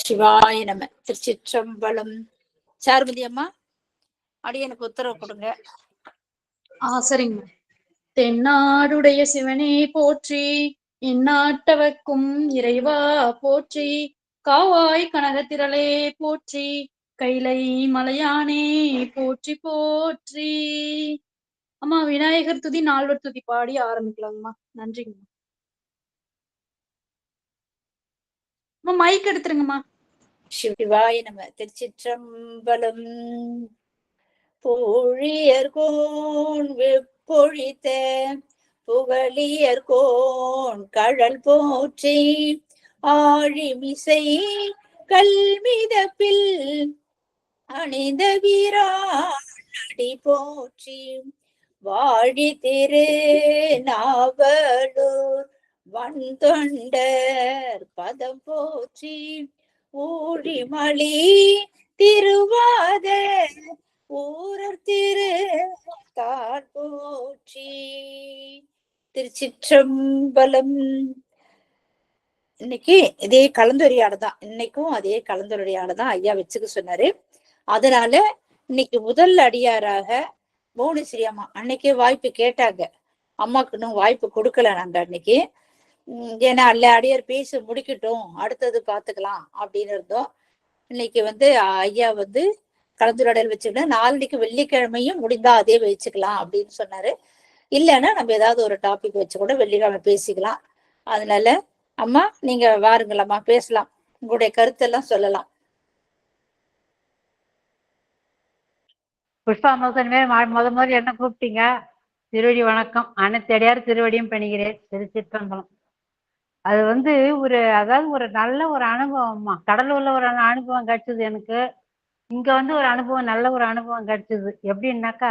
சிவாய நம. திருச்சிற்றம்பலம். சாருமதி அம்மா, அடியனுக்கு உத்தரவு கொடுங்க. சரிங்க. தென்னாடுடைய சிவனே போற்றி, எந்நாட்டவர்க்கும் இறைவா போற்றி, காவாய் கனகத்திரளே போற்றி, கைலை மலையானே போற்றி போற்றி. அம்மா விநாயகர் துதி, நால்வர் துதி பாடி ஆரம்பிக்கலாங்கம்மா. நன்றிங்கம்மா. மைக் எடுத்துருங்கம்மா. சிவாய நம. திருச்சிற்றம்பலம். பொழியர்கோன் வெப்பொழித்த புகழியர்கோன் கழல் போற்றி, ஆழிமிசை கல்மிதப்பில் அணிந்த வீராடி போற்றி, வாழி திரு நாவலூர் வன்தொண்டர் பதம் போற்றி, ஊழிமலி திருவாத ஊரர் திரு தாள் போற்றி. திருச்சிற்றம்பலம். இன்னைக்கு இதே கலந்துரையாடுதான், இன்னைக்கும் அதே கலந்துரையாடுதான் ஐயா வச்சுக்க சொன்னாரு. அதனால இன்னைக்கு முதல் அடியாராக மோனிஸ்ரீ அம்மா அன்னைக்கே வாய்ப்பு கேட்டாங்க. அம்மாக்கு இன்னும் வாய்ப்பு கொடுக்கல நாங்க அன்னைக்கு. ஏன்னா அல்ல அடியார் பேசி முடிக்கட்டும், அடுத்தது பாத்துக்கலாம் அப்படின்னு இருந்தோம். இன்னைக்கு ஐயா கலந்துரையாடல் வச்சுக்கிட்டோம். நாளைக்கு வெள்ளிக்கிழமையும் முடிந்தா அதே வச்சுக்கலாம் அப்படின்னு சொன்னாரு. இல்லைன்னா நம்ம ஏதாவது ஒரு டாபிக் வச்சு கூட வெள்ளிக்கிழமை பேசிக்கலாம். அதனால அம்மா நீங்க வாருங்களம்மா, பேசலாம், உங்களுடைய கருத்தெல்லாம் சொல்லலாம். புஷ்பாமோசனமே முதல் என்ன கூப்பிட்டீங்க? திருவடி வணக்கம். அனைத்து அடியார் திருவடியும் பணிகிறேன். திருச்சிற்றம்பலம். அது அதாவது ஒரு நல்ல ஒரு அனுபவம்மா. கடலூர்ல ஒரு அனுபவம் கிடைச்சது எனக்கு. இங்க ஒரு அனுபவம், நல்ல ஒரு அனுபவம் கிடைச்சது. எப்படின்னாக்கா,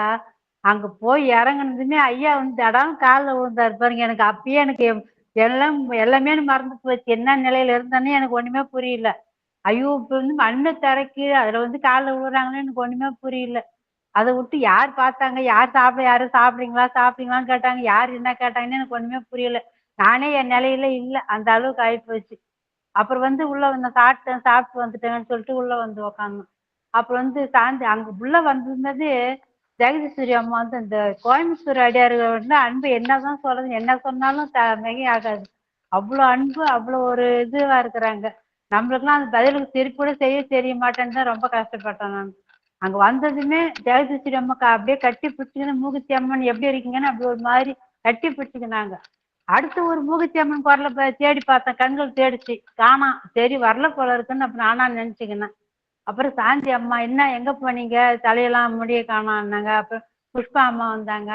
அங்க போய் இறங்குனதுமே ஐயா தடாம் காலில் விழுந்தாரு பாருங்க. எனக்கு அப்பயே எனக்கு எல்லாமே மறந்து போச்சு. என்ன நிலையில இருந்தேன்னு எனக்கு ஒண்ணுமே புரியல. ஐயோ, இப்ப மண்ணு தரைக்கு அதுல காலில் விழுறாங்கன்னு எனக்கு ஒண்ணுமே புரியல. அதை விட்டு யார் பார்த்தாங்க, யார் யாரும் சாப்பிட்றீங்களான்னு கேட்டாங்க. யார் என்ன கேட்டாங்கன்னு எனக்கு ஒண்ணுமே புரியல. நானே என் நிலையில இல்லை, அந்த அளவுக்கு ஆயிப்போச்சு. அப்புறம் உள்ள சாப்பிட்டு வந்துட்டேன்னு சொல்லிட்டு உள்ள உக்காந்தோம். அப்புறம் சாந்தி அங்க உள்ள வந்திருந்தது ஜெகதீஸ்வரி அம்மா. இந்த கோயம்புத்தூர் அடியார்கள் அன்பு என்னதான் சொல்றது, என்ன சொன்னாலும் மிகை ஆகாது. அவ்வளோ அன்பு, அவ்வளோ ஒரு இதுவா இருக்கிறாங்க. நம்மளுக்குலாம் அந்த பதிலுக்கு திருப்பி செய்ய தெரிய மாட்டேன்னு தான் ரொம்ப கஷ்டப்பட்டேன் நான். அங்க வந்ததுமே ஜெகதீஸ்வரி அம்மாக்கு அப்படியே கட்டி பிடிச்சிக்கின்னு, மூகுத்தி அம்மன் எப்படி இருக்கீங்கன்னு அப்படி ஒரு மாதிரி கட்டி பிடிச்சிக்கினாங்க. அடுத்து ஒரு மூகுத்தி அம்மன் குரலை தேடி பார்த்தேன், கண்கள் தேடிச்சு, காணாம். சரி வரல போல இருக்குன்னு அப்ப நானா நினைச்சுக்கினேன். அப்புறம் சாந்தி அம்மா என்ன எங்க போனீங்க, தலையெல்லாம் முடிய காணான்னாங்க. அப்புறம் புஷ்பா அம்மா வந்தாங்க.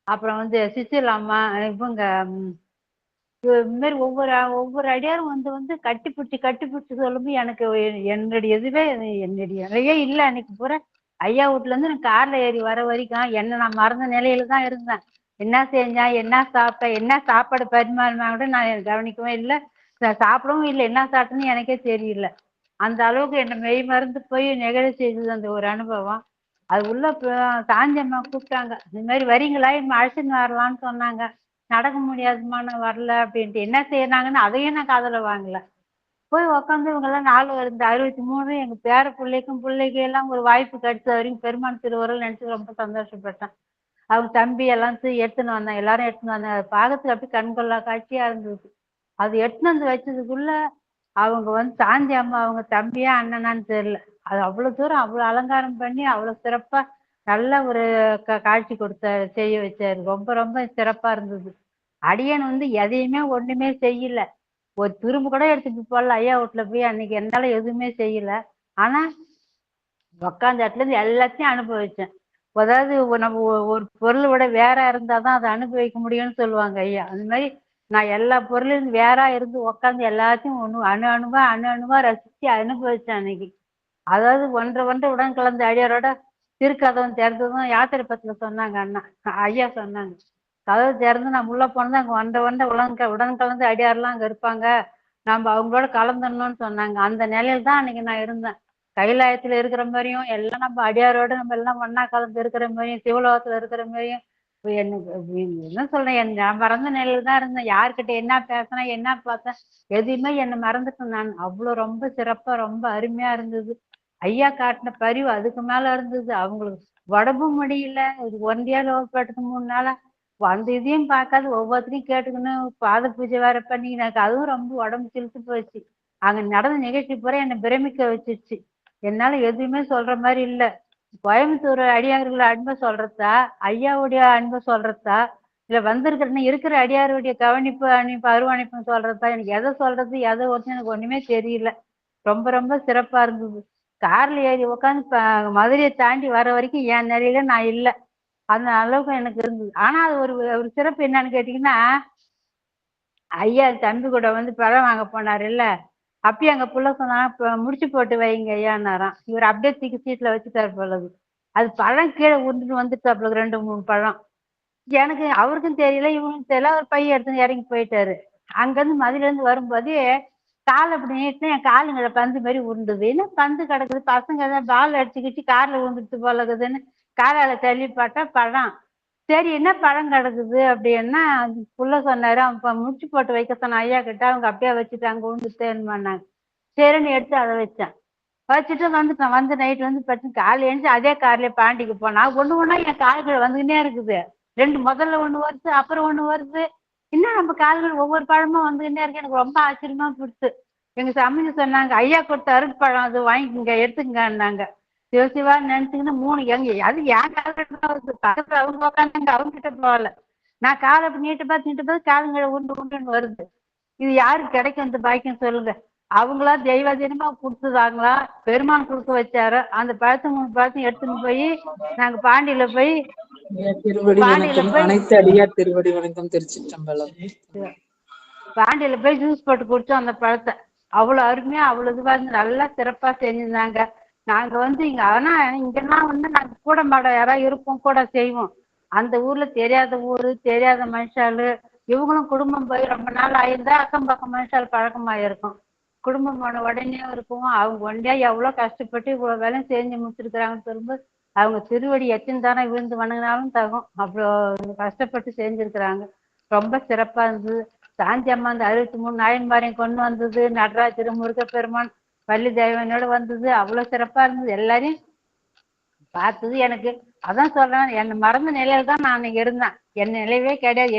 அப்புறம் சுசில் அம்மா, இவங்க இது மாதிரி ஒவ்வொரு அடியாரும் கட்டி பிடிச்சி சொல்லும்போது எனக்கு என்னுடைய என்னுடைய இல்லை. அன்னைக்கு பூரா ஐயா வீட்டுல இருந்து நான் கார்ல ஏறி வர வரைக்கும் என்ன நான் மறந்த நிலையில தான் இருந்தேன். என்ன செஞ்சேன், என்ன சாப்பிட்டேன், என்ன சாப்பாடு பரிமாறினா கூட நான் கவனிக்கவும் இல்லை, சாப்பிடவும் இல்லை. என்ன சாப்பிட்டேன்னு எனக்கே தெரியல. அந்த அளவுக்கு என்னை மெய் மறந்து போய் நிகழ செய்தது அந்த ஒரு அனுபவம். அது உள்ள சாந்தி அம்மா கூப்பிட்டாங்க, இந்த மாதிரி வரீங்களா, இனிமே அழைச்சின்னு வரலான்னு சொன்னாங்க. நடக்க முடியாதுமான வரல அப்படின்ட்டு. என்ன செய்யறாங்கன்னு அதையும் நான் காதுல வாங்கல. போய் உக்காந்து இவங்கெல்லாம் 63 எங்க பேர பிள்ளைக்கு எல்லாம் ஒரு வாய்ப்பு கிடைச்ச வரைக்கும் பெருமான் திருவருள் நினைச்சு ரொம்ப சந்தோஷப்பட்டேன். அவங்க தம்பி எல்லாம் எடுத்துன்னு வந்தாங்க, எல்லாரும் எடுத்துன்னு வந்தாங்க. அது பார்க்கறதுக்கு அப்படி கண்கொள்ளா காட்சியா இருந்தது. அது எடுத்துன்னு வச்சதுக்குள்ள அவங்க சாந்தி அம்மா அவங்க தம்பியா அண்ணனான்னு தெரியல, அது அவ்வளவு தூரம் அவ்வளவு அலங்காரம் பண்ணி அவ்வளவு சிறப்பா நல்ல ஒரு காட்சி செய்ய வச்சாரு. ரொம்ப ரொம்ப சிறப்பா இருந்தது. அடியன் எதையுமே ஒண்ணுமே செய்யல, ஒரு துரும்பு கூட எடுத்துட்டு போடல ஐயா வீட்டுல போய். அன்னைக்கு என்னால எதுவுமே செய்யல. ஆனா உக்காந்த இடத்துல இருந்து எல்லாத்தையும் அனுபவிச்சேன். அதாவது நம்ம ஒரு பொருளை விட வேற இருந்தாதான் அதை அனுபவிக்க முடியும்னு சொல்லுவாங்க ஐயா. அந்த மாதிரி நான் எல்லா பொருளும் வேற இருந்து உக்காந்து எல்லாத்தையும் அணு அணுவா ரசிச்சு அனுபவிச்சேன் அன்னைக்கு. அதாவது ஒன்றை உடன் கலந்த அடியாரோட திருக்கதவும் திறந்ததும் யாத்திரை பத்தில சொன்னாங்க அண்ணா ஐயா சொன்னாங்க. கதவு திறந்து நம்ம உள்ள போனது அங்க உடன் கலந்து அடியாரெல்லாம் அங்க இருப்பாங்க, நம்ம அவங்களோட கலந்துடணும்னு சொன்னாங்க. அந்த நிலையில தான் அன்னைக்கு நான் இருந்தேன். கைலாயத்துல இருக்கிற மாதிரியும் எல்லாம் நம்ம அடியாரோட நம்ம எல்லாம் ஒன்னா கலந்து இருக்கிற மாதிரியும், சிவலோகத்துல இருக்கிற மாதிரியும், எனக்கு என்ன சொல்றேன், நான் மறந்த நிலையில தான் இருந்தேன். யார்கிட்ட என்ன பேசினேன், என்ன பார்த்தேன், எதையுமே என்னை மறந்துட்டேன் நான். அவ்வளவு ரொம்ப சிறப்பா ரொம்ப அருமையா இருந்தது. ஐயா காட்டின பரிவு அதுக்கு மேல இருந்தது. அவங்களுக்கு உடம்பும் முடியல, இது ஒன்றியா லோகப்பட்டது 3 நாளா. அந்த இதையும் பார்க்காது ஒவ்வொருத்தரையும் கேட்டுக்கணும். பாத பூஜை வேற பண்ணி எனக்கு அதுவும் ரொம்ப உடம்பு சிலுத்து போச்சு. அங்க நடந்த நிகழ்ச்சி பூரா என்னை பிரமிக்க வச்சிருச்சு. என்னால எதுவுமே சொல்ற மாதிரி இல்ல. கோயம்புத்தூர் அடியார்கள் அன்பை சொல்றதா, ஐயாவுடைய அன்பை சொல்றதா, இல்ல வந்திருக்கிற இருக்கிற அடியாருடைய கவனிப்பு அனுப்பு அருவணைப்புன்னு சொல்றதா, எனக்கு எதை சொல்றது எதை ஒண்ணு எனக்கு ஒண்ணுமே தெரியல. ரொம்ப ரொம்ப சிறப்பா இருந்தது. கார்ல ஏறி உட்காந்து மதுரையை தாண்டி வர வரைக்கும் என் நிலையில நான் இல்லை. அந்த அளவுக்கு எனக்கு இருந்தது. ஆனா அது ஒரு ஒரு சிறப்பு என்னன்னு கேட்டீங்கன்னா, ஐயா தம்பி கூட வந்து பழம் வாங்க போனாரு இல்ல, அப்பயும் அங்க புள்ள சொன்னா முடிச்சு போட்டு வைங்க ஐயான்னாராம். இவர் அப்படியே தூக்கி சீட்ல வச்சுட்டாரு போலது. அது பழம் கீழே உருண்டுட்டு வந்துட்டாப்புல 2 3 பழம். எனக்கு அவருக்கும் தெரியல இவனுக்கும் தெரியல. ஒரு பையன் எடுத்து இறங்கி போயிட்டாரு. அங்கிருந்து மதுரையில இருந்து வரும்போதே கால் அப்படி நீட்டினா என் காலுங்களை பந்து மாதிரி உருண்டுது. என்ன பந்து கிடக்குது, பசங்க ஏதாவது பால் அடிச்சுக்கிச்சு கார்ல விழுந்துட்டு போலகுதுன்னு காலால தள்ளி பார்த்தா பழம். சரி என்ன பழம் கிடக்குது அப்படின்னா, புள்ள சொன்னாரு அவன் முடிச்சு போட்டு வைக்க சொன்ன ஐயா கிட்ட, அவங்க அப்படியே வச்சுட்டு அங்க விழுந்துட்டேன்னு. சரின்னு எடுத்து அதை வச்சேன். வச்சுட்டு வந்துட்டேன். வந்து நைட் வந்து படுத்து காலைல எழுந்து அதே கார்லயே பாண்டிக்கு போனா ஒண்ணு ஒண்ணா என் கால்கள் வந்துக்கினே இருக்குது. 2 முதல்ல ஒண்ணு வருது, அப்புறம் ஒண்ணு வருது. இன்னும் நம்ம கால்கள் ஒவ்வொரு பழமா வந்துக்கினே இருக்கு. எனக்கு ரொம்ப ஆச்சரியமா போச்சு. எங்க சமைச்சு சொன்னாங்க, ஐயா கொடுத்த அருட்பழம் அது வாங்கிக்கோங்க எடுத்துக்கங்கன்னாங்க. சிவசிவா நினைச்சுக்கின்னு 3 அது என் கால்கிட்ட தான் வருது. பக்கத்துல அவங்க உட்காந்தாங்க, அவங்க கிட்ட போகல. நான் காலை அப்படி நீட்டு பார்த்து காலுங்களை உண்டு உண்டுன்னு வருது. இது யாருக்கு கிடைக்கும் இந்த பாக்கியம் சொல்லுங்க. அவங்களா தெய்வாதீனமா கொடுத்துதாங்களா, பெருமான் கொடுக்க வச்சாரு. அந்த பழத்தை 3 பழத்தையும் எடுத்துன்னு போய் நாங்க பாண்டியில போய் திருவடி பாண்டியில வணக்கம். போய் அனைத்து அடியார் திருவடி வணக்கம். திருச்சிற்றம்பலம். பாண்டியில போய் ஜூஸ் போட்டு குடிச்சோம் அந்த பழத்தை. அவ்வளவு அருமையா அவ்வளவு இதுவா இருந்து நல்லா சிறப்பா செஞ்சிருந்தாங்க. நாங்க வந்து இங்க ஆனா இங்கெல்லாம் வந்து நாங்க கூட மாட யாராவது இருப்போம் கூட செய்வோம். அந்த ஊர்ல தெரியாத ஊரு தெரியாத மனுஷாலு. இவங்களும் குடும்பம் போய் ரொம்ப நாள் ஆயிருந்தா அக்கம் பக்கம் மனுஷால் பழக்கமாயிருக்கும். குடும்பம் போன உடனே இருக்கும். அவங்க ஒண்டியா எவ்வளவு கஷ்டப்பட்டு இவ்வளவு வேலையும் செஞ்சு முடிச்சிருக்கிறாங்கன்னு சொல்லும்போது அவங்க திருவடி எத்தனை தானே விழுந்து வணங்கினாலும் தகும். அவ்வளோ கஷ்டப்பட்டு செஞ்சிருக்கிறாங்க. ரொம்ப சிறப்பா இருந்தது. சாந்தி அம்மா அந்த 63 நாயன்மாரையும் கொண்டு வந்தது. நடராஜர், முருகப்பெருமான், வள்ளி தெய்வனோட வந்தது. அவ்வளவு சிறப்பா இருந்தது. எல்லாரையும் பார்த்தது எனக்கு. அதான் சொல்றேன், என்னை மறந்த நிலையில தான் நான் அன்னைக்கு இருந்தேன். என் நிலையவே கிடையாது.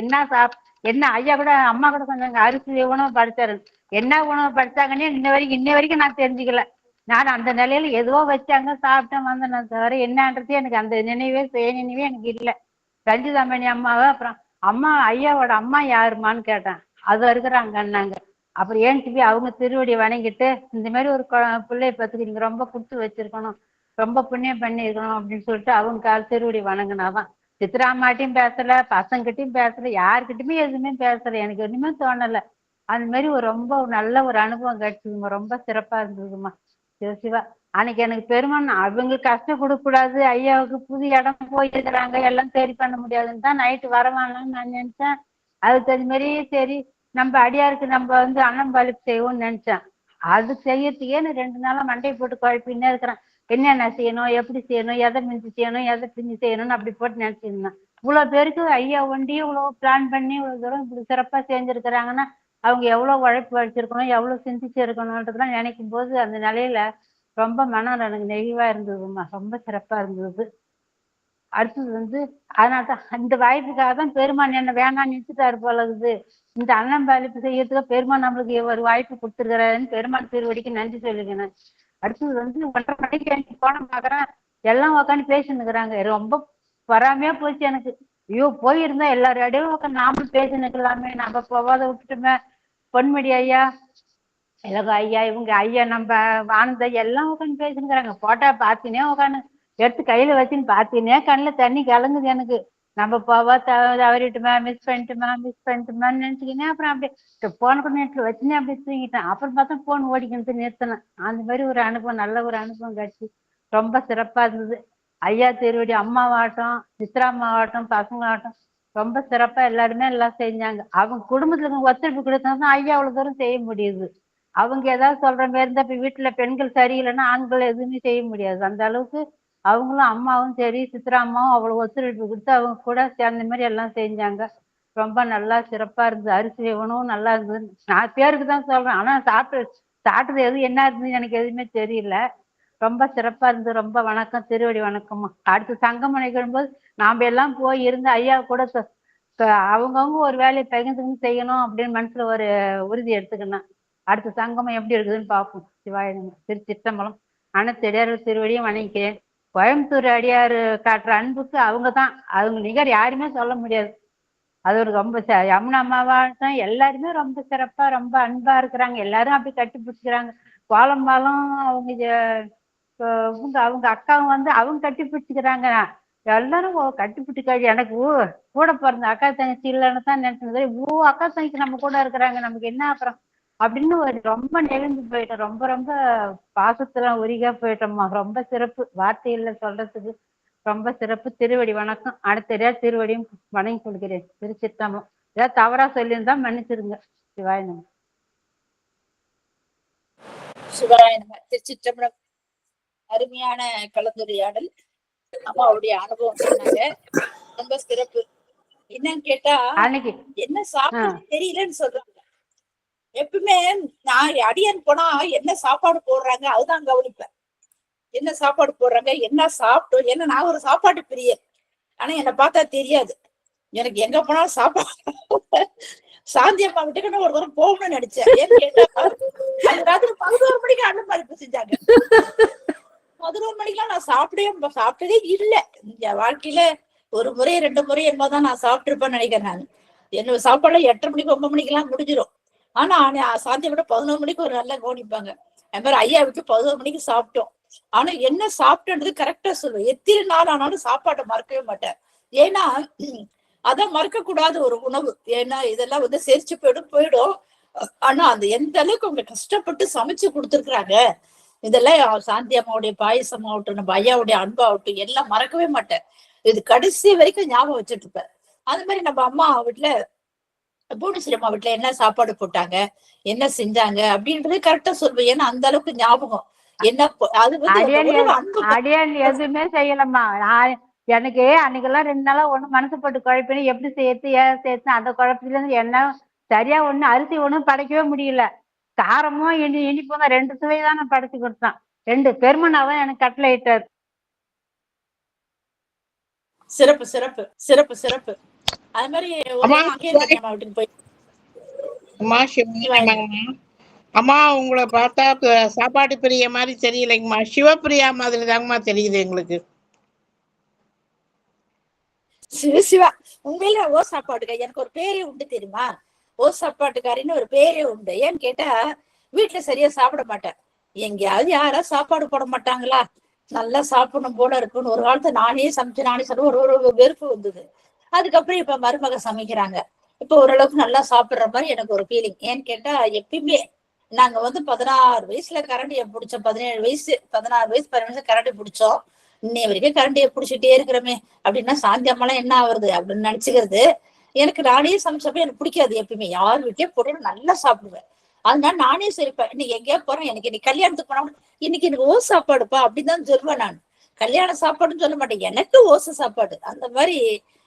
என்ன ஐயா கூட அம்மா கூட சொன்னாங்க அரிசி உணவு படிச்சாரு. என்ன உணவு படிச்சாங்கன்னே இன்ன வரைக்கும் நான் தெரிஞ்சுக்கல. நான் அந்த நிலையில எதுவோ வச்சாங்க சாப்பிட்டேன் வந்தேன் தவிர என்னன்றது எனக்கு அந்த நினைவே சுயநினைவே எனக்கு இல்லை. ரஞ்சிதாமணி அம்மாவை அப்புறம் அம்மா ஐயாவோட அம்மா யாருமான்னு கேட்டேன். அது இருக்கிறாங்கன்னாங்க. அப்புறம் ஏன் போய் அவங்க திருவடி வணங்கிட்டு இந்த மாதிரி ஒரு பிள்ளைய பத்துக்கு நீங்க ரொம்ப கொடுத்து வச்சிருக்கணும், ரொம்ப புண்ணியம் பண்ணியிருக்கணும் அப்படின்னு சொல்லிட்டு அவங்க கால் திருவடி வணங்கினாதான். சித்ராமாட்டையும் பேசல, பசங்கிட்டையும் பேசல, யாருக்கிட்டுமே எதுவுமே பேசல. எனக்கு ஒண்ணுமே தோணலை. அந்த மாதிரி ரொம்ப நல்ல ஒரு அனுபவம் கிடைச்சதுமா. ரொம்ப சிறப்பா இருந்ததுமா. சிவசிவா. அன்னைக்கு எனக்கு பெருமான் அவங்களுக்கு கஷ்டம் கொடுக்க கூடாது, ஐயாவுக்கு புது இடம் போயிருக்கிறாங்க எல்லாம் சரி பண்ண முடியாதுன்னு தான் நைட்டு வரவானான்னு நான் நினைச்சேன். அதுக்கு அது மாதிரி சரி நம்ம அடியாருக்கு நம்ம வந்து அன்னம்பாளிப்பு செய்வோம்னு நினைச்சேன். அது செய்யறதுக்கே நான் 2 நாளா மண்டையை போட்டு குழப்பின்னே இருக்கிறேன். என்னென்ன செய்யணும், எப்படி செய்யணும், எதை மிஞ்சி செய்யணும், எதை பிஞ்சு செய்யணும்னு அப்படி போட்டு நினைச்சிருந்தேன். இவ்வளவு பேருக்கு ஐயா ஒண்டி இவ்வளவு பிளான் பண்ணி இவ்வளவு தூரம் இப்படி சிறப்பா செஞ்சிருக்கிறாங்கன்னா அவங்க எவ்வளவு உழைப்பு வச்சிருக்கணும், எவ்வளவு சிந்திச்சு இருக்கணும்ன்றதுலாம் நினைக்கும் போது அந்த நிலையில ரொம்ப மனம் எனக்கு நெகிழ்வா இருந்ததுமா. ரொம்ப சிறப்பா இருந்தது. அடுத்தது வந்து அதனால்தான் அந்த வாய்ப்புக்காக தான் பெருமான் என்ன வேணாம்னு நினைச்சுட்டாரு போல இருக்குது. இந்த அன்னம்பாளிப்பு செய்யறதுக்கு பெருமான் நம்மளுக்கு ஒரு வாய்ப்பு கொடுத்துருக்கிறாருன்னு பெருமான் திருவடிக்கு நன்றி சொல்லிக்கிறேன். அடுத்தது வந்து 1:30 மணிக்கு எனக்கு போன பாக்குறேன். எல்லாம் உட்காந்து பேசின்னு இருக்கிறாங்க. ரொம்ப பொறாமையா போச்சு எனக்கு. ஐயோ போயிருந்தா எல்லாரும் இடையும் உட்காந்து நாமளும் பேசி நிக்கலாமே, நம்ம போவாத விட்டுட்டுமே. பொன்முடி ஐயா, இலக ஐயா, இவங்க ஐயா நம்ம ஆனந்த எல்லாம் உட்காந்து பேசினுக்கிறாங்க. போட்டா பார்த்துனே உட்காந்து எடுத்து கையில வச்சுன்னு பார்த்துனே கண்ணில் தண்ணி கலங்குது எனக்கு. நம்ம போவா தவறிட்டுமா, மிஸ் பண்ணிட்டுமான்னு நினைச்சுக்கினே அப்புறம் அப்படியே போன கூட நேரத்தில் வச்சுனே அப்படியே தூங்கிட்டேன். அப்புறம் பார்த்தா போன் ஓடிக்கிட்டு நிறுத்தினேன். அந்த மாதிரி ஒரு அனுபவம், நல்ல ஒரு அனுபவம் கிடைச்சி ரொம்ப சிறப்பா இருந்தது. ஐயா திருவடி அம்மாவாகட்டும், சித்ராம்மாவாகட்டும், பசங்களாகட்டும் ரொம்ப சிறப்பா எல்லாருமே எல்லாம் செஞ்சாங்க. அவங்க குடும்பத்துல ஒத்துழைப்பு கொடுத்தா ஐயா அவ்வளவு தூரம் செய்ய முடியுது. அவங்க ஏதாவது சொல்ற மாதிரி இருந்தா இப்ப வீட்டுல பெண்கள் சரியில்லைன்னா ஆண்கள் எதுவுமே செய்ய முடியாது. அந்த அளவுக்கு அவங்களும் அம்மாவும் சரி சித்ரா அம்மாவும் அவ்வளவு ஒத்துழைப்பு கொடுத்து அவங்க கூட சேர்ந்த மாதிரி எல்லாம் செஞ்சாங்க. ரொம்ப நல்லா சிறப்பா இருந்தது. அரிசி உணவும் நல்லா இருந்தது. நான் பேருக்கு தான் சொல்றேன், ஆனா சாப்பிட்டது எது என்ன இருந்தது எனக்கு எதுவுமே தெரியல. ரொம்ப சிறப்பா இருந்தது. ரொம்ப வணக்கம், திருவடி வணக்கம்மா. அடுத்து சங்கம் நிகழும் போது நாம எல்லாம் போய் இருந்து ஐயா கூட அவங்கவுங்க ஒரு வேலையை பகிர்ந்து செய்யணும் அப்படின்னு மனசுல ஒரு உறுதி எடுத்துக்கணும். அடுத்த சங்கமம் எப்படி இருக்குதுன்னு பார்ப்போம். சிவாய நம. திருச்சிற்றம்பலம். அனைத்து அடியார்கள் திருவடியும் வணங்கிக்கிறேன். கோயம்புத்தூர் அடியார் காட்டுற அன்புக்கு அவங்க தான், அவங்க நிகர் யாருமே சொல்ல முடியாது. அது ஒரு ரொம்ப யமுனா அம்மாவாட்டம் எல்லாருமே ரொம்ப சிறப்பா ரொம்ப அன்பா இருக்கிறாங்க. எல்லாரும் அப்படி கட்டி பிடிச்சிக்கிறாங்க. கோலம்பாலம் அவங்க அவங்க அக்காவும் வந்து அவங்க கட்டி பிடிச்சிக்கிறாங்க. எல்லாரும் கட்டி பிடிக்காது. எனக்கு கூட பிறந்த அக்கா தங்கச்சி இல்லைன்னு தான் நினைச்சது. அக்கா தங்கச்சி நம்ம கூட இருக்கிறாங்க, நமக்கு என்ன அப்புறம் அப்படின்னு ஒரு ரொம்ப நெருங்கி போயிட்டோம். ரொம்ப ரொம்ப பாசத்துல உருகா போயிட்டோம்மா. ரொம்ப சிறப்பு, வார்த்தையில சொல்றதுக்கு ரொம்ப சிறப்பு. திருவடி வணக்கம். அடுத்த திருவடியும் வணங்கி கொள்கிறேன். திருச்சிற்றம்பலம். ஏதாவது தவறா சொல்லியிருந்தா மன்னிச்சிருங்க. சிவாய நம. சிவாய நம. திருச்சிற்றம்பலம். அருமையான கலந்துரையாடல். அம்மாவுடைய அனுபவம் சொன்னாங்க, ரொம்ப சிறப்பு. என்னன்னு கேட்டா அன்னைக்கு என்ன சாப்பிட தெரியலன்னு சொல்றாங்க. எப்பவுமே நான் அடியான் போனா என்ன சாப்பாடு போடுறாங்க அதுதான் கவனிப்பேன். என்ன சாப்பாடு போடுறாங்க, என்ன சாப்பிட்டோம். ஏன்னா நான் ஒரு சாப்பாட்டு பிரியர். ஆனா என்னை பார்த்தா தெரியாது. எனக்கு எங்க போனாலும் சாப்பாடு. சாந்தி அம்மா விட்டுக்கு ஒரு தூரம் போகணும்னு நினைச்சேன். ஏன்னு கேட்டா ராத்திரி 11 மணிக்கு அன்னப்பளிப்பு செஞ்சாங்க. 11 மணிக்கெல்லாம் நான் சாப்பிட்டதே இல்லை. என் வாழ்க்கையில ஒரு முறை 2 முறை என்னதான் நான் சாப்பிட்டுருப்பேன்னு நினைக்கிறேன். நான் என்னோட சாப்பாடுல 8:30 மணிக்கு 9 மணிக்கு எல்லாம் முடிஞ்சிடும். ஆனா சாந்தியை விட 11 மணிக்கு ஒரு நல்லா கவனிப்பாங்க. அது மாதிரி ஐயா விட்டு 11 மணிக்கு சாப்பிட்டோம். ஆனா என்ன சாப்பிட்டது கரெக்டா சொல்லுவேன். எத்தனை நாள் ஆனாலும் சாப்பாட்டை மறக்கவே மாட்டேன். ஏன்னா அதான் மறக்க கூடாத ஒரு உணவு. ஏன்னா இதெல்லாம் வந்து செரிச்சு போயிடும். ஆனா அந்த எந்த அளவுக்கு அவங்க கஷ்டப்பட்டு சமைச்சு கொடுத்துருக்குறாங்க. இதெல்லாம் சாந்தி அம்மாவுடைய பாயசம் ஆகட்டும், நம்ம ஐயாவுடைய அன்பாகட்டும் எல்லாம் மறக்கவே மாட்டேன். இது கடைசி வரைக்கும் ஞாபகம் வச்சுட்டு இருப்பேன். அது மாதிரி நம்ம அம்மா வீட்டுல பூர்ணஸ்ரீ அம்மா வீட்டுல என்ன சாப்பாடு போட்டாங்க, என்ன செஞ்சாங்க அப்படின்றது கரெக்டா சொல்லுவேன். ஏன்னா அந்த அளவுக்கு ஞாபகம். என்ன அது வந்து அடியான் எதுவுமே செய்யலம்மா. எனக்கு அன்னைக்கெல்லாம் 2 நாளா ஒண்ணு மனசு போட்டு குழப்பினு எப்படி சேர்த்து அந்த குழப்பத்துல இருந்து என்ன சரியா ஒண்ணு அரிசி ஒண்ணும் படைக்கவே முடியல. காரமும் இனிப்பும் தான் 2 சுவை தான் நான் படைச்சு கொடுத்தான். 2 பெருமனாவும் எனக்கு கட்டளை இட்டார். சிறப்பு சிறப்பு சிறப்பு சிறப்பு. அது மாதிரி அம்மா உங்களை பார்த்தா சாப்பாடு பிரிய மாதிரி தெரியலைங்கம்மா, சிவப்பிரியா மாதிரி தாங்கம்மா தெரியுது எங்களுக்கு. சிவா உண்மையில ஓ சாப்பாட்டுக்கா எனக்கு ஒரு பேரே உண்டு தெரியுமா? ஓ சாப்பாட்டுக்காரின்னு ஒரு பேரே உண்டு. ஏன்னு கேட்டா வீட்டுல சரியா சாப்பிட மாட்டேன். எங்கேயாவது யாரா சாப்பாடு போட மாட்டாங்களா, நல்லா சாப்பிடணும் போல இருக்குன்னு ஒரு காலத்தை நானே சமைச்சு நானே சொல்ல ஒரு வெறுப்பு வந்தது. அதுக்கப்புறம் இப்ப மருமக சமைக்கிறாங்க. இப்ப ஓரளவுக்கு நல்லா சாப்பிடுற மாதிரி எனக்கு ஒரு ஃபீலிங். ஏன்னு கேட்டா எப்பயுமே நாங்க வந்து 16 வயசுல கரண்டியை பிடிச்சோம். 17 வயசு 16 வயசு 17 வயசு கரண்டி பிடிச்சோம். இன்னைய வரைக்கும் கரண்டியை பிடிச்சிட்டே இருக்கிறோமே அப்படின்னா சாந்தி அம்மாலாம் என்ன ஆகுறது அப்படின்னு நினைச்சுக்கிறது. எனக்கு நானே சமைச்சப்ப எனக்கு பிடிக்காது. எப்பயுமே யார் வீட்லயே போட்டு நல்லா சாப்பிடுவேன். அதனால நானே சரிப்பேன். இன்னைக்கு எங்கேயா போறேன், எனக்கு இன்னைக்கு கல்யாணத்துக்கு போனா இன்னைக்கு எனக்கு ஓசை சாப்பாடுப்பா அப்படிதான் சொல்லுவேன். நான் கல்யாண சாப்பாடுன்னு சொல்ல மாட்டேன், எனக்கு ஓசை சாப்பாடு அந்த மாதிரி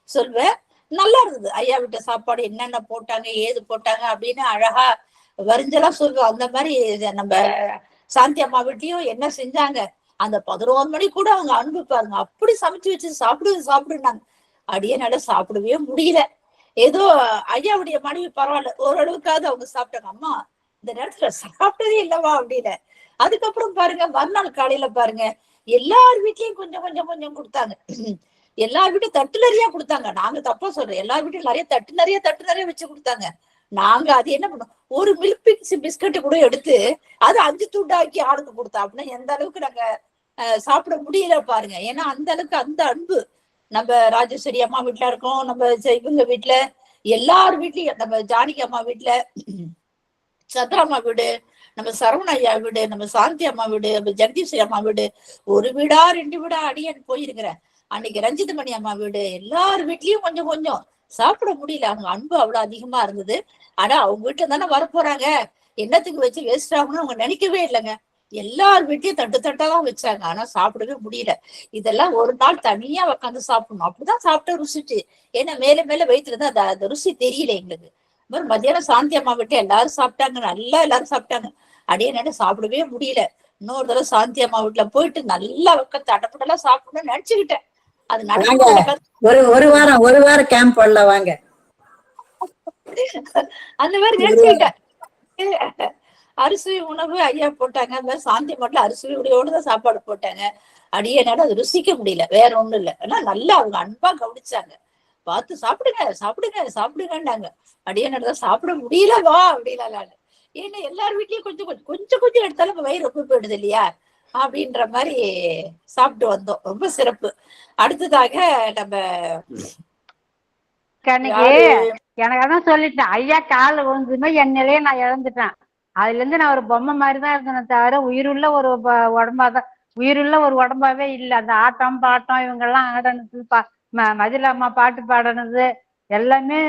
சொல்வேன். நல்லா இருந்தது. ஐயா வீட்டு சாப்பாடு என்னென்ன போட்டாங்க ஏது போட்டாங்க அப்படின்னு அழகா வரிஞ்செல்லாம் சொல்லுவோம். அந்த மாதிரி நம்ம சாந்தி அம்மா வீட்லயும் என்ன செஞ்சாங்க, அந்த 11 மணி கூட அவங்க அன்பு பாருங்க, அப்படி சமைச்சு வச்சு சாப்பிடுனாங்க. அடியே நட சாப்பிடவே முடியல. ஏதோ ஐயாவுடைய மனைவி பரவாயில்ல, ஓரளவுக்காவது அவங்க சாப்பிட்டாங்க. அம்மா இந்த நேரத்துல சாப்பிட்டதே இல்லவா அப்படின்னு. அதுக்கப்புறம் பாருங்க மறுநாள் காலையில பாருங்க எல்லார் வீட்லயும் கொஞ்சம் கொஞ்சம் கொஞ்சம் கொடுத்தாங்க. எல்லார் வீட்டும் தட்டு நிறைய கொடுத்தாங்க. நாங்க தப்பா சொல்றோம், எல்லார் வீட்டும் நிறைய தட்டு நிறைய வச்சு கொடுத்தாங்க. நாங்க அது என்ன பண்ணோம், ஒரு மில்க் பிஸ்கட் கூட எடுத்து அது 5 துண்டாக்கி ஆளுக்கு கொடுத்தோம். அப்படின்னா எந்த அளவுக்கு நாங்க சாப்பிட முடியல பாருங்க. ஏன்னா அந்த அளவுக்கு அந்த அன்பு. நம்ம ராஜேஸ்வரி அம்மா வீட்டுல இருக்கோம், நம்ம இவங்க வீட்டுல எல்லார் வீட்லயும், நம்ம ஜானகி அம்மா வீட்டுல, சத்ராமா வீடு, நம்ம சரவண ஐயா வீடு, நம்ம சாந்தி அம்மா வீடு, நம்ம ஜெகதீஸ்வரி அம்மா வீடு, ஒரு வீடா 2 வீடா அடியேன்னு போயிருக்கிறேன். அன்னைக்கு ரஞ்சிதமணி அம்மா வீடு, எல்லார் வீட்லயும் கொஞ்சம் கொஞ்சம் சாப்பிட முடியல. அவங்க அன்பு அவ்வளவு அதிகமா இருந்தது. ஆனா அவங்க வீட்டுல தானே வரப்போறாங்க, என்னத்துக்கு வச்சு வேஸ்ட் ஆகணும்னு அவங்க நினைக்கவே இல்லைங்க. எல்லார் வீட்லயும் தட்டு தட்டா தான் வச்சாங்க. ஆனா சாப்பிடவே முடியல. இதெல்லாம் ஒரு நாள் தனியா உட்காந்து சாப்பிடணும். அப்படிதான் சாப்பிட்டு ருசிச்சு. ஏன்னா மேல மேல வயிற்றுல இருந்து அந்த ருசி தெரியல எங்களுக்கு. மத்தியானம் சாந்தி அம்மா விட்டு எல்லாரும் சாப்பிட்டாங்க. நல்லா எல்லாரும் சாப்பிட்டாங்க. அடியே என்ன சாப்பிடவே முடியல. இன்னொரு தடவை சாந்தி அம்மா வீட்டுல போயிட்டு நல்லா உட்காந்து தட்டப்பட்டெல்லாம் சாப்பிடணும்னு நினைச்சுக்கிட்டேன். அது ஒரு வாரம் கேம்ப் போடலாம் வாங்க. அந்த மாதிரி நினைச்சுக்கிட்டேன். அரிசி உணவு ஐயா போட்டாங்க. அந்த மாதிரி சாந்தி மட்டும் அரிசி உடையோடுதான் சாப்பாடு போட்டாங்க. அடியனால அது ருசிக்க முடியல. வேற ஒண்ணும் இல்ல. ஆனா நல்லா அவங்க அன்பா கவனிச்சாங்க. பார்த்து சாப்பிடுங்க சாப்பிடுங்க சாப்பிடுங்கன்னாங்க. அடியனாலதான் சாப்பிட முடியலவா அப்படின்னா. ஏன்னா எல்லார் வீட்லயும் கொஞ்சம் கொஞ்சம் எடுத்தாலும் வயிறு ரொம்ப போயிடுது இல்லையா அப்படின்ற மாதிரி சாப்பிட்டு வந்தோம். ரொம்ப சிறப்பு. அடுத்ததாக நம்ம எனக்கு அதான் சொல்லிட்டேன். ஐயா கால விழுந்துமே என் நிலையை நான் இழந்துட்டேன். அதுல இருந்து நான் ஒரு பொம்மை மாதிரிதான் இருந்தேன் தவிர உயிருள்ள ஒரு உடம்பாவே இல்லை. அந்த ஆட்டம் பாட்டம் இவங்கெல்லாம் ஆடனது மதில அம்மா பாட்டு பாடினது எல்லாமே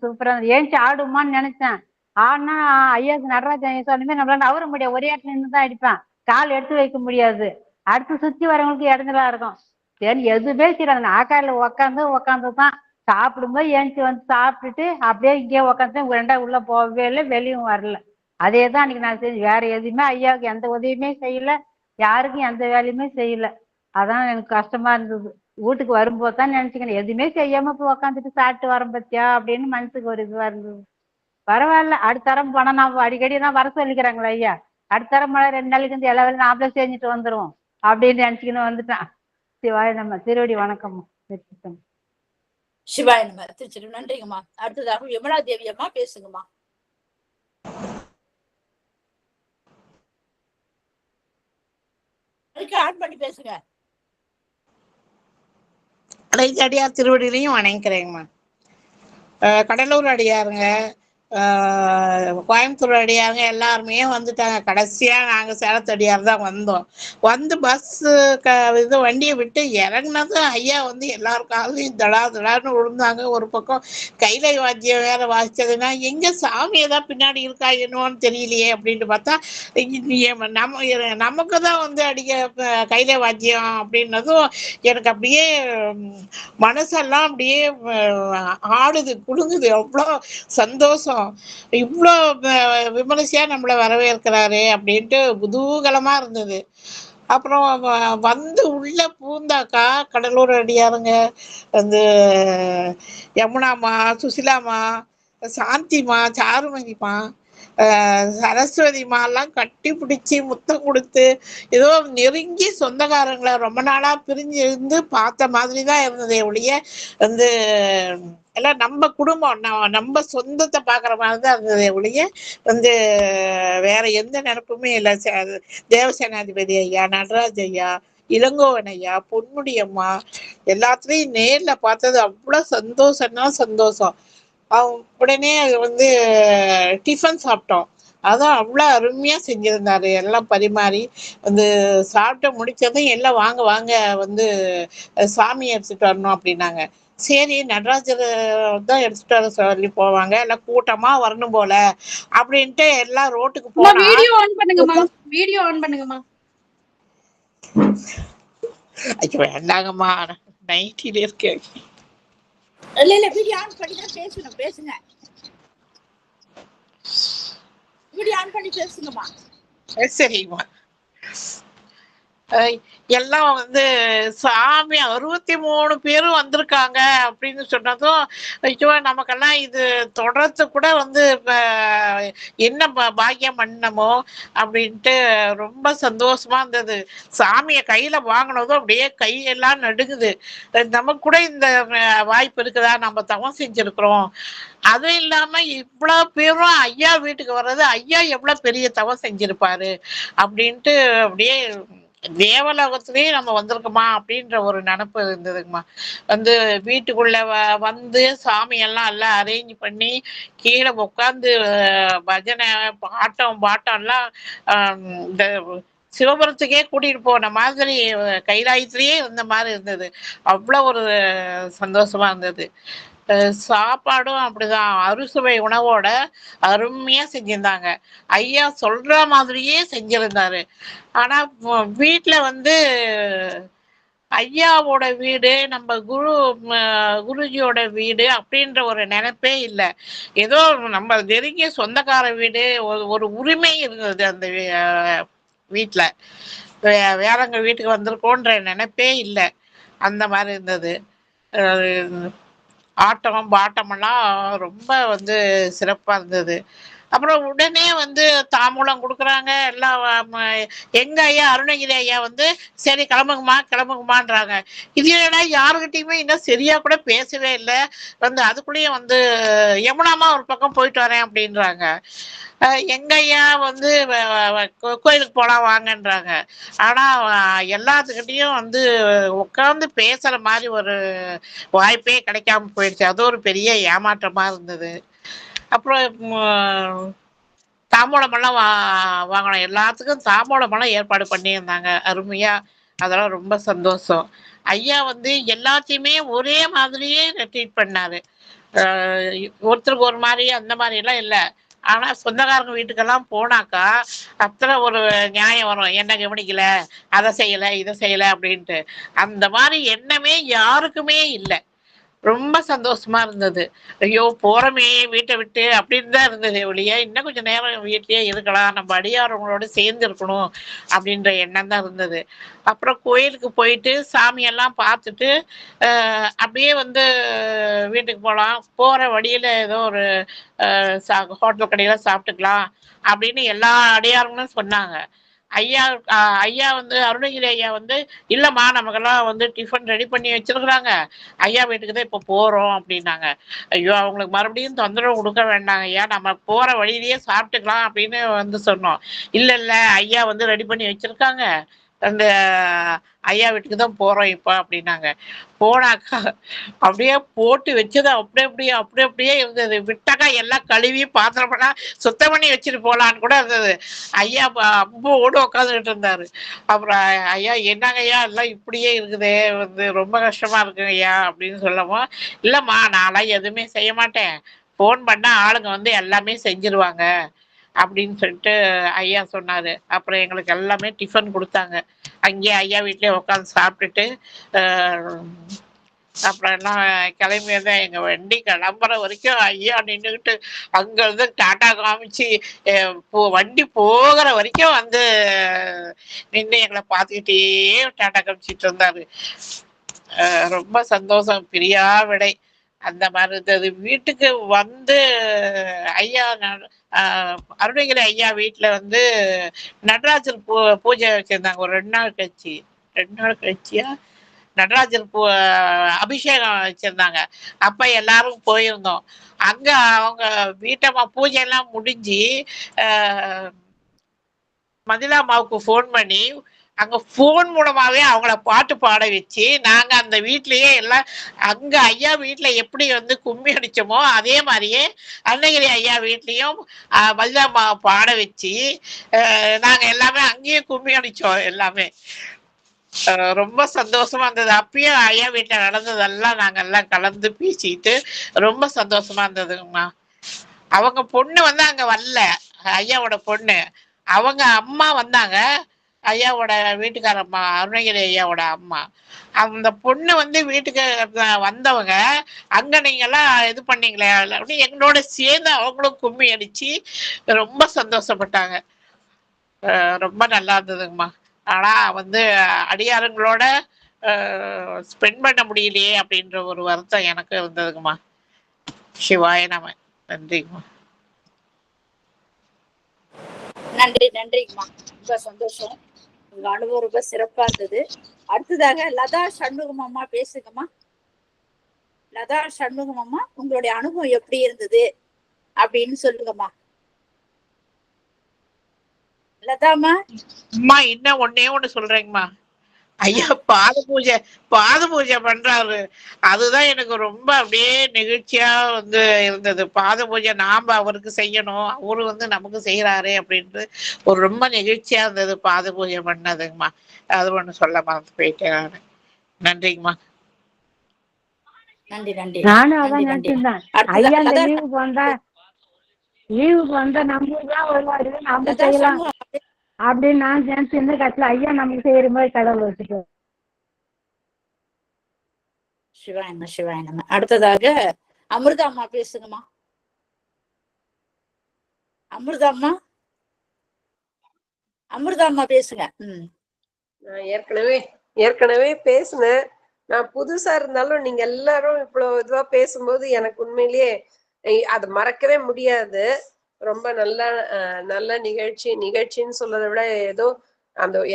சூப்பரா ஏஞ்சி ஆடுமான்னு நினைச்சேன். ஆனா ஐயா நடராஜன் சொன்னமே நம்மளால நவர முடியாது. ஒரே இடத்துல நின்று தான் அடிப்பேன். கால் எடுத்து வைக்க முடியாது. அடுத்து சுத்தி வரவங்களுக்கு இடஞ்சலா இருக்கும். சரி எதுவுமே சரி அந்த ஆக்காரில உக்காந்துதான் சாப்பிடும்போது ஏஞ்சி வந்து சாப்பிட்டுட்டு அப்படியே இங்கே உக்காந்து 2 உள்ள போகவே இல்லை, வெளியும் வரல. அதே தான் அன்னைக்கு நான் செஞ்சு. வேற எதுவுமே ஐயாவுக்கு எந்த உதவியுமே செய்யல, யாருக்கும் எந்த வேலையுமே செய்யல. அதான் எனக்கு கஷ்டமா இருந்தது. வீட்டுக்கு வரும்போது தான் நினைச்சுக்கணும் எதுவுமே செய்யாம போய் உக்காந்துட்டு சாப்பிட்டு வரேன் பத்தியா அப்படின்னு மனசுக்கு ஒரு இதுவா இருந்தது. பரவாயில்ல, அடுத்த தரம் போனா நான் அடிக்கடி தான் வர சொல்லிக்கிறாங்களா ஐயா. அடுத்த தரம் மழை 2 நாளைக்கு வந்து எல்லா வேலையும் நாமளே செஞ்சுட்டு வந்துருவோம் அப்படின்னு நினைச்சுக்கின்னு வந்துட்டான். சிவாய நம்ம திருவடி வணக்கம்மா. சிவாய நம்ம திருச்சி. நன்றிங்கம்மா. அடுத்ததாக யமுனா தேவி அம்மா பேசுங்கம்மா. ஆன் பண்ணி பேசுங்க. அனைத்து அடியார் திருவடியிலையும் வணங்குறேங்கம்மா. கடலூர் அடியாருங்க, கோயம்புத்தூர் அடியாருங்க எல்லாருமே வந்துட்டாங்க. கடைசியா நாங்க சேலத்தடியார் தான் வந்தோம். வந்து இது வண்டியை விட்டு இறங்கினதும் ஐயா வந்து எல்லாருக்காலையும் தடான்னு விழுந்தாங்க. ஒரு பக்கம் கைலை வாத்தியம் வேற வாசிச்சதுன்னா எங்க சாமியை தான் பின்னாடி இருக்கா என்னன்னு தெரியலையே அப்படின்ட்டு பார்த்தா நமக்கு தான் வந்து கைலை வாத்தியம் அப்படின்னதும் எனக்கு அப்படியே மனசெல்லாம் அப்படியே ஆடுது குடுங்குது. அவ்வளோ சந்தோஷம். இவ்வளோ விமரிசையா நம்மளை வரவேற்கிறாரு அப்படின்ட்டு குதூகலமா இருந்தது. அப்புறம் வந்து உள்ள பூந்தாக்கா கடலூர் அடியாருங்க, அந்த யமுனாமா, சுசிலாமா, சாந்திமா, சாருமதிமா, சரஸ்வதிமா எல்லாம் கட்டி பிடிச்சி முத்தம் கொடுத்து ஏதோ நெருங்கி சொந்தக்காரங்களை ரொம்ப நாளா பிரிஞ்சு இருந்து பார்த்த மாதிரி தான் இருந்ததே ஒழிய வந்து எல்லாம் நம்ம குடும்பம் நம்ம சொந்தத்தை பாக்குற மாதிரிதான் இருந்ததே ஒழிய வந்து வேற எந்த நினைப்புமே இல்லை. தேவசேனாதிபதி ஐயா, நடராஜ் ஐயா, இளங்கோவன் ஐயா, பொன்முடி அம்மா எல்லாத்துலயும் நேர்ல பார்த்தது அவ்வளவு சந்தோஷம்னா சந்தோஷம். உடனே அது வந்து டிஃபன் சாப்பிட்டோம். அதான் அவ்வளோ அருமையா செஞ்சிருந்தாரு. எல்லாம் பரிமாறி வந்து சாப்பிட்டு முடிச்சதும் எல்லாம் வாங்க வாங்க வந்து சாமி எடுத்துட்டு வரணும் அப்படின்னாங்க. சரி நடராஜர் தான் எடுத்துட்டு வர சொல்லி போவாங்க, எல்லாம் கூட்டமா வரணும் போல அப்படின்ட்டு எல்லாம் ரோட்டுக்கு போனா வீடியோ ஆன் பண்ணுங்கம்மா. ஐயோ வேண்டாங்கம்மா, நைட்டில இருக்கேன். இல்ல வீடியோ ஆன் பண்ணி தான் பேசுங்க. வீடியோ ஆன் பண்ணி பேசுங்கம்மா. சரிங்கம்மா. எல்லாம் வந்து சாமி 63 பேரும் வந்திருக்காங்க அப்படின்னு சொன்னதும் ஐயோ நமக்கெல்லாம் இது தொடர்ந்து கூட வந்து என்ன பாக்கியம் பண்ணமோ அப்படின்ட்டு ரொம்ப சந்தோஷமா இருந்தது. சாமியை கையில வாங்கினதும் அப்படியே கையெல்லாம் நடுங்குது. நமக்கு கூட இந்த வாய்ப்பு இருக்குதா, நம்ம தவம் செஞ்சிருக்கிறோம். அதுவும் இல்லாம இவ்வளவு பேரும் ஐயா வீட்டுக்கு வர்றது, ஐயா எவ்வளவு பெரிய தவம் செஞ்சிருப்பாரு அப்படின்ட்டு அப்படியே தேவலோகத்திலேயே நம்ம வந்திருக்கோமா அப்படின்ற ஒரு நினப்பு இருந்ததுங்கம்மா. வந்து வீட்டுக்குள்ள வந்து சாமியெல்லாம் எல்லாம் அரேஞ்ச் பண்ணி கீழே உட்காந்து பஜனை பாட்டம்லாம் இந்த சிவபுரத்துக்கே கூட்டிட்டு போன மாதிரி கைலாயத்திலேயே இருந்த மாதிரி இருந்தது. அவ்வளவு ஒரு சந்தோஷமா இருந்தது. சாப்பாடும் அப்படிதான் அறுசுவை உணவோட அருமையா செஞ்சிருந்தாங்க. ஐயா சொல்ற மாதிரியே செஞ்சிருந்தாரு. ஆனா வீட்டுல வந்து ஐயாவோட வீடு நம்ம குருஜியோட வீடு அப்படின்ற ஒரு நினைப்பே இல்லை. ஏதோ நம்ம நெருங்கிய சொந்தக்கார வீடு, ஒரு உரிமை இருந்தது அந்த வீட்டுல. வேறங்க வீட்டுக்கு வந்திருக்கோன்ற நினைப்பே இல்லை. அந்த மாதிரி இருந்தது. ஆட்டம் பாட்டமெல்லாம் ரொம்ப வந்து சிறப்பா இருந்தது. அப்புறம் உடனே வந்து தாம்பூலம் கொடுக்குறாங்க எல்லாம். எங்க ஐயா அருணகிரி ஐயா வந்து சரி கிளம்புங்கம்மான்றாங்க. இது ஏன்னா யாருக்கிட்டையுமே இன்னும் சரியா கூட பேசவே இல்லை. வந்து அதுக்குள்ளேயும் வந்து யமுனாமா ஒரு பக்கம் போயிட்டு வரேன் அப்படின்றாங்க. எங்க ஐயா வந்து கோயிலுக்கு போலாம் வாங்கன்றாங்க. ஆனா எல்லாத்துக்கிட்டையும் வந்து உட்கார்ந்து பேசுற மாதிரி ஒரு வாய்ப்பே கிடைக்காம போயிடுச்சு. அது ஒரு பெரிய ஏமாற்றமா இருந்தது. அப்புறம் தாம்பூலமெல்லாம் வாங்கணும். எல்லாத்துக்கும் தாம்பூலமெல்லாம் ஏற்பாடு பண்ணியிருந்தாங்க அருமையா. அதெல்லாம் ரொம்ப சந்தோஷம். ஐயா வந்து எல்லாத்தையுமே ஒரே மாதிரியே ட்ரீட் பண்ணாரு. ஒருத்தருக்கு ஒரு மாதிரி அந்த மாதிரி எல்லாம் இல்லை. ஆனா சொந்தக்காரங்க வீட்டுக்கெல்லாம் போனாக்கா அத்தனை ஒரு நியாயம் வரும். என்ன கவனிக்கல, அதை செய்யல, இதை செய்யல அப்படின்ட்டு. அந்த மாதிரி எண்ணமே யாருக்குமே இல்லை. ரொம்ப சந்தோஷமா இருந்தது. ஐயோ போறமே வீட்டை விட்டு அப்படின்னு தான் இருந்தது ஒழிய இன்னும் கொஞ்சம் நேரம் வீட்லயே இருக்கலாம், நம்ம அடியாரவங்களோட சேர்ந்து இருக்கணும் அப்படின்ற எண்ணம் தான் இருந்தது. அப்புறம் கோயிலுக்கு போயிட்டு சாமியெல்லாம் பார்த்துட்டு அப்படியே வந்து வீட்டுக்கு போகலாம். போற வழியில ஏதோ ஒரு ஹோட்டல் கடையில சாப்பிட்டுக்கலாம் அப்படின்னு எல்லா அடியாரங்களும் சொன்னாங்க. ஐயா வந்து அருணகிரி ஐயா வந்து இல்லம்மா நமக்கெல்லாம் வந்து டிஃபன் ரெடி பண்ணி வச்சிருக்கிறாங்க, ஐயா வீட்டுக்கு தான் இப்ப போறோம் அப்படின்னாங்க. ஐயோ அவங்களுக்கு மறுபடியும் தொந்தரவு கொடுக்க வேண்டாங்க ஐயா, நம்ம போற வழியிலேயே சாப்பிட்டுக்கலாம் அப்படின்னு வந்து சொன்னோம். இல்ல ஐயா வந்து ரெடி பண்ணி வச்சிருக்காங்க, அந்த ஐயா வீட்டுக்கு தான் போறோம் இப்ப அப்படின்னாங்க. போனாக்கா அப்படியே போட்டு வச்சது அப்படியே இருந்தது. விட்டாக்கா எல்லாம் கழுவி பாத்திரமெல்லாம் சுத்தம் பண்ணி வச்சுட்டு போலான்னு கூட இருந்தது. ஐயா அம்போடு உட்காந்துக்கிட்டு இருந்தாரு. அப்புறம் ஐயா என்னங்க ஐயா எல்லாம் இப்படியே இருக்குதே, வந்து ரொம்ப கஷ்டமா இருக்குங்க ஐயா அப்படின்னு சொல்லவும், இல்லம்மா நான்லாம் எதுவுமே செய்ய மாட்டேன், போன் பண்ணா ஆளுங்க வந்து எல்லாமே செஞ்சிருவாங்க அப்படின்னு சொல்லிட்டு ஐயா சொன்னாரு. அப்புறம் எங்களுக்கு எல்லாமே டிஃபன் கொடுத்தாங்க. அங்கேயே ஐயா வீட்லயே உட்காந்து சாப்பிட்டுட்டு அப்புறம் எல்லாம் கிளம்பியதான். எங்க வண்டி கிளம்புற வரைக்கும் ஐயா நின்றுக்கிட்டு அங்க இருந்து டாட்டா காமிச்சு வண்டி போகிற வரைக்கும் வந்து நின்று எங்களை பார்த்துக்கிட்டே டாட்டா காமிச்சிட்டு இருந்தாரு. ரொம்ப சந்தோஷம், பிரியா விடை. அந்த மாதிரி இருந்தது. வீட்டுக்கு வந்து ஐயா அருணகிரி ஐயா வீட்டுல வந்து நடராஜர் பூஜை வச்சிருந்தாங்க. ஒரு 2 நாள் கழிச்சியா நடராஜர் அபிஷேகம் வச்சிருந்தாங்க. அப்ப எல்லாரும் போயிருந்தோம். அங்க அவங்க வீட்டம்மா பூஜை எல்லாம் முடிஞ்சு மதிலாமாவுக்கு போன் பண்ணி அங்க போன் மூலமாவே அவங்கள பாட்டு பாட வச்சு நாங்க அந்த வீட்லயே எல்லாம் அங்க ஐயா வீட்டுல எப்படி வந்து கும்மி அடிச்சோமோ அதே மாதிரியே அருணகிரி ஐயா வீட்லயும் மதிலாமா பாட வச்சு நாங்க எல்லாமே அங்கேயே கும்மி அடிச்சோம் எல்லாமே. ரொம்ப சந்தோஷமா இருந்தது. அப்பயும் ஐயா வீட்டுல நடந்ததெல்லாம் நாங்க எல்லாம் கலந்து பேசிட்டு ரொம்ப சந்தோஷமா இருந்ததுங்கம்மா. அவங்க பொண்ணு வந்து அங்க வரல, ஐயாவோட பொண்ணு. அவங்க அம்மா வந்தாங்க, ஐயாவோட வீட்டுக்காரம்மா, அருணகிரி ஐயாவோட அம்மா. அந்த பொண்ணு வந்து வீட்டுக்கு வந்தவங்க அங்க நீங்க எல்லாம் இது பண்ணீங்களே அப்படின்னு எங்களோட சேர்ந்து அவங்களும் கும்மி அடிச்சு ரொம்ப சந்தோஷப்பட்டாங்க. ரொம்ப நல்லா இருந்ததுங்கம்மா. ஆனா வந்து அடியாருங்களோட ஸ்பெண்ட் பண்ண முடியலையே அப்படின்ற ஒரு வருத்தம் எனக்கு இருந்ததுங்கம்மா. சிவாய நம. நன்றிங்கம்மா. நன்றிங்கம்மா. ரொம்ப சந்தோஷம். உங்க அனுபவம் ரொம்ப சிறப்பா இருந்தது. அடுத்ததாக லதா சண்முகம் அம்மா பேசுங்கம்மா. லதா சண்முகம் அம்மா, உங்களுடைய அனுபவம் எப்படி இருந்தது அப்படின்னு சொல்லுங்கம்மா. லதாமா அம்மா இன்னும் ஒண்ணே ஒண்ணு சொல்றேங்கம்மா. ஐயா பாத பூஜை பண்றாரு. அதுதான் எனக்கு ரொம்ப அப்படியே நெகிழ்ச்சியா இருந்தது. பாத பூஜை நாம அவருக்கு செய்யணும், அவரு நமக்கு செய்யறாரு அப்படின்ட்டு ஒரு ரொம்ப நெகிழ்ச்சியா இருந்தது பாத பூஜை பண்ணதுங்கம்மா. அது ஒண்ணு சொல்ல மறந்து போயிட்டேன் நானு. நன்றிங்கம்மா. நன்றி நன்றி நானும் நன்றி அதான் நன்றி. நினைச்சிருந்தேன். அடுத்ததா ஐயா இந்த லதா லீவுக்கு வந்தா நம்ம தான் வருவாரு, நம்ம லதா செய்யலாம் சண்முகம் அப்படின்னு நான் நினைச்சிருந்தேன். கட்டில ஐயா நமக்கு செய்யற மாதிரி கடவுள் வச்சுட்டு. சிவாயன சிவாயன. அடுத்ததாக அமிர்தா அம்மா பேசுங்கம்மா. அமிர்தா அம்மா பேசுங்க. நான் ஏற்கனவே பேசினேன். நான் புதுசா இருந்தாலும் நீங்க எல்லாரும் இவ்வளவு இதுவா பேசும்போது எனக்கு உண்மையிலேயே அது மறக்கவே முடியாது. ரொம்ப நல்ல நிகழ்ச்சின்னு சொல்றதை விட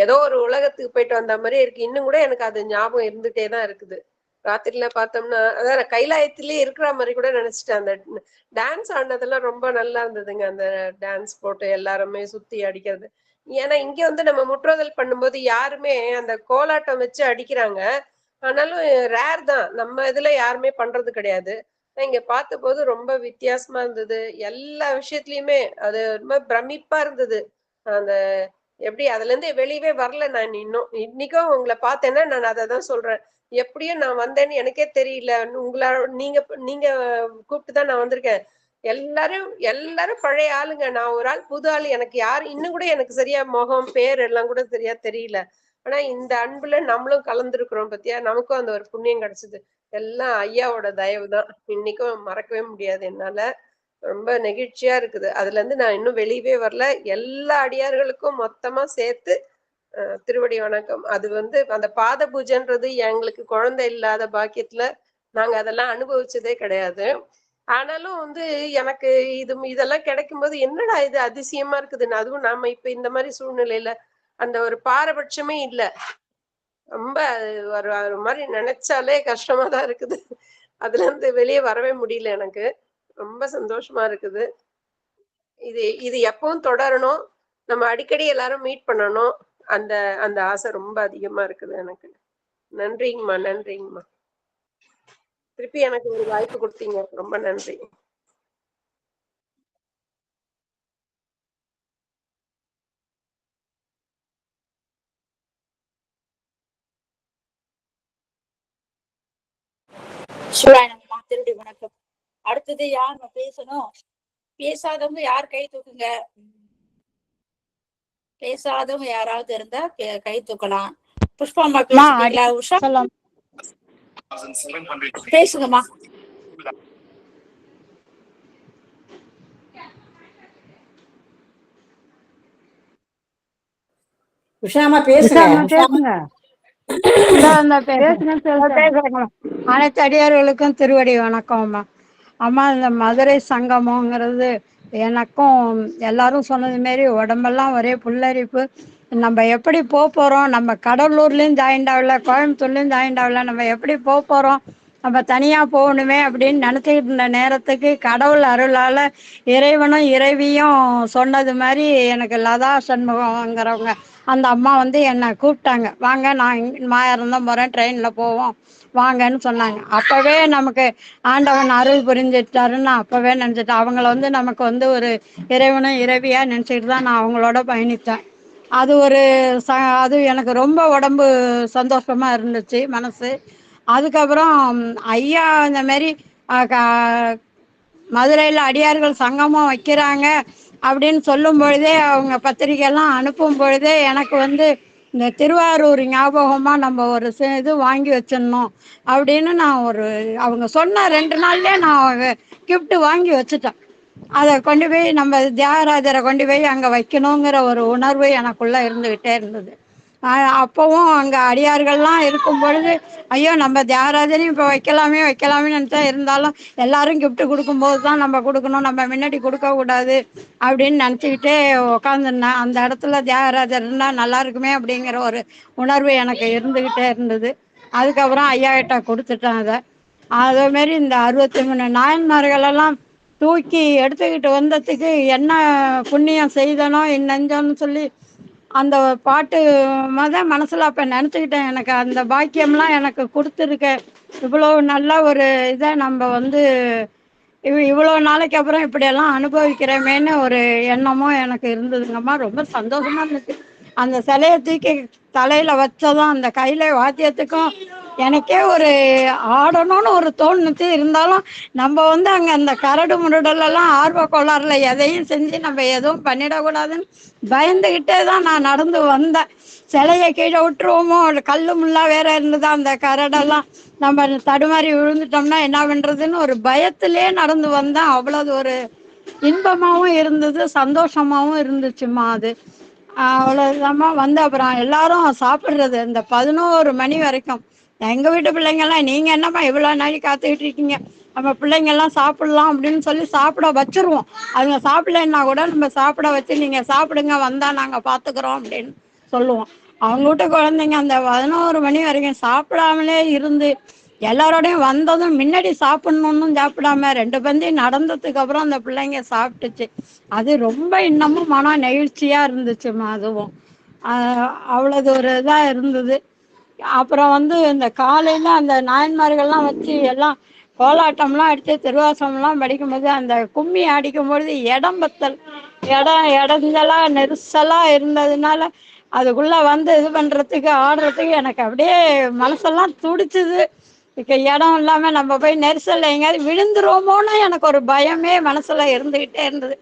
ஏதோ ஒரு உலகத்துக்கு போயிட்டு வந்த மாதிரி இருக்கு. இன்னும் கூட எனக்கு அது ஞாபகம் இருந்துட்டே தான் இருக்குது. ராத்திரில பார்த்தோம்னா அதான் கைலாயத்திலேயே இருக்கிற மாதிரி கூட நினைச்சிட்டேன். அந்த டான்ஸ் ஆடினதெல்லாம் ரொம்ப நல்லா இருந்ததுங்க. அந்த டான்ஸ் போட்டு எல்லாருமே சுத்தி அடிக்கிறது. ஏன்னா இங்க நம்ம முற்றுதல் பண்ணும்போது யாருமே அந்த கோலாட்டம் வச்சு அடிக்கிறாங்க. ஆனாலும் ரேர் தான். நம்ம இதுல யாருமே பண்றது கிடையாது. இங்க பார்த்த போது ரொம்ப வித்தியாசமா இருந்தது. எல்லா விஷயத்துலயுமே அது ரொம்ப பிரமிப்பா இருந்தது. அந்த எப்படி அதுல இருந்து வெளியவே வரல. நான் இன்னைக்கும் உங்களை பார்த்தேன்னா நான் அதை தான் சொல்றேன். எப்படியும் நான் வந்தேன்னு எனக்கே தெரியல. நீங்க நீங்க கூப்பிட்டுதான் நான் வந்திருக்கேன். எல்லாரும் பழைய ஆளுங்க. நான் ஒரு ஆள் புது ஆள். எனக்கு யாரு இன்னும் கூட எனக்கு சரியா முகம் பேர் எல்லாம் கூட சரியா தெரியல. ஆனா இந்த அன்புல நம்மளும் கலந்துருக்கிறோம் பத்தியா. நமக்கும் அந்த ஒரு புண்ணியம் கிடைச்சது. எல்லாம் ஐயாவோட தயவு தான். இன்னைக்கும் மறக்கவே முடியாது என்னால. ரொம்ப நெகிழ்ச்சியா இருக்குது. அதுல இருந்து நான் இன்னும் வெளியவே வரல. எல்லா அடியார்களுக்கும் மொத்தமா சேர்த்து திருவடி வணக்கம். அது அந்த பாத பூஜைன்றது எங்களுக்கு குழந்தை இல்லாத பாக்கியத்துல நாங்க அதெல்லாம் அனுபவிச்சதே கிடையாது. ஆனாலும் எனக்கு இதெல்லாம் கிடைக்கும் போது என்னடா இது அதிசயமா இருக்குதுன்னு. அதுவும் நாம இப்ப இந்த மாதிரி சூழ்நிலையில அந்த ஒரு பாரபட்சமே இல்ல. ரொம்ப ஒரு மாதிரி நினைச்சாலே கஷ்டமா தான் இருக்குது. அதுல இருந்து வெளியே வரவே முடியல எனக்கு. ரொம்ப சந்தோஷமா இருக்குது. இது எப்பவும் தொடரணும். நம்ம அடிக்கடி எல்லாரும் மீட் பண்ணணும். அந்த அந்த ஆசை ரொம்ப அதிகமா இருக்குது எனக்கு. நன்றிங்கம்மா. திருப்பி எனக்கு ஒரு வாய்ப்பு கொடுத்தீங்க. ரொம்ப நன்றி. சிவாயனம்மா திருடி வணக்கம். அடுத்தது யார் பேசணும்? பேசாதவங்க யார் கை தூக்குங்க. பேசாதவங்க யாராவது இருந்தா கை தூக்கலாம். புஷ்பாம்மா பேசுறீங்களா? உஷா பேசுங்கம்மா. உஷாமா பேசுங்க. அனைத்து அடியார்களுக்கும் திருவடி வணக்கம் அம்மா. அம்மா இந்த மதுரை சங்கமங்கிறது எனக்கும் எல்லாரும் சொன்னது மாரி உடம்பெல்லாம் ஒரே புல்லரிப்பு. நம்ம எப்படி போறோம்? நம்ம கடலூர்லயும் ஜாயிண்ட் ஆகல, கோயம்புத்தூர்லயும் ஜாயிண்ட் ஆகல. நம்ம எப்படி போறோம்? நம்ம தனியா போகணுமே அப்படின்னு நினைச்சுக்கிட்டு இருந்த நேரத்துக்கு கடவுள் அருளால இறைவனும் இறைவியும் சொன்னது மாதிரி எனக்கு லதா சண்முகங்கிறவங்க அந்த அம்மா என்னை கூப்பிட்டாங்க. வாங்க, நான் மாயாரம் தான் போறேன், ட்ரெயின்ல போவோம் வாங்கன்னு சொன்னாங்க. அப்பவே நமக்கு ஆண்டவன் அருள் புரிஞ்சிட்டாருன்னு அப்பவே நினைச்சிட்டேன். அவங்கள நமக்கு ஒரு இறைவனும் இறைவியா நினைச்சிட்டு தான் நான் அவங்களோட பயணித்தேன். அது ஒரு அது எனக்கு ரொம்ப உடம்பு சந்தோஷமா இருந்துச்சு மனசு. அதுக்கப்புறம் ஐயா இந்த மாதிரி மதுரையில் அடியார்கள் சங்கமம் வைக்கிறாங்க அப்படின்னு சொல்லும் பொழுதே, அவங்க பத்திரிக்கைலாம் அனுப்பும் பொழுதே எனக்கு இந்த திருவாரூர் ஞாபகமா நம்ம ஒரு இது வாங்கி வச்சிடணும் அப்படின்னு நான் அவங்க சொன்ன 2 நாள்லயே நான் கிஃப்ட் வாங்கி வச்சுட்டேன். அதை கொண்டு போய் நம்ம தியாகராஜரை கொண்டு போய் அங்கே வைக்கணுங்கிற ஒரு உணர்வு எனக்குள்ள இருந்துகிட்டே இருந்தது. அப்பவும் அங்கே அடியார்கள்லாம் இருக்கும் பொழுது ஐயோ நம்ம தியாகராஜனையும் இப்போ வைக்கலாமே நினச்சா, இருந்தாலும் எல்லாரும் கிஃப்ட் கொடுக்கும்போது தான் நம்ம கொடுக்கணும், நம்ம முன்னாடி கொடுக்கக்கூடாது அப்படின்னு நினச்சிக்கிட்டே உக்காந்துருந்தேன். அந்த இடத்துல தியாகராஜர் இருந்தால் நல்லா இருக்குமே அப்படிங்கிற ஒரு உணர்வு எனக்கு இருந்துக்கிட்டே இருந்தது. அதுக்கப்புறம் ஐயா கிட்ட கொடுத்துட்டேன் அதை. அதேமாரி இந்த 63 நாயன்மார்களெல்லாம் தூக்கி எடுத்துக்கிட்டு வந்ததுக்கு என்ன புண்ணியம் செய்தனோ நெஞ்சோன்னு சொல்லி அந்த பாட்டு தான் மனசுல அப்ப நினைச்சுக்கிட்டேன். எனக்கு அந்த பாக்கியம்லாம் எனக்கு கொடுத்துருக்க, இவ்வளவு நல்ல ஒரு இதை நம்ம வந்து இவ்வளவு நாளைக்கு அப்புறம் இப்படியெல்லாம் அனுபவிக்கிறோமேன்னு ஒரு எண்ணமும் எனக்கு இருந்ததுங்கம்மா. ரொம்ப சந்தோஷமா இருந்துச்சு. அந்த சிலையை தூக்கி தலையில வச்சதும் அந்த கையில வாத்தியத்துக்கும் எனக்கே ஒரு ஆடணும்னு ஒரு தோணுச்சு. இருந்தாலும் நம்ம வந்து அங்க அந்த கரடு முரடலெல்லாம் ஆர்வ கோளாறுல எதையும் செஞ்சு நம்ம எதுவும் பண்ணிடக்கூடாதுன்னு பயந்துகிட்டே தான் நான் நடந்து வந்தேன். சிலையை கீழே விட்டுருவோமோ, கல்லு முள்ளா வேற இருந்தது அந்த கரடெல்லாம், நம்ம தடுமாறி விழுந்துட்டோம்னா என்ன பண்றதுன்னு ஒரு பயத்திலே நடந்து வந்தேன். அவ்வளவு ஒரு இன்பமாவும் இருந்தது, சந்தோஷமாவும் இருந்துச்சுமா. அது அவ்வளவுதாம்மா. வந்து அப்புறம் எல்லாரும் சாப்பிடுறது இந்த 11 மணி வரைக்கும் எங்க வீட்டு பிள்ளைங்க எல்லாம், நீங்க என்னம்மா இவ்வளவு நாளைக்கு காத்துக்கிட்டு இருக்கீங்க, நம்ம பிள்ளைங்க எல்லாம் சாப்பிடலாம் அப்படின்னு சொல்லி சாப்பிட வச்சிருவோம். அவங்க சாப்பிடலன்னா கூட நம்ம சாப்பிட வச்சு நீங்க சாப்பிடுங்க, வந்தா நாங்க பாத்துக்கிறோம் அப்படின்னு சொல்லுவோம். அவங்க வீட்டு குழந்தைங்க அந்த 11 மணி வரைக்கும் சாப்பிடாமலே இருந்து எல்லாரோடையும் வந்ததும் முன்னாடி சாப்பிடணும்னு சாப்பிடாம 2 பந்தி நடந்ததுக்கு அப்புறம் அந்த பிள்ளைங்க சாப்பிட்டுச்சு. அது ரொம்ப இன்னமும் மன நெகிழ்ச்சியா இருந்துச்சுமா. அதுவும் அவ்வளவு ஒரு இதா இருந்தது. அப்புறம் வந்து இந்த காலையில அந்த நாயன்மார்கள்லாம் வச்சு எல்லாம் கோலாட்டம்லாம் அடித்து திருவாசகம்லாம் படிக்கும்போது அந்த கும்மி அடிக்கும் பொழுது இடம் பத்தல், இடஞ்சலா நெரிசலா இருந்ததுனால அதுக்குள்ள வந்து இது பண்றதுக்கு ஆடுறதுக்கு எனக்கு அப்படியே மனசெல்லாம் துடிச்சுது. இடம் இல்லாம நம்ம போய் நெரிசல்ல எங்கேயாவது விழுந்துருவோமோன்னு எனக்கு ஒரு பயமே மனசுல இருந்துகிட்டே இருந்தது.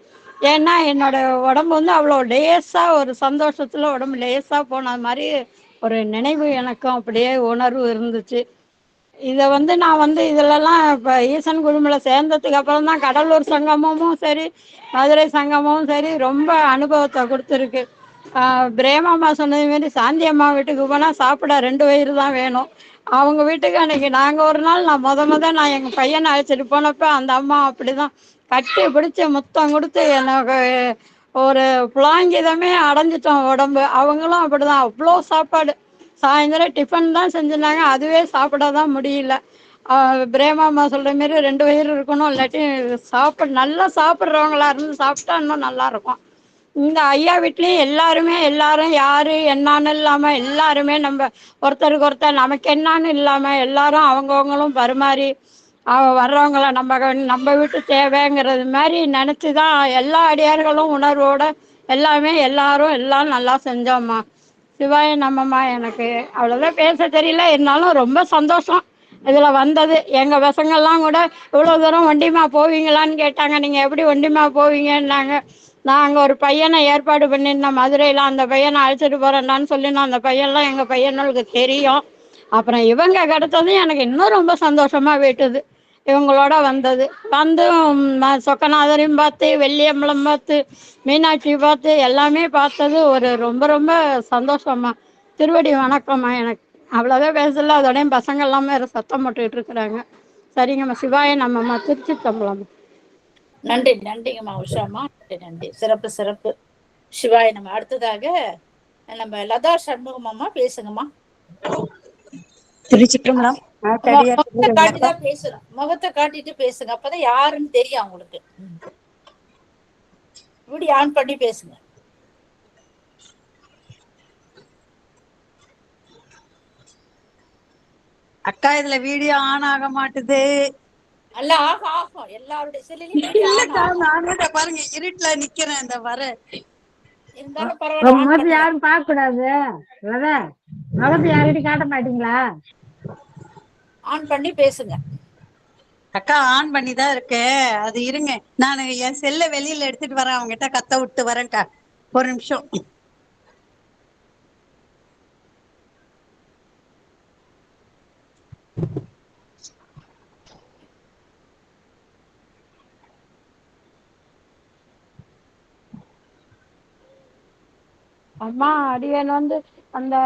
ஏன்னா என்னோட உடம்பு வந்து அவ்வளோ லேசா ஒரு சந்தோஷத்துல உடம்பு லேசா போன மாதிரி ஒரு நினைவு எனக்கும் அப்படியே உணர்வு இருந்துச்சு. இதை வந்து நான் வந்து இதுலலாம் இப்போ ஈசன் குழுமல சேர்ந்ததுக்கு அப்புறம் தான் கடலூர் சங்கமமும் சரி, மதுரை சங்கமும் சரி ரொம்ப அனுபவத்தை கொடுத்துருக்கு. பிரேமாம்மா சொன்னது மாரி சாந்தி அம்மா வீட்டுக்கு போனால் சாப்பிட 2 வயிறு தான் வேணும். அவங்க வீட்டுக்கு அன்னைக்கு நாங்கள் ஒரு நாள் நான் நான் எங்கள் பையனை அழைச்சிட்டு போனப்ப அந்த அம்மா அப்படிதான் கட்டி பிடிச்சி முத்தம் கொடுத்து எனக்கு ஒரு புலாங்கிதமே அடைஞ்சிட்டோம் உடம்பு. அவங்களும் அப்படிதான் அவ்வளோ சாப்பாடு. சாயந்தரம் டிஃபன் தான் செஞ்சிருந்தாங்க, அதுவே சாப்பிட தான் முடியல. பிரேமாம்மா சொல்ற மாரி 2 வயிறு இருக்கணும், இல்லாட்டி நல்லா சாப்பிட்றவங்களா இருந்து சாப்பிட்டா இன்னும் நல்லா இருக்கும். இந்த ஐயா வீட்லயும் எல்லாரும் யாரு என்னான்னு இல்லாம எல்லாருமே நம்ம ஒருத்தருக்கு ஒருத்தர் நமக்கு என்னான்னு இல்லாம எல்லாரும் அவங்கவுங்களும் பரிமாறி வர்றவங்கள நம்ம வீட்டு தேவைங்கிறது மாதிரி நினைச்சுதான் எல்லா அடியார்களும் உணர்வோட எல்லாமே எல்லாம் நல்லா செஞ்சோம்மா. சிவாய நம்மம்மா. எனக்கு அவ்வளவுதான் பேச தெரியல, இருந்தாலும் ரொம்ப சந்தோஷம் இதுல வந்தது. எங்க பசங்கள்லாம் கூட இவ்வளவு தூரம் ஒண்டிமா போவீங்களான்னு கேட்டாங்க. நீங்க எப்படி ஒண்டிமா போவீங்கன்னாங்க. நான் அங்க ஒரு பையனை ஏற்பாடு பண்ணியிருந்தேன் மதுரையில, அந்த பையனை அழைச்சிட்டு போறேன்டான்னு சொல்லியிருந்தேன். அந்த பையன்லாம் எங்க பையனுக்கு தெரியும். அப்புறம் இவங்க கிடைச்சதும் எனக்கு இன்னும் ரொம்ப சந்தோஷமா போயிட்டுது. இவங்களோட வந்து சொக்கநாதரையும் பார்த்து, வெள்ளியம்பலம் பார்த்து, மீனாட்சி பார்த்து எல்லாமே பார்த்தது ஒரு ரொம்ப ரொம்ப சந்தோஷமா. திருவடி வணக்கம்மா. எனக்கு அவ்வளோதான் பேசல, அதோடய பசங்க எல்லாமே சத்தம் போட்டுக்கிட்டு இருக்கிறாங்க. சரிங்கம்மா. சிவாய நம்மம்மா. திருச்சி தம்பலம். நன்றி நன்றிங்கம்மா உஷாமா. நன்றி. சிறப்பு சிறப்பு. சிவாய நம்ம. அடுத்ததாக நம்ம லதா சண்முகம்மா பேசுங்கம்மா. திருச்சிற்றம்பலம். காட்டிதான் பேசணும், முகத்தை காட்டிட்டு பேசுங்க, அப்பதான் யாருன்னு தெரியும் அவங்களுக்கு. வீடியோ ஆன் பண்ணி பேசுங்க. அக்கா இதுல வீடியோ ஆன் ஆக மாட்டுது. அல்ல ஆகும் எல்லாருடைய செல்லையும். நானும் பாருங்க இருட்டுல நிக்கிறேன். இந்த வர இருந்தாலும் பரவாயில்ல. யாரும் பார்க்க கூடாது. முகத்தை யார்கிட்டயும் காட்ட மாட்டீங்களா? ஆன் பண்ணி பேசுங்க. அக்கா ஆன் பண்ணி தான் இருக்கேன். அது இருங்க, நான் என் செல்ல வெளியில எடுத்துட்டு வரேன், அவங்ககிட்ட கத்த விட்டு வரேன்க்கா. ஒரு நிமிஷம். அம்மா அடியன் வந்து அந்த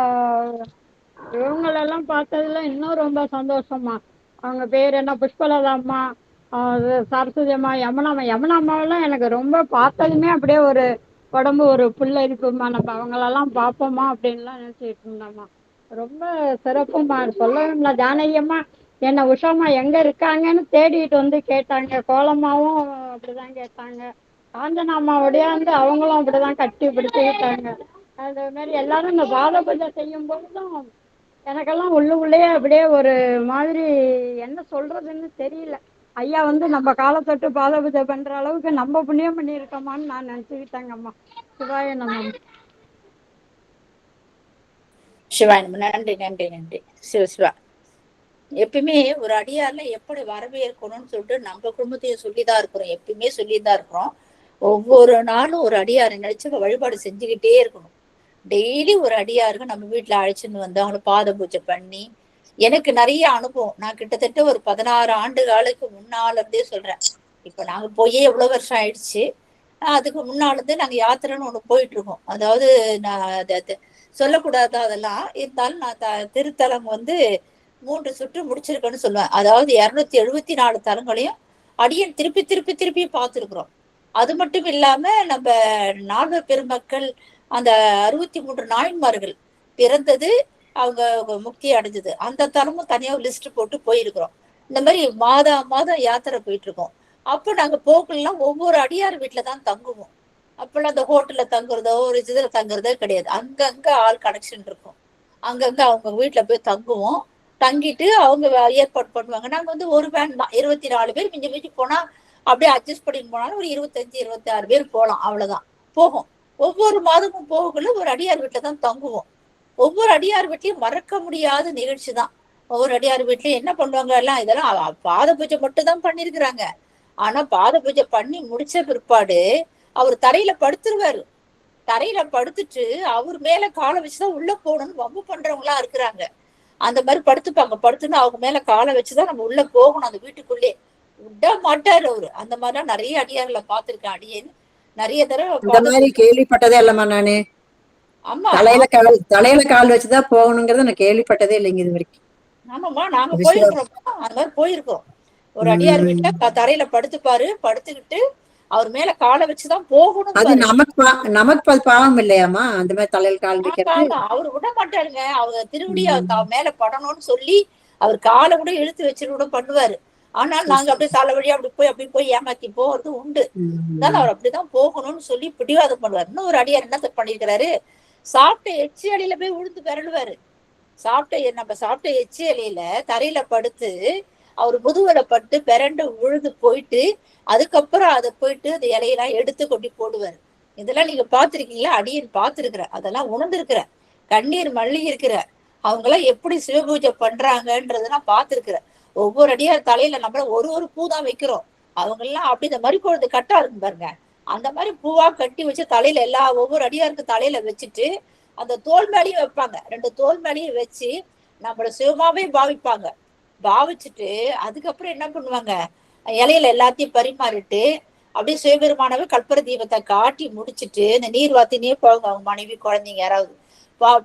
இவங்களெல்லாம் பார்த்ததுல இன்னும் ரொம்ப சந்தோஷமா. அவங்க பேர் என்ன, புஷ்பலதா அம்மா, சரஸ்வதி அம்மா, யமுனா அம்மாவெல்லாம் எனக்கு ரொம்ப பார்த்ததுமே அப்படியே ஒரு உடம்பு ஒரு புல்ல இருக்குமா. நம்ம அவங்களெல்லாம் பார்ப்போமா அப்படின்லாம் நினைச்சிட்டு இருந்தோம்மா. ரொம்ப சிறப்புமா. சொல்லவே ஜானகி அம்மா என்ன உஷாமா எங்க இருக்காங்கன்னு தேடிட்டு வந்து கேட்டாங்க. கோலம்மாவும் அப்படிதான் கேட்டாங்க. காஞ்சனா அம்மா ஒடியாந்து அவங்களும் அப்படிதான் கட்டி பிடிச்சுக்கிட்டாங்க. அது மாதிரி எல்லாரும் இந்த பாத பூஜை செய்யும் போதும் எனக்கெல்லாம் உள்ளுக்குள்ளேயே அப்படியே ஒரு மாதிரி என்ன சொல்றதுன்னு தெரியல. ஐயா வந்து நம்ம காலத்தொட்டு பாத பூஜை பண்ற அளவுக்கு நம்ம புண்ணியம் பண்ணியிருக்கோமான்னு நான் நினைச்சுக்கிட்டேங்கம்மா. சிவாய நம்ம. சிவாய் நம. நன்றி நன்றி நன்றி. சிவா எப்பயுமே ஒரு அடியார்ல எப்படி வரவேற்கணும்னு சொல்லிட்டு நம்ம குடும்பத்தையும் சொல்லிதான் இருக்கிறோம், எப்பயுமே சொல்லிதான் இருக்கிறோம். ஒவ்வொரு நாளும் ஒரு அடியாரை நினைச்சு வழிபாடு செஞ்சுக்கிட்டே இருக்கணும். டெய்லி ஒரு அடியாருக்கு நம்ம வீட்டுல அழைச்சின்னு வந்து அவனை பாத பூஜை பண்ணி, எனக்கு நிறைய அனுபவம். நான் கிட்டத்தட்ட ஒரு 16 ஆண்டு காலுக்கு முன்னால இருந்தே சொல்றேன். இப்ப நாங்க போயே எவ்வளவு வருஷம் ஆயிடுச்சு. அதுக்கு முன்னால இருந்து நாங்க யாத்திரைன்னு ஒண்ணு போயிட்டு இருக்கோம். அதாவது நான் சொல்லக்கூடாது அதெல்லாம் இருந்தாலும் நான் திருத்தலம் வந்து 3 சுற்று முடிச்சிருக்கேன்னு சொல்லுவேன். அதாவது 274 தலங்களையும் அடியன் திருப்பி திருப்பி திருப்பி பார்த்துருக்குறோம். அது மட்டும் இல்லாம நம்ம நால்வர் பெருமக்கள் அந்த 63 நாயன்மார்கள் பிறந்தது, அவங்க முக்தி அடைஞ்சது, அந்த தலமும் தனியா லிஸ்ட் போட்டு போயிருக்கிறோம். இந்த மாதிரி மாதம் யாத்திரை போயிட்டு இருக்கோம். அப்போ நாங்க போகலாம் ஒவ்வொரு அடியார் வீட்டுலதான் தங்குவோம். அப்பெல்லாம் அந்த ஹோட்டல்ல தங்குறதோ ஒரு இதுல தங்குறதோ கிடையாது. அங்கங்க ஆள் கனெக்ஷன் இருக்கும். அங்கங்க அவங்க வீட்டுல போய் தங்குவோம். தங்கிட்டு அவங்க ஏற்பாடு பண்ணுவாங்க. நாங்க வந்து ஒரு வேன் தான், 24 பேர். மிஞ்சி மிஞ்சி போனா அப்படியே அட்ஜஸ்ட் பண்ணி போனாலும் ஒரு 25-26 பேர் போகலாம், அவ்வளவுதான் போகும். ஒவ்வொரு மாதமும் போகக்குள்ள ஒரு அடியார் வீட்டுல தான் தங்குவோம். ஒவ்வொரு அடியார் வீட்லயும் மறக்க முடியாத நிகழ்ச்சி தான். ஒவ்வொரு அடியார் வீட்லயும் என்ன பண்ணுவாங்க எல்லாம், இதெல்லாம் பாத பூஜை மட்டும் தான் பண்ணிருக்கிறாங்க. ஆனா பாத பூஜை பண்ணி முடிச்ச பிற்பாடு அவர் தரையில படுத்துருவாரு. தரையில படுத்துட்டு அவர் மேல காலை வச்சுதான் உள்ள போகணும்னு வம்பு பண்றவங்களா இருக்கிறாங்க. அந்த மாதிரி படுத்துப்பாங்க. படுத்துன்னு அவங்க மேல காலை வச்சுதான் நம்ம உள்ள போகணும். அந்த வீட்டுக்குள்ளே விட மாட்டாரு அவரு. அந்த மாதிரிலாம் நிறைய அடியார்களை பார்த்திருக்கேன். அடியேன்னு நிறைய தடவை கேள்விப்பட்டதே இல்லம்மா நானு. ஆமா, தலையில கால் வச்சுதான் போகணுங்கிறத நான் கேள்விப்பட்டதே இல்லைங்க இது வரைக்கும். ஆமாம்மா, நாங்க போயிருக்கிறோம். அந்த மாதிரி போயிருக்கோம். ஒரு அடியார் வீட்டுல தரையில படுத்துப்பாரு. படுத்துக்கிட்டு அவர் மேல காலை வச்சுதான் போகணும். அது நமக்கு பாவம் இல்லையாமா அந்த மாதிரி தலையில கால் வைக்கிறது? அவரு விட மாட்டாருங்க. அவங்க திருவடியா மேல படணும்னு சொல்லி அவர் காலை கூட இழுத்து வச்சுட்டு கூட பண்ணுவாரு. ஆனால் நாங்க அப்படியே தலை வழியா அப்படி போய் ஏமாத்தி போறது உண்டு. அதனால அவர் அப்படிதான் போகணும்னு சொல்லி பிடிவாதம் பண்ணுவாரு. இன்னும் ஒரு அடியார் என்ன பண்ணிருக்கிறாரு, சாப்பிட்ட எச்சி அலையில போய் உழுந்து பெறலுவாரு. நம்ம சாப்பிட்ட எச்சி அலையில தரையில படுத்து அவர் முதுகுல பட்டு பெரண்டு உழுது போயிட்டு அதுக்கப்புறம் அதை போயிட்டு அந்த இலையெல்லாம் எடுத்து கொண்டு போடுவாரு. இதெல்லாம் நீங்க பாத்திருக்கீங்களா? அடியன் பார்த்திருக்கிற, அதெல்லாம் உணர்ந்திருக்கிற, கண்ணீர் மல்லி இருக்கிற, அவங்க எல்லாம் எப்படி சிவபூஜை பண்றாங்கன்றதெல்லாம் பார்த்திருக்கிற. ஒவ்வொரு அடியார் தலையில நம்மள ஒரு பூ தான் வைக்கிறோம். அவங்க எல்லாம் அப்படி இந்த மாதிரி கொழுந்து கட்டா இருக்கும் பாருங்க, அந்த மாதிரி பூவா கட்டி வச்சு தலையில ஒவ்வொரு அடியாருக்கு தலையில வச்சுட்டு அந்த தோல் மேலையும் வைப்பாங்க. 2 தோல் மேலையும் வச்சு நம்மள சிவமாவே பாவிப்பாங்க. பாவிச்சுட்டு அதுக்கப்புறம் என்ன பண்ணுவாங்க, இலையில எல்லாத்தையும் பரிமாறிட்டு அப்படியே சிவபெருமானவே கற்பூர தீபத்தை காட்டி முடிச்சுட்டு இந்த நீர் வாத்தினே போவாங்க. அவங்க மனைவி குழந்தைங்க யாராவது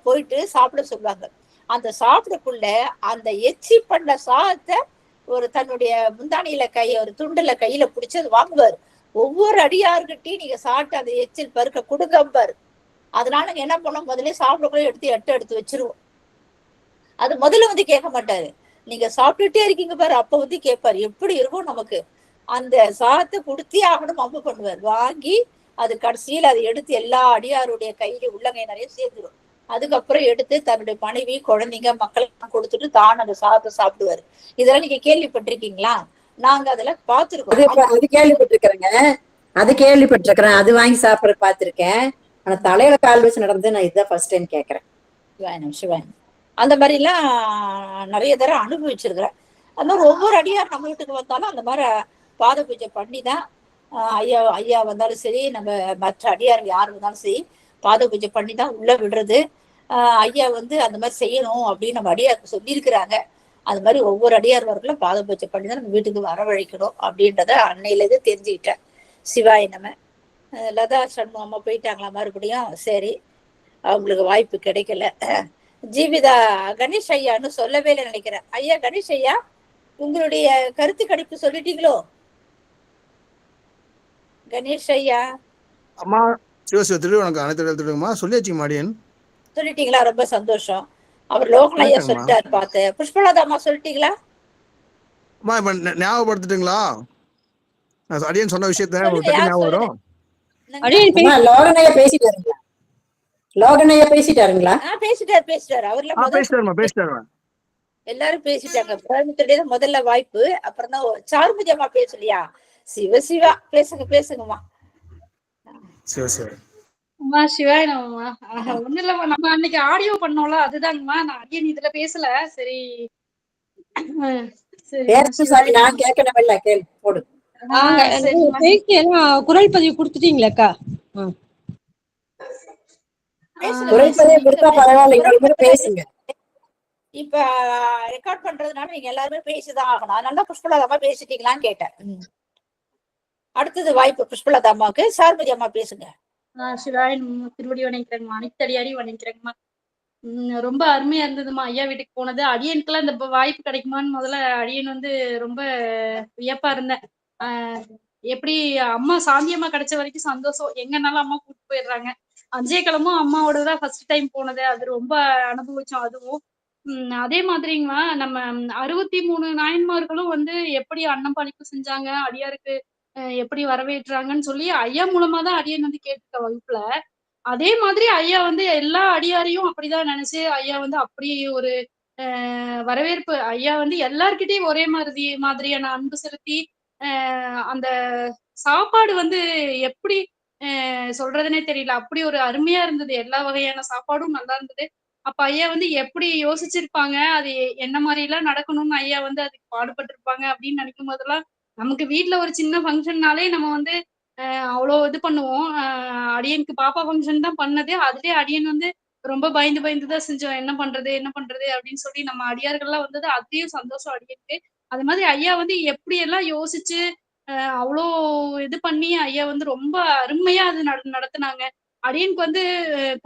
போயிட்டு சாப்பிட சொல்லுவாங்க. அந்த சாப்பிடக்குள்ள அந்த எச்சி பண்ண சாதத்தை ஒரு தன்னுடைய முந்தானியில ஒரு துண்டுல கையில பிடிச்சு அது வாங்குவாரு. ஒவ்வொரு அடியார்கிட்டையும் நீங்க சாப்பிட்டு அந்த எச்சில் பருக்க கொடுங்கம்பாரு. அதனால நாங்க என்ன பண்ணோம், முதல்ல சாப்பிடக்குள்ள எடுத்து வச்சிருவோம். அது முதல்ல வந்து கேட்க மாட்டாரு. நீங்க சாப்பிட்டுட்டே இருக்கீங்க பாரு, அப்ப வந்து கேட்பாரு எப்படி இருக்கும் நமக்கு. அந்த சாதத்தை கொடுத்தே ஆகணும் அம்பு பண்ணுவார். வாங்கி அது கடைசியில் அதை எடுத்து எல்லா அடியாருடைய கையில உள்ளங்கை நிறைய சேர்ந்துடும். அதுக்கப்புறம் எடுத்து தன்னுடைய மனைவி குழந்தைங்க மக்களுக்கு கொடுத்துட்டு தான் அந்த சாதத்தை சாப்பிடுவாரு. இதெல்லாம் நீங்க கேள்விப்பட்டிருக்கீங்களா? நாங்க அதெல்லாம் பார்த்திருக்கோம். அது கேள்விப்பட்டிருக்கிறேன். அது வாங்கி சாப்பிட பார்த்திருக்கேன். ஆனா தலையில கால் வச்சு நடந்து நான் இதுதான் ஃபர்ஸ்ட் டைம் கேட்கிறேன். சிவாயனம் அந்த மாதிரி எல்லாம் நிறைய தடவை அனுபவிச்சிருக்கிறேன். அந்த மாதிரி ஒவ்வொரு அடியார் நம்ம வீட்டுக்கு வந்தாலும் அந்த மாதிரி பாத பூஜை பண்ணிதான் ஐயா வந்தாலும் சரி, நம்ம மற்ற அடியார் யார் வந்தாலும் சரி பாத பூஜை பண்ணிதான் உள்ள விடுறது. ஐயா வந்து அந்த மாதிரி செய்யணும் அப்படின்னு நம்ம அடியாருக்கு சொல்லியிருக்கிறாங்க. அது மாதிரி ஒவ்வொரு அடியார் வரக்குள்ள பாத பூஜை பண்ணிதான் நம்ம வீட்டுக்கு வரவழைக்கணும் அப்படின்றத அன்னையிலேருந்து தெரிஞ்சுக்கிட்டேன். சிவாய நம்ம. லதா சண்முகம் அம்மா போயிட்டாங்களா மறுபடியும்? சரி, அவங்களுக்கு வாய்ப்பு கிடைக்கல. ஜீவிதா கணேஷ் ஐயான்னு சொல்லவே இல்லை நினைக்கிறேன். ஐயா கணேஷ் ஐயா, உங்களுடைய கருத்து கணிப்பு சொல்லிட்டீங்களோ? கணேஷ் ஐயா அம்மா திருவணக்கம் அனைத்து சொல்லியாச்சு மாடியன். சொல்லிட்டீங்களா? ரொம்ப சந்தோஷம். அவர் லோகன் ஐயா சொல்லிட்டாரு பார்த்தேன். புஷ்பலதா அம்மா சொல்லிட்டீங்களா? அம்மா இப்ப ஞாபகப்படுத்திட்டீங்களா அடியன் சொன்ன விஷயத்த? லோகன் ஐயா பேசிட்டாருங்களா? லோகனையா பேசிட்டாருங்களா? பேசிட்டாரு அவர்லாம் பேசிட்டாருமா. எல்லாரும் பேசிட்டாங்க. கோயம்புத்தூர்ல தான் முதல்ல வாய்ப்பு. அப்புறம் தான் சாருமதி அம்மா பேசலையா? சிவா பேசுங்கம்மா. அம்மா சிவாய நம்மம்மா. ஒண்ணு இல்லம்மா, நம்ம அன்னைக்கு ஆடியோ பண்ணோம்ல அதுதாங்கம்மா. நான் அடியன் இதுல பேசல. சரி சாமி நான் கேட்கணுமில்ல, கேள்வி போடு. குரல் பதிவு கொடுத்துட்டீங்களாக்கா? குரல் பதிவு கொடுத்தா பரவாயில்ல, இன்னொரு முறை பேசுங்க. இப்ப ரெக்கார்ட் பண்றதுனால நீங்க எல்லாருமே பேசிதான் ஆகணும். அதனால புஷ்பலதாமா பேசிட்டீங்களான்னு கேட்டேன். அடுத்தது வாய்ப்பு புஷ்பலதாமாவுக்கு. சாருமதி அம்மா பேசுங்க. சிவாய திருவடி வணங்கிறேங்கம்மா. அனைத்தடியாரி வணங்கிறேங்கம்மா. ரொம்ப அருமையா இருந்ததுமா ஐயா வீட்டுக்கு போனது. அடியனுக்கெல்லாம் இந்த வாய்ப்பு கிடைக்குமான்னு முதல்ல அடியன் வந்து ரொம்ப வியப்பா இருந்தேன். எப்படி அம்மா சாந்தியம்மா கிடைச்ச வரைக்கும் சந்தோஷம். எங்கனாலும் அம்மா கூப்பிட்டு போயிடுறாங்க. அஞ்சே கிழமும் அம்மாவோட தான் ஃபர்ஸ்ட் டைம் போனது. அது ரொம்ப அனுபவிச்சோம். அதுவும் அதே மாதிரிங்கம்மா நம்ம 63 நாயன்மார்களும் வந்து எப்படி அன்னப்பளிப்பு செஞ்சாங்க, அடியாருக்கு எப்படி வரவேற்றாங்கன்னு சொல்லி ஐயா மூலமா தான் அடியன் வந்து கேட்டுக்க வகுப்புல. அதே மாதிரி ஐயா வந்து எல்லா அடியாரையும் அப்படிதான் நினைச்சு ஐயா வந்து அப்படி ஒரு வரவேற்பு. ஐயா வந்து எல்லார்கிட்டயும் ஒரே மாதிரியான அன்பு செலுத்தி அந்த சாப்பாடு வந்து எப்படி சொல்றதுனே தெரியல. அப்படி ஒரு அருமையா இருந்தது. எல்லா வகையான சாப்பாடும் நல்லா இருந்தது. அப்ப ஐயா வந்து எப்படி யோசிச்சிருப்பாங்க, அது என்ன மாதிரி எல்லாம் நடக்கணும்னு ஐயா வந்து அதுக்கு பாடுபட்டிருப்பாங்க அப்படின்னு நினைக்கும் போதெல்லாம் நமக்கு வீட்டுல ஒரு சின்ன ஃபங்க்ஷன்னாலே நம்ம வந்து அவ்வளோ இது பண்ணுவோம். அடியனுக்கு பாப்பா ஃபங்க்ஷன் தான் பண்ணது. அதுலயே அடியன் வந்து ரொம்ப பயந்து தான் செஞ்சோம். என்ன பண்றது அப்படின்னு சொல்லி நம்ம அடியார்கள்லாம் வந்தது அதையும் சந்தோஷம் அடியனுக்கு. அது மாதிரி ஐயா வந்து எப்படி எல்லாம் யோசிச்சு அவ்வளோ இது பண்ணி ஐயா வந்து ரொம்ப அருமையா அது நடத்துனாங்க. அடியனுக்கு வந்து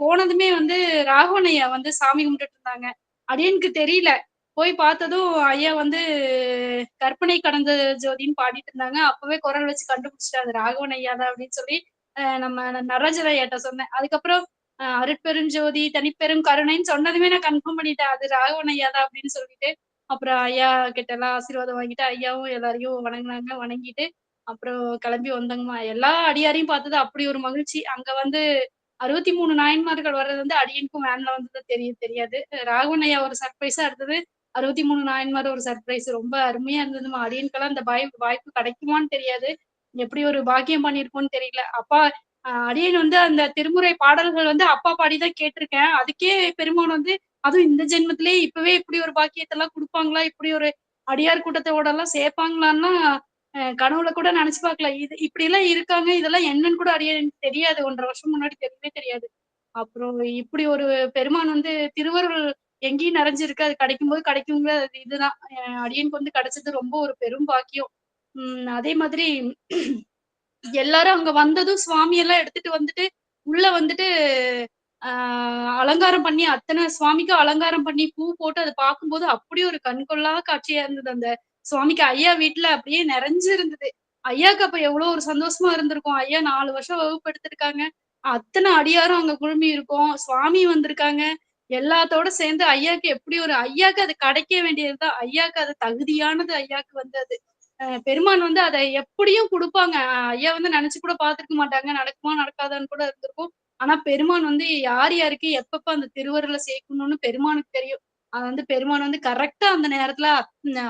போனதுமே வந்து ராகவன் ஐயா வந்து சாமி கும்பிட்டுட்டு இருந்தாங்க. அடியனுக்கு தெரியல. போய் பார்த்ததும் ஐயா வந்து கற்பனை கடந்த ஜோதின்னு பாடிட்டு இருந்தாங்க. அப்பவே குரல் வச்சு கண்டுபிடிச்சிட்டேன் அது ராகவன் ஐயா தான் அப்படின்னு சொல்லி நம்ம நடராஜர் ஐயாட்ட சொன்னேன். அதுக்கப்புறம் அருட்பெருஞ்சோதி தனிப்பெரும் கருணைன்னு சொன்னதுமே நான் கன்ஃபார்ம் பண்ணிட்டேன் அது ராகவன் ஐயா தான் அப்படின்னு சொல்லிட்டு. அப்புறம் ஐயா கிட்ட எல்லாம் ஆசீர்வாதம் வாங்கிட்டு ஐயாவும் எல்லாரையும் வணங்கினாங்க. வணங்கிட்டு அப்புறம் கிளம்பி வந்தோங்கம்மா. எல்லா அடியாரையும் பார்த்தது அப்படி ஒரு மகிழ்ச்சி. அங்க வந்து 63 நாயன்மார்கள் வர்றது வந்து அடியனுக்கும் வேன்ல வந்தது தெரியாது. ராகவன் ஐயா ஒரு சர்ப்ரைஸா இருந்தது. 63 நாயன்மார் ஒரு சர்ப்ரைஸ். ரொம்ப அருமையா இருந்ததுமா. அடியனுக்கெல்லாம் இந்த வாய்ப்பு கிடைக்குமான்னு தெரியாது. எப்படி ஒரு பாக்கியம் பண்ணிருக்கோம்னு தெரியல. அப்பா அடியன் வந்து அந்த திருமுறை பாடல்கள் வந்து அப்பா பாடிதான் கேட்டிருக்கேன். அதுக்கே பெருமான் வந்து அதுவும் இந்த ஜென்மத்திலேயே இப்பவே இப்படி ஒரு பாக்கியத்தை எல்லாம் கொடுப்பாங்களா, இப்படி ஒரு அடியார் கூட்டத்தோட எல்லாம் சேர்ப்பாங்களான்னா கனவுல கூட நினைச்சு பார்க்கல. இது இப்படி எல்லாம் இருக்காங்க, இதெல்லாம் என்னன்னு கூட அடியனுக்கு தெரியாது. 1.5 வருஷம் முன்னாடி தெரியவே தெரியாது. அப்புறம் இப்படி ஒரு பெருமான் வந்து திருவருள் எங்கேயும் நிறைஞ்சிருக்கு. அது கிடைக்கும்போது கிடைக்குங்க. இதுதான் அடியனுக்கு வந்து கிடைச்சது ரொம்ப ஒரு பெரும் பாக்கியம். அதே மாதிரி எல்லாரும் அங்க வந்ததும் சுவாமி எல்லாம் எடுத்துட்டு வந்துட்டு உள்ள வந்துட்டு அலங்காரம் பண்ணி அத்தனை சுவாமிக்கு அலங்காரம் பண்ணி பூ போட்டு அதை பார்க்கும்போது அப்படி ஒரு கண்கொள்ளா காட்சியா இருந்தது. அந்த சுவாமிக்கு ஐயா வீட்டுல அப்படியே நிறைஞ்சு இருந்தது. ஐயாக்கு அப்ப எவ்வளவு ஒரு சந்தோஷமா இருந்திருக்கும். ஐயா 4 வருஷம் வகுப்பு எடுத்திருக்காங்க. அத்தனை அடியாரும் அங்க குழுமி இருக்கும். சுவாமி வந்திருக்காங்க. எல்லாத்தோட சேர்ந்து ஐயாக்கு எப்படி ஒரு ஐயாக்கு அது கிடைக்க வேண்டியதுதான். ஐயாக்கு அது தகுதியானது. ஐயாக்கு வந்து அது பெருமான் வந்து அதை எப்படியும் கொடுப்பாங்க. ஐயா வந்து நினைச்சு கூட பார்த்திருக்க மாட்டாங்க. நடக்குமா நடக்காதான்னு கூட இருந்திருக்கும். ஆனா பெருமான் வந்து யார் யாருக்கு எப்பப்ப அந்த திருவருளை சேர்க்கணும்னு பெருமானுக்கு தெரியும். அது வந்து பெருமான் வந்து கரெக்டா அந்த நேரத்துல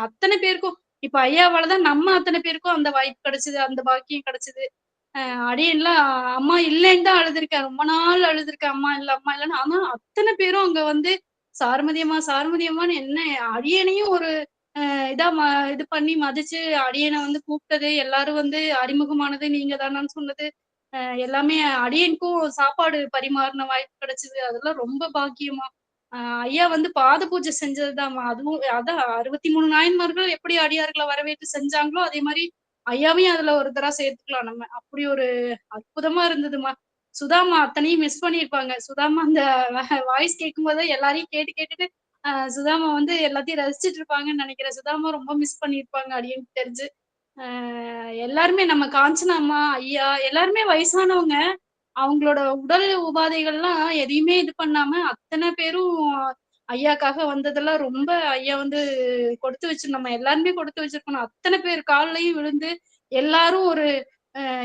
அத்தனை பேருக்கும் இப்ப ஐயாவாலதான் நம்ம அத்தனை பேருக்கும் அந்த வாய்ப்பு கிடைச்சது, அந்த பாக்கியம் கிடைச்சது. அடியெல்லாம் அம்மா இல்லைன்னு தான் அழுதுருக்கேன். ரொம்ப நாள் அழுதுருக்கேன். அம்மா இல்லைன்னு. ஆனா அத்தனை பேரும் அங்க வந்து சாருமதியம்மான்னு என்ன அடியனையும் ஒரு இதா இது பண்ணி மதிச்சு அடியனை வந்து கூப்பிட்டது, எல்லாரும் வந்து அறிமுகமானது நீங்க தானான்னு சொன்னது, எல்லாமே அடியனுக்கும் சாப்பாடு பரிமாறின வாய்ப்பு கிடைச்சது. அதெல்லாம் ரொம்ப பாக்கியமா. ஐயா வந்து பாத பூஜை செஞ்சதுதான்மா. அதுவும் அதான் 63 நாயன்மார்கள் எப்படி அடியார்களை வரவேற்று செஞ்சாங்களோ அதே மாதிரி ஐயாவையும் அதுல ஒருத்தரா சேர்த்துக்கலாம் நம்ம. அப்படி ஒரு அற்புதமா இருந்ததுமா. சுதாமா அத்தனையும் மிஸ் பண்ணிருப்பாங்க. சுதாமா அந்த வாய்ஸ் கேட்கும் போது எல்லாரையும் கேட்டுட்டு சுதாமா வந்து எல்லாத்தையும் ரசிச்சுட்டு இருப்பாங்கன்னு நினைக்கிறேன். சுதாமா ரொம்ப மிஸ் பண்ணிருப்பாங்க அடியனுக்கு தெரிஞ்சு. எல்லாருமே நம்ம காஞ்சனா அம்மா ஐயா எல்லாருமே வயசானவங்க. அவங்களோட உடல் உபாதைகள்லாம் எதையுமே இது பண்ணாம அத்தனை பேரும் ஐயாக்காக வந்ததெல்லாம் ரொம்ப ஐயா வந்து கொடுத்து வச்சு நம்ம எல்லாருமே கொடுத்து வச்சிருக்கணும். அத்தனை பேர் கால்லயும் விழுந்து எல்லாரும் ஒரு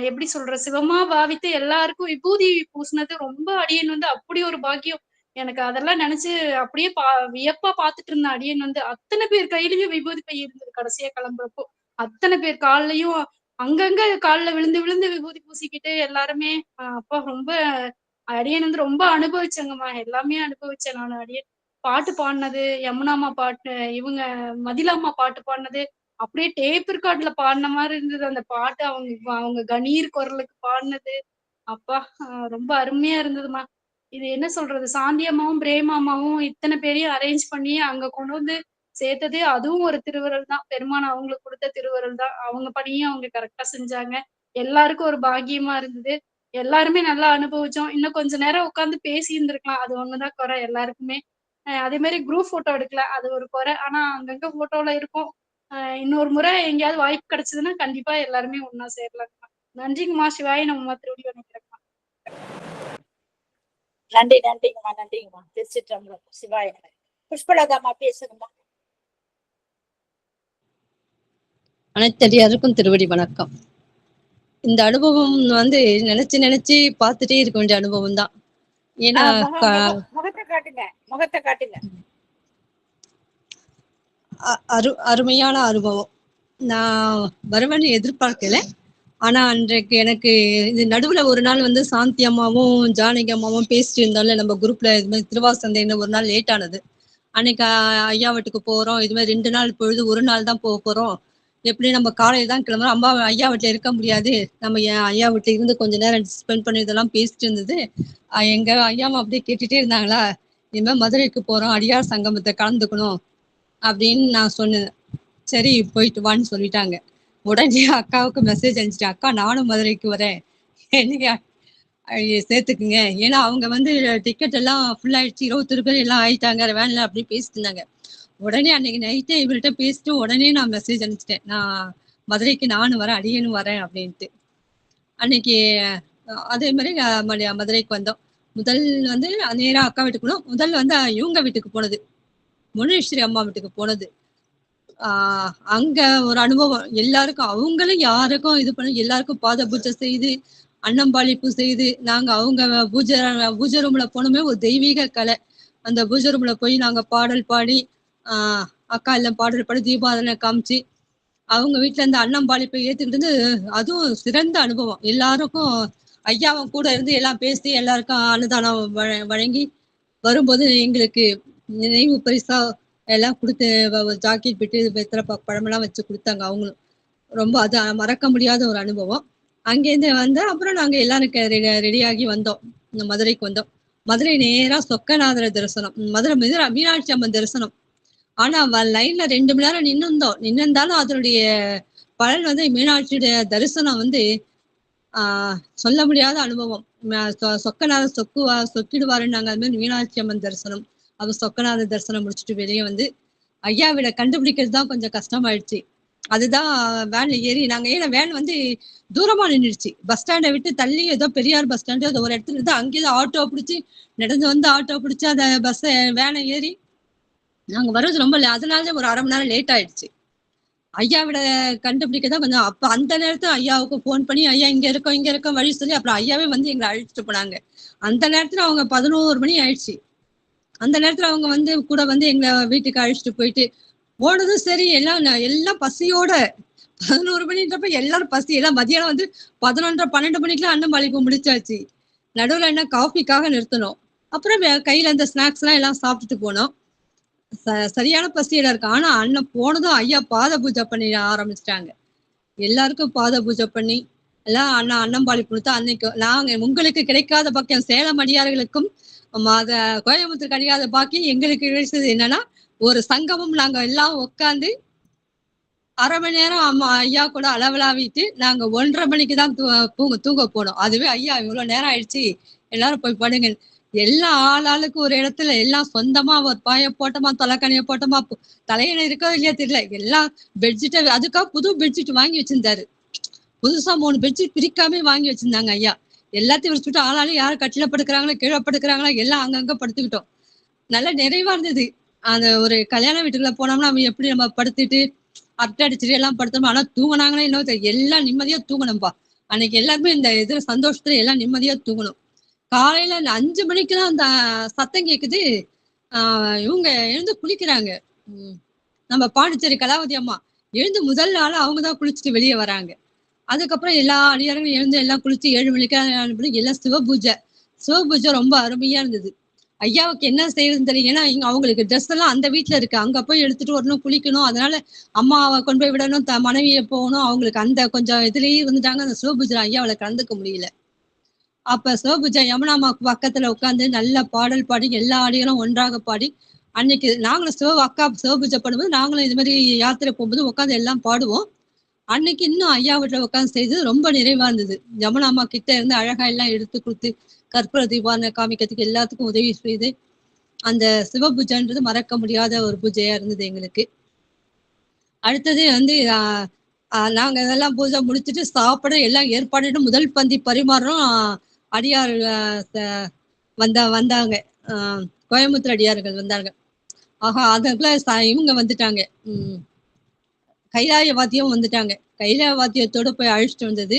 எப்படி சொல்ற சிவமா பாவித்து எல்லாருக்கும் விபூதி பூசினது ரொம்ப அடியேன் வந்து அப்படி ஒரு பாக்கியம். எனக்கு அதெல்லாம் நினைச்சு அப்படியே வியப்பா பாத்துட்டு இருந்த அடியேன் வந்து அத்தனை பேர் கையிலயும் விபூதி பை இருந்தது. கடைசியா கிளம்புறப்போ அத்தனை பேர் கால்லயும் அங்கங்க கால்ல விழுந்து விழுந்து விபூதி பூசிக்கிட்டு எல்லாருமே அப்பா ரொம்ப அடியேன் வந்து ரொம்ப அனுபவிச்சேங்கம்மா. எல்லாமே அனுபவிச்சேன் நான். அடியேன் பாட்டு பாடினது, யமுனாமா பாட்டு, இவங்க மதிலாம்மா பாட்டு பாடினது அப்படியே டேப் ரெக்கார்ட்ல பாடின மாதிரி இருந்தது அந்த பாட்டு. அவங்க அவங்க கணீர் குரலுக்கு பாடினது அப்பா ரொம்ப அருமையா இருந்ததுமா. இது என்ன சொல்றது, சாந்தியம்மாவும் பிரேமாமாவும் இத்தனை பேரையும் அரேஞ்ச் பண்ணி அங்க கொண்டு வந்து சேர்த்தது அதுவும் ஒரு திருவருள் தான். பெருமான் அவங்களுக்கு கொடுத்த திருவருள் தான். அவங்க பணியும் அவங்க கரெக்டா செஞ்சாங்க. எல்லாருக்கும் ஒரு பாக்கியமா இருந்தது. எல்லாருமே நல்லா அனுபவிச்சோம். இன்னும் கொஞ்ச நேரம் உட்காந்து பேசி இருந்திருக்கலாம். அது ஒண்ணுதான் குறை எல்லாருக்குமே. அதே மாதிரி குரூப் போட்டோ எடுக்கல, அது ஒரு குறை. ஆனா அங்கங்க போட்டோல இருக்கும். இன்னொரு முறை எங்கேயாவது வாய்ப்பு கிடைச்சதுன்னா கண்டிப்பா எல்லாருமே ஒன்னா சேரலாம்மா. நன்றிங்கம்மா. சிவாய நம்ம திருவடி வணக்கிறேம்மா. நன்றி நன்றிங்கம்மா நன்றிங்கம்மா. திருச்சிற்றம்பலம். சிவாய நம. புஷ்பலதாம்மா பேசுங்கம்மா. அனைத்தடியாருக்கும் திருவடி வணக்கம். இந்த அனுபவம் வந்து நினைச்சு நினைச்சு பார்த்துட்டே இருக்க வேண்டிய அனுபவம் தான். ஏன்னா முகத்தை காட்டுங்க, முகத்தை காட்டுங்க. அருமையான அனுபவம். நான் வருவேன்னு எதிர்பார்க்கல. ஆனா அன்றைக்கு எனக்கு இது நடுவுல ஒரு நாள் வந்து சாந்தி அம்மாவும் ஜானகி அம்மாவும் பேசிட்டு இருந்தாலும் நம்ம குரூப்ல இது மாதிரி திருவாசந்தைன்னு ஒரு நாள் லேட் ஆனது. அன்னைக்கு ஐயா வீட்டுக்கு போறோம், இது மாதிரி 2 நாள் பொழுது ஒரு நாள் தான் போறோம், எப்படி நம்ம காலையில தான் கிளம்புறோம், அம்மா ஐயா வீட்டுல இருக்க முடியாது, நம்ம ஐயா வீட்டுல இருந்து கொஞ்ச நேரம் ஸ்பெண்ட் பண்ணி இதெல்லாம் பேசிட்டு இருந்தது. எங்க ஐயாவும் அப்படியே கேட்டுட்டே இருந்தாங்களா, இது மாதிரி மதுரைக்கு போறோம், அடியார் சங்கமத்தை கலந்துக்கணும் அப்படின்னு நான் சொன்னேன். சரி போயிட்டு வான்னு சொல்லிட்டாங்க. உடனே அக்காவுக்கு மெசேஜ் அனுப்பிச்சிட்டேன், அக்கா நானும் மதுரைக்கு வரேன், என்னைக்கு சேர்த்துக்குங்க. ஏன்னா அவங்க வந்து டிக்கெட் எல்லாம் ஃபுல் ஆயிடுச்சு, 21 பேர் எல்லாம் ஆயிட்டாங்க வேன்ல அப்படி பேசிட்டு இருந்தாங்க. உடனே அன்னைக்கு நைட்டே இவர்கிட்ட பேசிட்டு உடனே நான் மெசேஜ் அனுப்பிச்சிட்டேன், நான் மதுரைக்கு நானும் வரேன், அடியேனும் வரேன் அப்படின்ட்டு. அன்னைக்கு அதே மாதிரி மதுரைக்கு வந்தோம். முதல் வந்து நேராக அக்கா வீட்டுக்கு போனோம். முதல் வந்து இவங்க வீட்டுக்கு போனது, முனீஸ்வரி அம்மா வீட்டுக்கு போனது. அங்க ஒரு அனுபவம். எல்லாருக்கும் அவங்களும் யாருக்கும் இது பண்ண எல்லாருக்கும் பாத பூஜை செய்து அன்னம்பாளிப்பு செய்து நாங்க அவங்க பூஜை ரூம்ல போனோமே ஒரு தெய்வீக கலை. அந்த பூஜை ரூம்ல போய் நாங்க பாடல் பாடி அக்கா எல்லாம் பாடல் பாடி தீபாவளி காமிச்சு அவங்க வீட்டுல இருந்து அன்னம்பாளிப்பை ஏத்துக்கிட்டு அதுவும் சிறந்த அனுபவம். எல்லாருக்கும் ஐயாவும் கூட இருந்து எல்லாம் பேசி எல்லாருக்கும் அன்னதானம் வழங்கி வரும்போது எங்களுக்கு நினைவு பரிசா எல்லாம் கொடுத்து ஜாக்கெட் பிட்டு வெத்தலை பழமெல்லாம் வச்சு கொடுத்தாங்க அவங்களும். ரொம்ப அது மறக்க முடியாத ஒரு அனுபவம். அங்கேருந்து வந்து அப்புறம் நாங்க எல்லாரும் ரெடியாகி வந்தோம், மதுரைக்கு வந்தோம். மதுரை நேரா சொக்கநாதர தரிசனம், மதுரை மீனாட்சி அம்மன் தரிசனம். ஆனா லைன்ல 2 மணி நேரம் நின்னுந்தாலும் அதனுடைய பலன் வந்து மீனாட்சியுடைய தரிசனம் வந்து சொல்ல முடியாத அனுபவம். சொக்கநாதர் சொக்கிடுவாருன்னு நாங்க அது மாதிரி மீனாட்சி அம்மன் தரிசனம், அவர் சொக்கநாதர் தரிசனம் முடிச்சுட்டு வெளியே வந்து ஐயாவிட கண்டுபிடிக்கிறது தான் கொஞ்சம் கஷ்டமாயிடுச்சு. அதுதான் வேன்ல ஏறி நாங்க ஏன்னா வேன் வந்து தூரமா நின்றுடுச்சு, பஸ் ஸ்டாண்டை விட்டு தள்ளி ஏதோ பெரியார் பஸ் ஸ்டாண்டு அது ஒரு இடத்துல இருந்து அங்கேயும் ஆட்டோ பிடிச்சி நடந்து வந்து ஆட்டோ பிடிச்சி அந்த பஸ்ஸை வேனை ஏறி நாங்க வர்றது ரொம்ப அதனாலதான் ஒரு 1/2 மணி நேரம் லேட் ஆயிடுச்சு. ஐயாவிட கண்டுபிடிக்கதான் கொஞ்சம் அப்ப அந்த நேரத்துல ஐயாவுக்கு போன் பண்ணி ஐயா இங்க இருக்கோம் வழி சொல்லி அப்புறம் ஐயாவே வந்து எங்களை அழைச்சிட்டு போனாங்க. அந்த நேரத்துல அவங்க 11 மணி ஆயிடுச்சு. அந்த நேரத்துல அவங்க வந்து கூட வந்து எங்களை வீட்டுக்கு அழைச்சிட்டு போயிட்டு போனதும் சரி. எல்லாம் பசியோட 11 மணின்றப்ப எல்லாரும் பசி, எல்லாம் மதியானம் வந்து 11:30 12 மணிக்கெல்லாம் அன்னம்பாளிப்பு முடிச்சாச்சு. நடுவுல என்ன காஃபிக்காக நிறுத்தணும். அப்புறம் கையில அந்த ஸ்நாக்ஸ் எல்லாம் சாப்பிட்டுட்டு போனோம். சரியான பசியில இருக்கு. ஆனா அண்ணன் போனதும் ஐயா பாத பூஜை பண்ணி ஆரம்பிச்சிட்டாங்க. எல்லாருக்கும் பாத பூஜை பண்ணி எல்லாம் அன்னம்பாளிப்பு கொடுத்தா அன்னைக்கு நாங்க உங்களுக்கு கிடைக்காத பாக்கியம் சேலம் அடியார்களுக்கும் கோயம்புத்தூர் கிடைக்காத பாக்கியம் எங்களுக்கு கிடைச்சது என்னன்னா ஒரு சங்கமம். நாங்க எல்லாம் உட்காந்து 1/2 மணி நேரம் ஐயா கூட அளவலாவிட்டு நாங்க 1:30 மணிக்கு தான் தூங்க போனோம். அதுவே ஐயா இவ்வளவு நேரம் ஆயிடுச்சு எல்லாரும் போய் படுங்க. எல்லா ஆளாளுக்கு ஒரு இடத்துல எல்லாம் சொந்தமா ஒரு பாய போட்டோமா, தொலைக்கணிய போட்டோமா, தலையில இருக்கோ இல்லையா தெரியல, எல்லாம் பெட்ஷீட்டை அதுக்காக புது பெட்ஷீட் வாங்கி வச்சிருந்தாரு. புதுசா 3 பெட்ஷீட் பிரிக்காம வாங்கி வச்சிருந்தாங்க ஐயா. எல்லாத்தையும் விரிச்சுட்டு ஆளாலும் யாரும் கட்டில படுக்கிறாங்களா கீழே படுக்கிறாங்களா எல்லாம் அங்கங்க படுத்துக்கிட்டோம். நல்லா நிறைவா இருந்தது. அந்த ஒரு கல்யாண வீட்டுக்குள்ள போனோம்னா அவன் எப்படி நம்ம படுத்துட்டு அரட்டை அடிச்சுட்டு எல்லாம் படுத்தோம். ஆனா தூங்கினாங்களே இன்னொரு எல்லாம் நிம்மதியா தூங்கணும்பா. அன்னைக்கு எல்லாருமே இந்த இது சந்தோஷத்துல எல்லாம் நிம்மதியா தூங்கணும். காலையில 5 மணிக்கெல்லாம் அந்த சத்தம் கேக்குது. இவங்க எழுந்து குளிக்கிறாங்க. நம்ம பாண்டிச்சேரி கலாவதி அம்மா எழுந்து முதல் நாள் அவங்கதான் குளிச்சுட்டு வெளியே வராங்க. அதுக்கப்புறம் எல்லா அடியார்களும் எழுந்து எல்லாம் குளிச்சு 7 மணிக்கு எல்லாம் சிவபூஜை ரொம்ப அருமையா இருந்தது. ஐயாவுக்கு என்ன செய்யறதுன்னு தெரியும். ஏன்னா இங்க அவங்களுக்கு ட்ரெஸ் எல்லாம் அந்த வீட்டுல இருக்கு, அங்க போய் எடுத்துட்டு வரணும், குளிக்கணும். அதனால அம்மாவை கொண்டு போய் விடணும், மனைவியை போகணும். அவங்களுக்கு அந்த கொஞ்சம் இதுலயே இருந்துட்டாங்க. அந்த சிவபூஜை ஐயாவில கலந்துக்க முடியல. அப்ப சிவபூஜை யமுனாமாக்கு பக்கத்துல உட்காந்து நல்ல பாடல் பாடி எல்லா அடிகளும் ஒன்றாக பாடி அன்னைக்கு நாங்களும் சிவபூஜை பண்ணும்போது நாங்களும் இது மாதிரி யாத்திரை போகும்போது உட்காந்து எல்லாம் பாடுவோம். அன்னைக்கு இன்னும் ஐயா வீட்டுல உட்காந்து செய்தது ரொம்ப நிறைவா இருந்தது. யமுனாமா கிட்ட இருந்து அழகா எல்லாம் எடுத்து கொடுத்து கற்பூர தீபாவளி காமிக்கிறதுக்கு எல்லாத்துக்கும் உதவி செய்து அந்த சிவபூஜைன்றது மறக்க முடியாத ஒரு பூஜையா இருந்தது எங்களுக்கு. அடுத்தது வந்து நாங்க இதெல்லாம் பூஜை முடிச்சுட்டு சாப்பிட எல்லாம் ஏற்பாடு முதல் பந்தி பரிமாறுறோம். அடியார் வந்தாங்க, கோயம்புத்தூர் அடியார்கள் வந்தாங்க. ஆஹா, அதுக்குள்ள இவங்க வந்துட்டாங்க, கைலாய வாத்தியம் வந்துட்டாங்க. கைலாய வாத்தியத்தோட போய் அழைச்சிட்டு வந்தது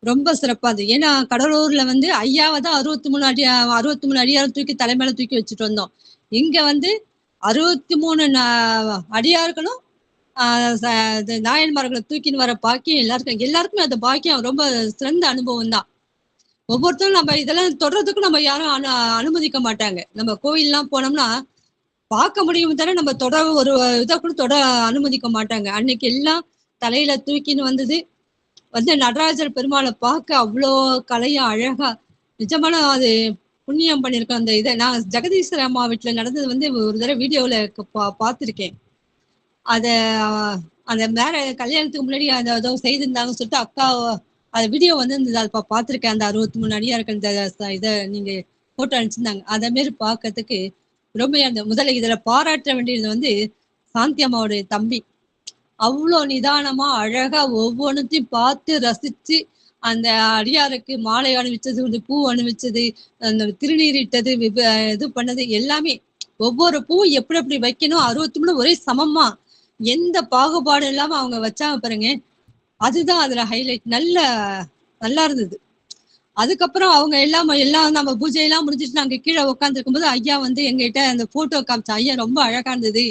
ரொம்ப சிறப்பா இருந்தது. ஏன்னா கடலூர்ல வந்து ஐயாவை தான் 63 அடியாரை தூக்கி தலைமையில தூக்கி வச்சுட்டு வந்தோம். இங்க வந்து 63 அடியார்களும் நாயன்மார்களை தூக்கின்னு வர பாக்கியம் எல்லாருக்குமே அந்த பாக்கியம் ரொம்ப சிறந்த அனுபவம் தான். ஒவ்வொருத்தரும் நம்ம இதெல்லாம் தொடர்றதுக்கும் நம்ம யாரும் அனுமதிக்க மாட்டாங்க. நம்ம கோயில்லாம் போனோம்னா பார்க்க முடியும் தானே, நம்ம ஒரு இதை கூட தொட அனுமதிக்க மாட்டாங்க. அன்னைக்கு எல்லாம் தலையில தூக்கின்னு வந்தது வந்து நடராஜர் பெருமாளை பார்க்க அவ்வளோ கலையா அழகா நிஜமான அது புண்ணியம் பண்ணியிருக்கோம். அந்த இதை நான் ஜெகதீஸ்வர அம்மா வீட்டுல நடந்தது வந்து ஒரு தடவை வீடியோல பார்த்துருக்கேன். அந்த மேல கல்யாணத்துக்கு முன்னாடி அதை ஏதோ செய்திருந்தாங்கன்னு சொல்லிட்டு அக்கா அது வீடியோ வந்து அதை பார்த்துருக்கேன். அந்த 63 அடியார்கள் இதை நீங்க போட்டோ அனுப்பிச்சிருந்தாங்க. அதை மாரி பார்க்கறதுக்கு ரொம்ப அந்த முதல்ல இதுல பாராட்ட வேண்டியது வந்து சாந்தி அம்மாவுடைய தம்பி. அவ்வளோ நிதானமா அழகா ஒவ்வொன்றுத்தையும் பார்த்து ரசிச்சு அந்த அடியாருக்கு மாலை அணிவிச்சது, பூ அணிவிச்சது, அந்த திருநீரிட்டது, இது பண்ணது எல்லாமே ஒவ்வொரு பூவும் எப்படி எப்படி வைக்கணும் 63 ஒரே சமமா எந்த பாகுபாடு இல்லாம அவங்க வச்சாங்க பாருங்க. அதுதான் அதுல ஹைலைட். நல்லா இருந்தது. அதுக்கப்புறம் அவங்க எல்லாம் நம்ம பூஜையெல்லாம் முடிஞ்சிட்டு நாங்க கீழே உட்காந்துருக்கும் போது ஐயா வந்து எங்ககிட்ட அந்த போட்டோ காமிச்சா. ஐயா ரொம்ப அழகா இருந்தது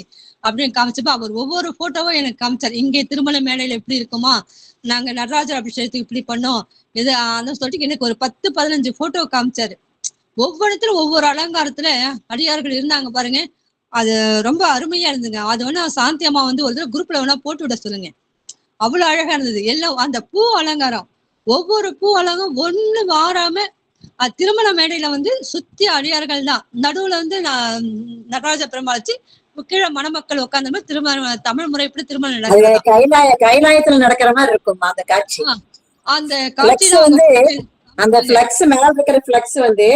அப்படின்னு காமிச்சப்ப அவர் ஒவ்வொரு போட்டோவும் எனக்கு காமிச்சார். இங்கே திருமலை மேடையில எப்படி இருக்குமா, நாங்க நடராஜர் அபிஷேகத்துக்கு இப்படி பண்ணோம் இது அந்த சொல்லிட்டு எனக்கு ஒரு 10-15 போட்டோ காமிச்சாரு. ஒவ்வொருத்தரும் ஒவ்வொரு அலங்காரத்துல அடியார்கள் இருந்தாங்க பாருங்க. அது ரொம்ப அருமையா இருந்துங்க. அது வேணா சாந்தி அம்மா வந்து ஒரு தடவை குரூப்ல வேணா போட்டு விட சொல்லுங்க. அவ்வளவு அழகா இருந்தது. எல்லாம் அந்த பூ அலங்காரம், ஒவ்வொரு பூ அலங்காரம் ஒண்ணு மாறாம திருமண மேடையில வந்து சுத்தி அடியார்கள் தான். நடுவுல வந்து நடராஜ பெருமாள் வச்சு கீழே மணமக்கள் உட்கார்ந்த மாதிரி திருமணம் தமிழ் முறைப்படி திருமணம் நடக்கும். கைலாயத்துல நடக்கிற மாதிரி இருக்கும் அந்த காட்சி. அந்த காட்சி வந்து அந்த பிளக்ஸ் மேல இருக்கிற பிளக்ஸ் வந்து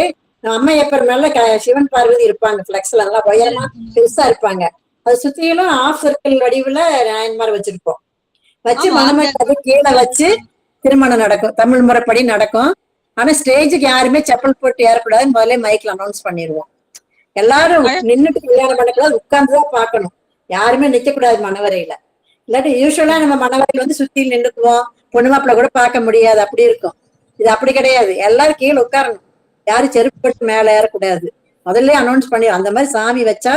அம்மையப்பர் மேல சிவன் பார்வதி இருப்பாங்க. பிளக்ஸ்ல நல்லா உயரமா பெருசா இருப்பாங்க. அது சுத்தியிலும் ஆஃப் சர்க்கிள் வடிவுல நாயன்மார் வச்சிருப்போம். வச்சு மணமக்கள் கீழே வச்சு திருமணம் நடக்கும். தமிழ் முறைப்படி நடக்கும். ஆனா ஸ்டேஜுக்கு யாருமே செப்பல் போட்டு ஏறக்கூடாதுன்னு முதல்ல மைக்ல அனௌன்ஸ் பண்ணிடுவோம். எல்லாரும் நின்றுட்டு கல்யாணம் பண்ணக்கூடாது, உட்கார்ந்துதான் பார்க்கணும். யாருமே நிக்க கூடாது மணவரையில. இல்லாட்டி யூஸ்வலா நம்ம மணவரையில வந்து சுத்தி நின்றுக்குவோம், பொண்ணு மாப்பிள்ள கூட பார்க்க முடியாது, அப்படி இருக்கும். இது அப்படி கிடையாது. எல்லாரும் கீழே உட்காரணும். யாரும் செருப்பு போட்டு மேல ஏறக்கூடாது. முதல்ல அனௌன்ஸ் பண்ணி அந்த மாதிரி சாமி வச்சா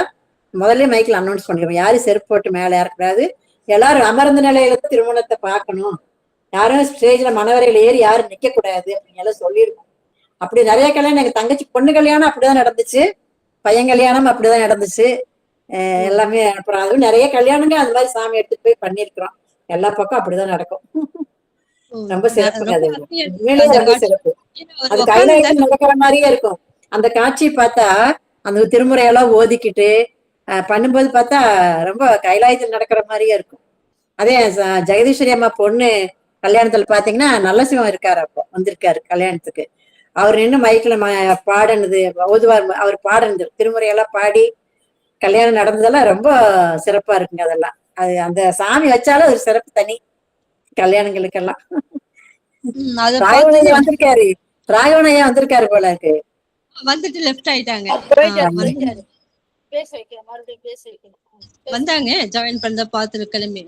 முதல்ல மைக்ல அனௌன்ஸ் பண்ணிடுவோம். யாரும் செருப்பு போட்டு மேல ஏறக்கூடாது. எல்லாரும் அமர்ந்த நிலையில இருந்து திருமணத்தை பார்க்கணும். யாரும் ஸ்டேஜ்ல மணவரையில ஏறி யாரும் நிக்க கூடாது அப்படின்னு எல்லாம் சொல்லியிருக்கோம். அப்படி நிறைய கல்யாணம், எங்க தங்கச்சி பொண்ணு கல்யாணம் அப்படிதான் நடந்துச்சு, பையன் கல்யாணம் அப்படிதான் நடந்துச்சு எல்லாமே. அப்புறம் அதுவும் நிறைய கல்யாணங்க அது மாதிரி சாமி எடுத்துட்டு போய் பண்ணிருக்கிறோம். எல்லா பக்கம் அப்படிதான் நடக்கும். ரொம்ப சிறப்புங்க. அது உண்மையிலேயே ரொம்ப சிறப்பு. அது கைலாயத்தில் நடக்கிற மாதிரியே இருக்கும். அந்த காட்சி பார்த்தா அந்த திருமுறையெல்லாம் ஓதிக்கிட்டு பண்ணும்போது பார்த்தா ரொம்ப கைலாயத்தில் நடக்கிற மாதிரியே இருக்கும். அதே ஜெகதீஸ்வரி அம்மா பொண்ணு கல்யாணத்துல பாத்தீங்கன்னா நல்ல சிவம் இருக்காரு, அப்போ வந்திருக்காரு கல்யாணத்துக்கு. அவர் நின்று மைக்ல பாடினது ஓதுவார், அவர் பாடினது திருமுறையெல்லாம் பாடி கல்யாணம் நடந்ததெல்லாம் ரொம்ப சிறப்பா இருக்குங்க. அதெல்லாம் அது அந்த சாமி வச்சாலும் ஒரு சிறப்பு தனி கல்யாணங்களுக்கெல்லாம். ராகவனையா வந்திருக்காரு, ராகவனையா வந்திருக்காரு போல இருக்கு. வந்துட்டு லெஃப்ட் ஆயிட்டாங்க. வந்தாங்க ஜாயின் பண்ண பாத்து கிளம்பி.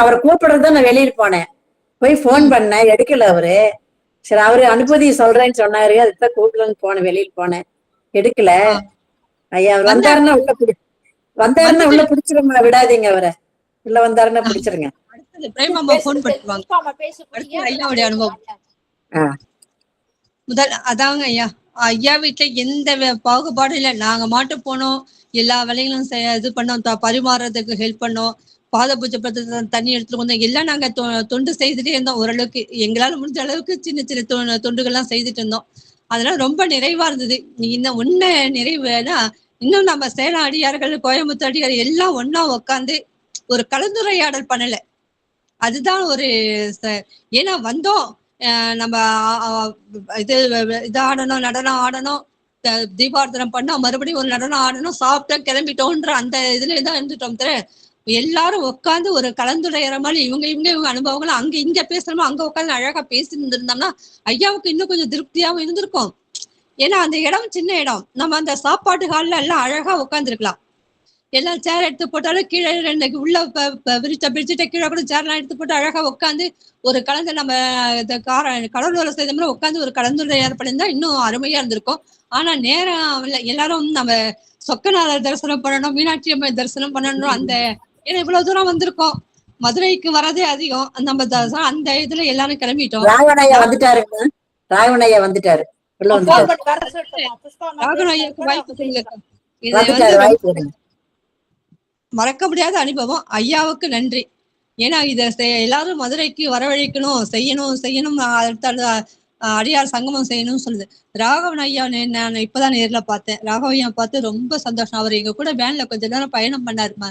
அவரை கூப்பிடுறதுதான் நான் வெளியில போனேன். போய் போன் பண்ணேன், எடுக்கல அவரு. சரி அவரு அனுமதி சொல்றேன்னு சொன்னாரு, அதுதான் கூப்பிடலன்னு போனேன், வெளியில போனேன், எடுக்கல. ஐயா அவர் வந்தாருன்னா உள்ள பிடிச்சிருங்க, விடாதீங்க அவரை. உள்ள வந்தாருன்னா பிடிச்சிருங்க. அடுத்தது பிரேமாமா போன் பண்ணுவாங்க. அடுத்து ஐயாவுடைய அனுபவம். அதாங்க ஐயா, ஐயா வீட்டுல எந்த பாகுபாடும் இல்லை. நாங்க மாட்டு போனோம், எல்லா வேலைகளும் இது பண்ணோம், பரிமாறதுக்கு ஹெல்ப் பண்ணோம், பாத பூஜை பத்தி தண்ணி எடுத்துட்டு வந்தோம், எல்லாம் நாங்க தொண்டு செய்துட்டே இருந்தோம். ஓரளவுக்கு எங்களால முடிஞ்ச அளவுக்கு சின்ன சின்ன தொண்டுகள்லாம் செய்துட்டு இருந்தோம். அதெல்லாம் ரொம்ப நிறைவா இருந்தது. இன்னும் ஒண்ணு நிறைவுனா, இன்னும் நம்ம சேலம் அடியார்கள், கோயம்புத்தூர் அடியார் எல்லாம் ஒன்னா உட்காந்து ஒரு கலந்துரையாடல் பண்ணல. அதுதான் ஒரு ஏன்னா வந்தோம், நம்ம இது ஆடணும், நடனம் ஆடணும், தீபார்த்தனம் பண்ணோம், மறுபடியும் ஒரு நடனம் ஆடணும், சாப்பிட்டோம், கிளம்பிட்டோன்ற அந்த இதுல தான் இருந்துட்டோம். எல்லாரும் உட்காந்து ஒரு கலந்துரையாற மாதிரி இவங்க அனுபவங்களும் அங்க இங்க பேசுறோமோ அங்க உட்காந்து அழகா பேசி இருந்திருந்தோம்னா ஐயாவுக்கு இன்னும் கொஞ்சம் திருப்தியாவும் இருந்திருக்கும். ஏன்னா அந்த இடம் சின்ன இடம், நம்ம அந்த சாப்பாட்டு ஹால்ல எல்லாம் அழகா உட்காந்துருக்கலாம். எல்லாம் சேர் எடுத்து போட்டாலும் கீழே உள்ள பிரிச்சுட்டு கீழே கூட சேர்லாம் எடுத்து போட்டு அழகா உட்காந்து ஒரு கலந்து நம்ம கடலூர்ல செய்த மாதிரி உட்காந்து ஒரு கலந்துரையாடல் பண்ணியிருந்தா இன்னும் அருமையா இருந்திருக்கும். ஆனா நேரம் எல்லாரும் நம்ம சொக்கநாதர் தரிசனம் பண்ணணும், மீனாட்சி அம்மன் தரிசனம் பண்ணணும், அந்த ஏன்னா இவ்வளவு தூரம் வந்திருக்கோம், மதுரைக்கு வரதே அதிகம், நம்ம அந்த இதுல எல்லாரும் கிளம்பிட்டோம். ராவணையா வந்துட்டாரு. மறக்க முடியாத அனுபவம். ஐயாவுக்கு நன்றி. ஏன்னா இத எல்லாரும் மதுரைக்கு வரவழைக்கணும், செய்யணும் அடுத்த அடியார் சங்கமம் செய்யணும்னு சொல்லுது. ராகவன் ஐயா நான் இப்பதான் நேர்ல பார்த்தேன். ராகவன் ஐயா பார்த்து ரொம்ப சந்தோஷம். அவர் எங்க கூட வேன்ல கொஞ்ச நேரம் பயணம் பண்ணாருமா,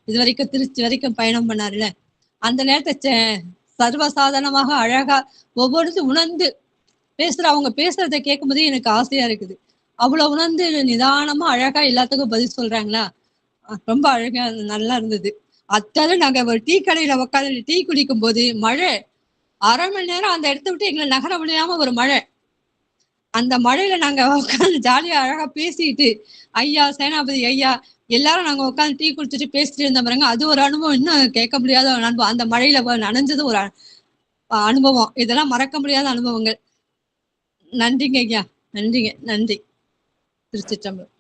இது வரைக்கும் திருச்சி வரைக்கும் பயணம் பண்ணாருல, அந்த நேரத்தை சர்வசாதாரணமாக அழகா ஒவ்வொருத்தரும் உணர்ந்து அவங்க பேசுறத கேட்கும் போதே எனக்கு ஆசையா இருக்குது. அவ்வளவு உணர்ந்து நிதானமா அழகா எல்லாத்துக்கும் பதில் சொல்றாங்களா, ரொம்ப அழகா நல்லா இருந்தது. அத்தாலும் நாங்க ஒரு டீ கடையில உட்காந்து டீ குடிக்கும் போது மழை, அரை மணி நேரம் அந்த இடத்த விட்டு எங்களை நகர முடியாம ஒரு மழை. அந்த மழையில நாங்க உட்காந்து ஜாலியா அழகா பேசிட்டு ஐயா சேனாபதி ஐயா எல்லாரும் நாங்க உட்காந்து டீ குடிச்சிட்டு பேசிட்டு இருந்த பாருங்க, அது ஒரு அனுபவம், இன்னும் கேட்க முடியாத ஒரு அனுபவம். அந்த மழையில நனைஞ்சது ஒரு அனுபவம். இதெல்லாம் மறக்க முடியாத அனுபவங்கள். நன்றிங்க ஐயா, நன்றிங்க, நன்றி. திருச்சிற்றம்பலம்.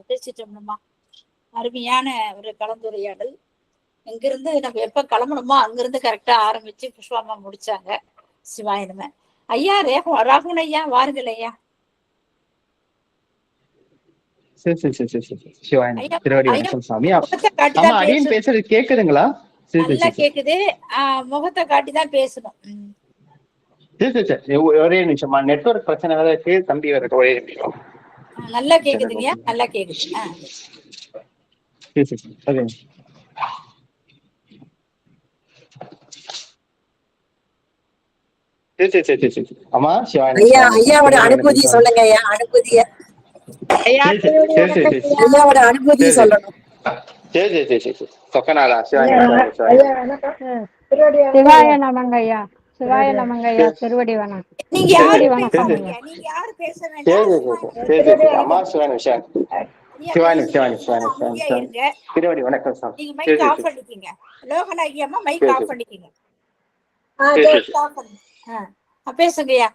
திருச்சிற்றம்பலமா, அருமையான ஒரு கலந்துரையாடல். இங்கிருந்து நம்ம எப்ப கிளம்பணுமோ அங்கிருந்து கரெக்டா ஆரம்பிச்சு புஷ்பாமா முடிச்சாங்க. சிவாயனம ஐயா, ராகவன் ஐயா வாருங்கள் ஐயா. கேக்குதுங்களா? நல்லா கேக்குது. முகத்தை காட்டிதான் பேசணும். ஒரே நிமிஷமா, நெட்வொர்க் பிரச்சனை வேற இருக்கு, தம்பி வேற. ஒரே நிமிஷம். நல்லா கேக்குதுங்க, நல்லா கேக்குது. அம்மா ஐயாவோட அனுபூதி சொல்லுங்க ஐயா. ஐயாவோட அனுபூதி சொல்லணும். சிவாய நமங்க ஐயா, சிவாய நமங்க ஐயா, திருவடி வணக்கம். நீங்க யாரு பேசுறீங்க? திருவடி வணக்கம் சார். நீங்க மைக் ஆஃப் பண்ணிக்கீங்க. லோகன் ஐயாமா மைக் ஆஃப் பண்ணிக்கீங்க. பேசுங்கய்யா.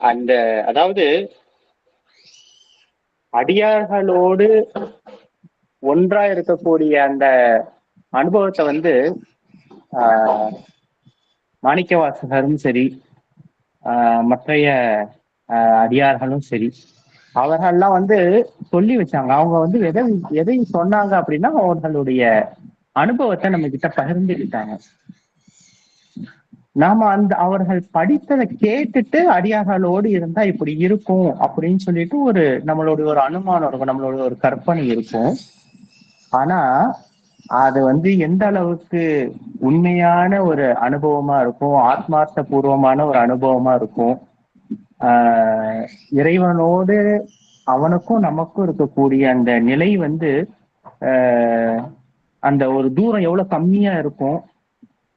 அந்த அதாவது அடியார்களோடு ஒன்றா இருக்கக்கூடிய அந்த அனுபவத்தை மாணிக்கவாசகரும் சரி, மற்றைய அடியார்களும் சரி, அவர்கள்லாம் சொல்லி வச்சாங்க. அவங்க எதை சொன்னாங்க அப்படின்னா அவர்களுடைய அனுபவத்தை நம்ம கிட்ட பகிர்ந்துக்கிட்டாங்க. நாம அவர்கள் படித்ததை கேட்டுட்டு அடியார்களோடு இருந்தா இப்படி இருக்கும் அப்படின்னு சொல்லிட்டு நம்மளுடைய ஒரு அனுமானம் இருக்கும், நம்மளுடைய ஒரு கற்பனை இருக்கும். ஆனா அது எந்த அளவுக்கு உண்மையான ஒரு அனுபவமா இருக்கும், ஆத்மார்த்த பூர்வமான ஒரு அனுபவமா இருக்கும், இறைவனோடு அவனுக்கும் நமக்கும் இருக்கக்கூடிய அந்த நிலை அந்த ஒரு தூரம் எவ்வளவு கம்மியா இருக்கும்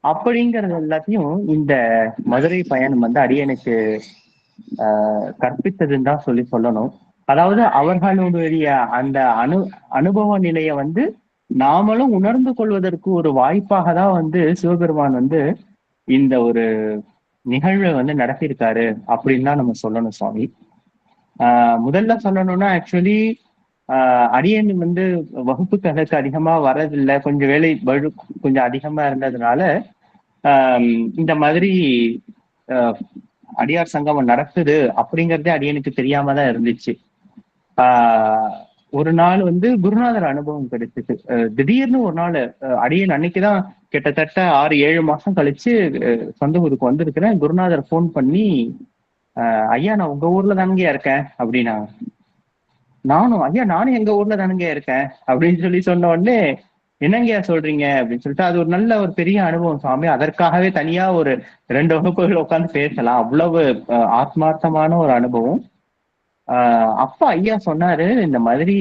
அப்படிங்கிறது எல்லாத்தையும் இந்த மதுரை பயணம் அடியனுக்கு கற்பித்ததுன்னு தான் சொல்லணும். அதாவது அவர்களுடைய அந்த அனுபவ நிலையை வந்து நாமளும் உணர்ந்து கொள்வதற்கு ஒரு வாய்ப்பாக தான் வந்து சிவபெருமான் வந்து இந்த ஒரு நிகழ்வை வந்து நடத்தியிருக்காரு அப்படின்னு தான் நம்ம சொல்லணும் சுவாமி. முதல்ல சொல்லணும்னா ஆக்சுவலி அடியன் வந்து வகுப்புகளுக்கு அதிகமா வர்றதில்லை, கொஞ்சம் வேலை கொஞ்சம் அதிகமா இருந்ததுனால இந்த மாதிரி அடியார் சங்கமம் நடக்குது அப்படிங்கறதே அடியனுக்கு தெரியாம தான் இருந்துச்சு. ஒரு நாள் வந்து குருநாதர் அனுபவம் கிடைச்சிச்சு. திடீர்னு ஒரு நாள் அடியன் அன்னைக்குதான் கிட்டத்தட்ட 6-7 மாசம் கழிச்சு சொந்த ஊருக்கு வந்திருக்கிறேன். குருநாதர் போன் பண்ணி, ஐயா நான் உங்க ஊர்ல தானுங்க இருக்கேன் அப்படின்னா, நானும் ஐயா நானும் எங்க ஊர்ல தானுங்க இருக்கேன் அப்படின்னு சொல்லி சொன்ன உடனே, என்னங்கய்யா சொல்றீங்க அப்படின்னு சொல்லிட்டு, அது ஒரு நல்ல ஒரு பெரிய அனுபவம் சுவாமி. அதற்காகவே தனியா ஒரு 2 வகுப்புகள் உட்காந்து பேசலாம், அவ்வளவு ஆத்மார்த்தமான ஒரு அனுபவம். அப்பா ஐயா சொன்னாரு, இந்த மாதிரி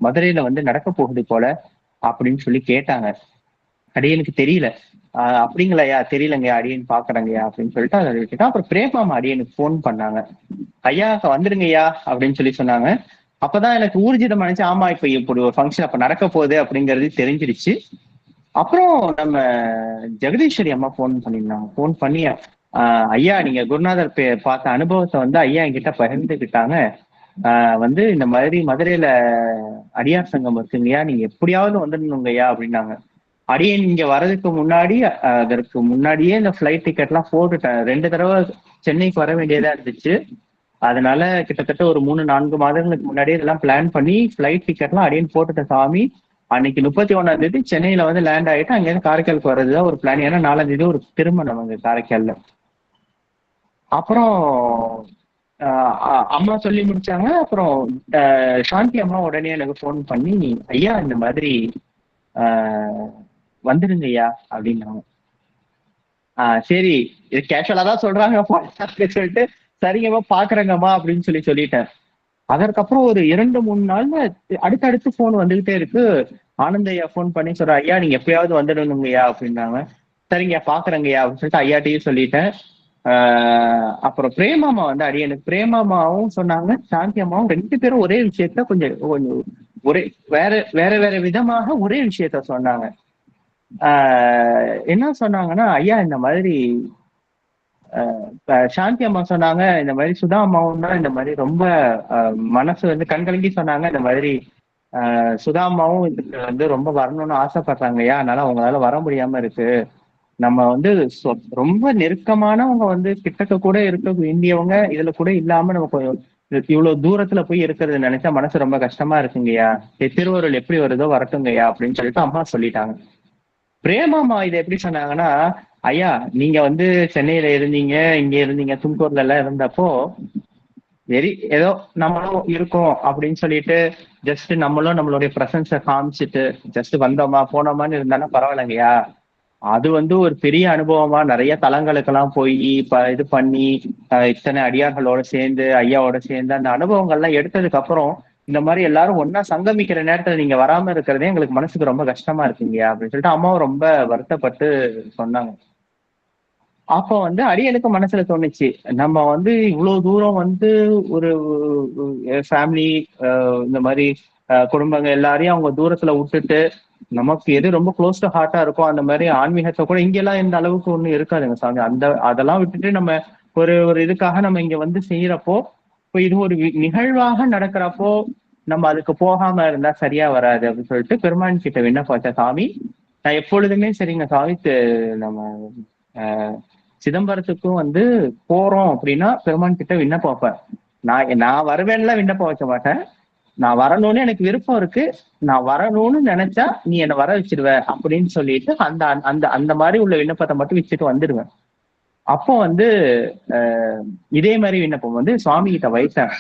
மதுரையில வந்து நடக்க போகுது போல அப்படின்னு சொல்லி கேட்டாங்க. அடியனுக்கு தெரியல. அப்படிங்களையா, தெரியலங்கய்யா, அடியன் பாக்குறேங்கய்யா அப்படின்னு சொல்லிட்டு அதை விட்டுட்டா. அப்புறம் பிரேமாமா அடியனுக்கு போன் பண்ணாங்க, ஐயா வந்துருங்கய்யா அப்படின்னு சொல்லி சொன்னாங்க. அப்பதான் எனக்கு ஊர்ஜிதம் நினைச்சு, ஆமா இப்ப இப்படி ஒரு ஃபங்க்ஷன் அப்ப நடக்க போகுது அப்படிங்கிறது தெரிஞ்சிருச்சு. அப்புறம் நம்ம ஜெகதீஸ்வரி அம்மா போன் பண்ணியிருந்தாங்க. போன் பண்ணி, ஐயா நீங்க குருநாதர் பார்த்த அனுபவத்தை வந்து ஐயா என்கிட்ட பகிர்ந்துக்கிட்டாங்க. வந்து இந்த மாதிரி மதுரையில அடியார் சங்கம் இருக்குங்கய்யா, நீங்க எப்படியாவது வந்துடணுங்கய்யா அப்படின்னாங்க. அடியன் இங்க வர்றதுக்கு முன்னாடி, அதற்கு முன்னாடியே இந்த ஃபிளைட் டிக்கெட் எல்லாம் போட்டுட்டேன். 2 தடவை சென்னைக்கு வர வேண்டியதா இருந்துச்சு. அதனால கிட்டத்தட்ட ஒரு 3-4 மாதங்களுக்கு முன்னாடியே இதெல்லாம் பிளான் பண்ணி ஃபிளைட் டிக்கெட்லாம் அடியன் போட்டுட்டேன் சாமி. அன்னைக்கு 31ஆம் தேதி சென்னையில வந்து லேண்ட் ஆகிட்டு அங்கேருந்து காரைக்காலுக்கு வர்றதுதான் ஒரு பிளான். ஏன்னா 4ஆம் தேதி ஒரு திருமணம் அங்க காரைக்கால்ல. அப்புறம் அம்மா சொல்லி முடிச்சாங்க. அப்புறம் சாந்தி அம்மா உடனே எனக்கு போன் பண்ணி, ஐயா இந்த மாதிரி வந்துருங்க ஐயா அப்படின்னாங்க. சரி இது கேஷுவலா தான் சொல்றாங்க சொல்லிட்டு, சரிங்கம்மா பாக்குறேங்கம்மா அப்படின்னு சொல்லிட்டேன். அதற்கப்புறம் ஒரு 2-3 நாள்ல அடுத்தடுத்து போன் வந்துகிட்டே இருக்கு. ஆனந்தையா போன் பண்ணி சொல்ற, ஐயா நீங்க எப்பயாவது வந்துடணுங்கய்யா அப்படின்னாங்க. சரிங்கய்யா பாக்குறேங்கய்யா அப்படின்னு சொல்லிட்டு ஐயாட்டையும் சொல்லிட்டேன். அப்புறம் பிரேமாமா வந்து அடியனுக்கு பிரேமாமாவும் சொன்னாங்க, சாந்தி அம்மாவும் 2 பேரும் ஒரே விஷயத்த கொஞ்சம் ஒரே வேற விதமாக ஒரே விஷயத்த சொன்னாங்க. என்ன சொன்னாங்கன்னா, ஐயா இந்த மாதிரி சாந்தி அம்மா சொன்னாங்க, இந்த மாதிரி சுதா அம்மாவும் தான் இந்த மாதிரி ரொம்ப மனசு வந்து கண்கலங்கி சொன்னாங்க, இந்த மாதிரி சுதா அம்மாவும் இதுக்கு வந்து ரொம்ப வரணும்னு ஆசைப்படுறாங்கய்யா, அதனால அவங்களால வர முடியாம இருக்கு. நம்ம வந்து ரொம்ப நெருக்கமானவங்க வந்து கிட்டக்க கூட இருக்க வேண்டியவங்க இதுல கூட இல்லாம நம்ம இவ்வளவு தூரத்துல போய் இருக்கிறது நினைச்சா மனசு ரொம்ப கஷ்டமா இருக்குங்கய்யா. திருவருள் எப்படி வருதோ வரட்டுங்கய்யா அப்படின்னு சொல்லிட்டு அம்மா சொல்லிட்டாங்க. பிரேமாமா இதை எப்படி சொன்னாங்கன்னா, ஐயா நீங்க வந்து சென்னையில இருந்தீங்க, இங்க இருந்தீங்க, தும்கூர்ல எல்லாம் இருந்தப்போ ஏதோ நம்மளும் இருக்கோம் அப்படின்னு சொல்லிட்டு ஜஸ்ட் நம்மளும் நம்மளுடைய பிரசன்ஸை காமிச்சிட்டு ஜஸ்ட் வந்தோமா போனோமான்னு இருந்தாலும் பரவாயில்லைங்கய்யா. அது வந்து ஒரு பெரிய அனுபவமா நிறைய தலங்களுக்கெல்லாம் போய் இது பண்ணி இத்தனை அடியார்களோட சேர்ந்து ஐயாவோட சேர்ந்து அந்த அனுபவங்கள்லாம் எடுத்ததுக்கு அப்புறம் இந்த மாதிரி எல்லாரும் ஒன்னா சங்கமிக்கிற நேரத்துல நீங்க வராம இருக்கிறதே எங்களுக்கு மனசுக்கு ரொம்ப கஷ்டமா இருக்குங்கய்யா அப்படின்னு சொல்லிட்டு அம்மாவும் ரொம்ப வருத்தப்பட்டு சொன்னாங்க. அப்போ வந்து அடியனுக்கு மனசுல தோணுச்சு, நம்ம வந்து இவ்வளவு தூரம் வந்து ஒரு ஃபேமிலி இந்த மாதிரி குடும்பங்கள் எல்லாரையும் அவங்க தூரத்துல விட்டுட்டு நமக்கு எது ரொம்ப க்ளோஸ் டு ஹார்ட்டா இருக்கும் அந்த மாதிரி ஆன்மீகத்தை கூட இங்கெல்லாம் இந்த அளவுக்கு ஒண்ணு இருக்காதுங்க சாமி. அதெல்லாம் விட்டுட்டு நம்ம ஒரு இதுக்காக நம்ம இங்க வந்து செய்யறப்போ, இப்போ இது ஒரு நிகழ்வாக நடக்கிறப்போ நம்ம அதுக்கு போகாம இருந்தா சரியா வராது அப்படின்னு சொல்லிட்டு பெருமான் கிட்ட விண்ணப்பம் வச்சேன். சாமி நான் எப்பொழுதுமே சரிங்க சாமி, நம்ம சிதம்பரத்துக்கும் வந்து போறோம் அப்படின்னா பெருமான் கிட்ட விண்ணப்பம் வைப்பேன். நான் வருவேன்லாம் விண்ணப்பம் வைக்க மாட்டேன். நான் வரணும்னு எனக்கு விருப்பம் இருக்கு, நான் வரணும்னு நினைச்சா நீ என்னை வர வச்சிருவ அப்படின்னு சொல்லிட்டு அந்த அந்த அந்த மாதிரி உள்ள விண்ணப்பத்தை மட்டும் வச்சுட்டு வந்துடுவேன். அப்போ வந்து இதே மாதிரி விண்ணப்பம் வந்து சுவாமி கிட்ட வைத்தேன்.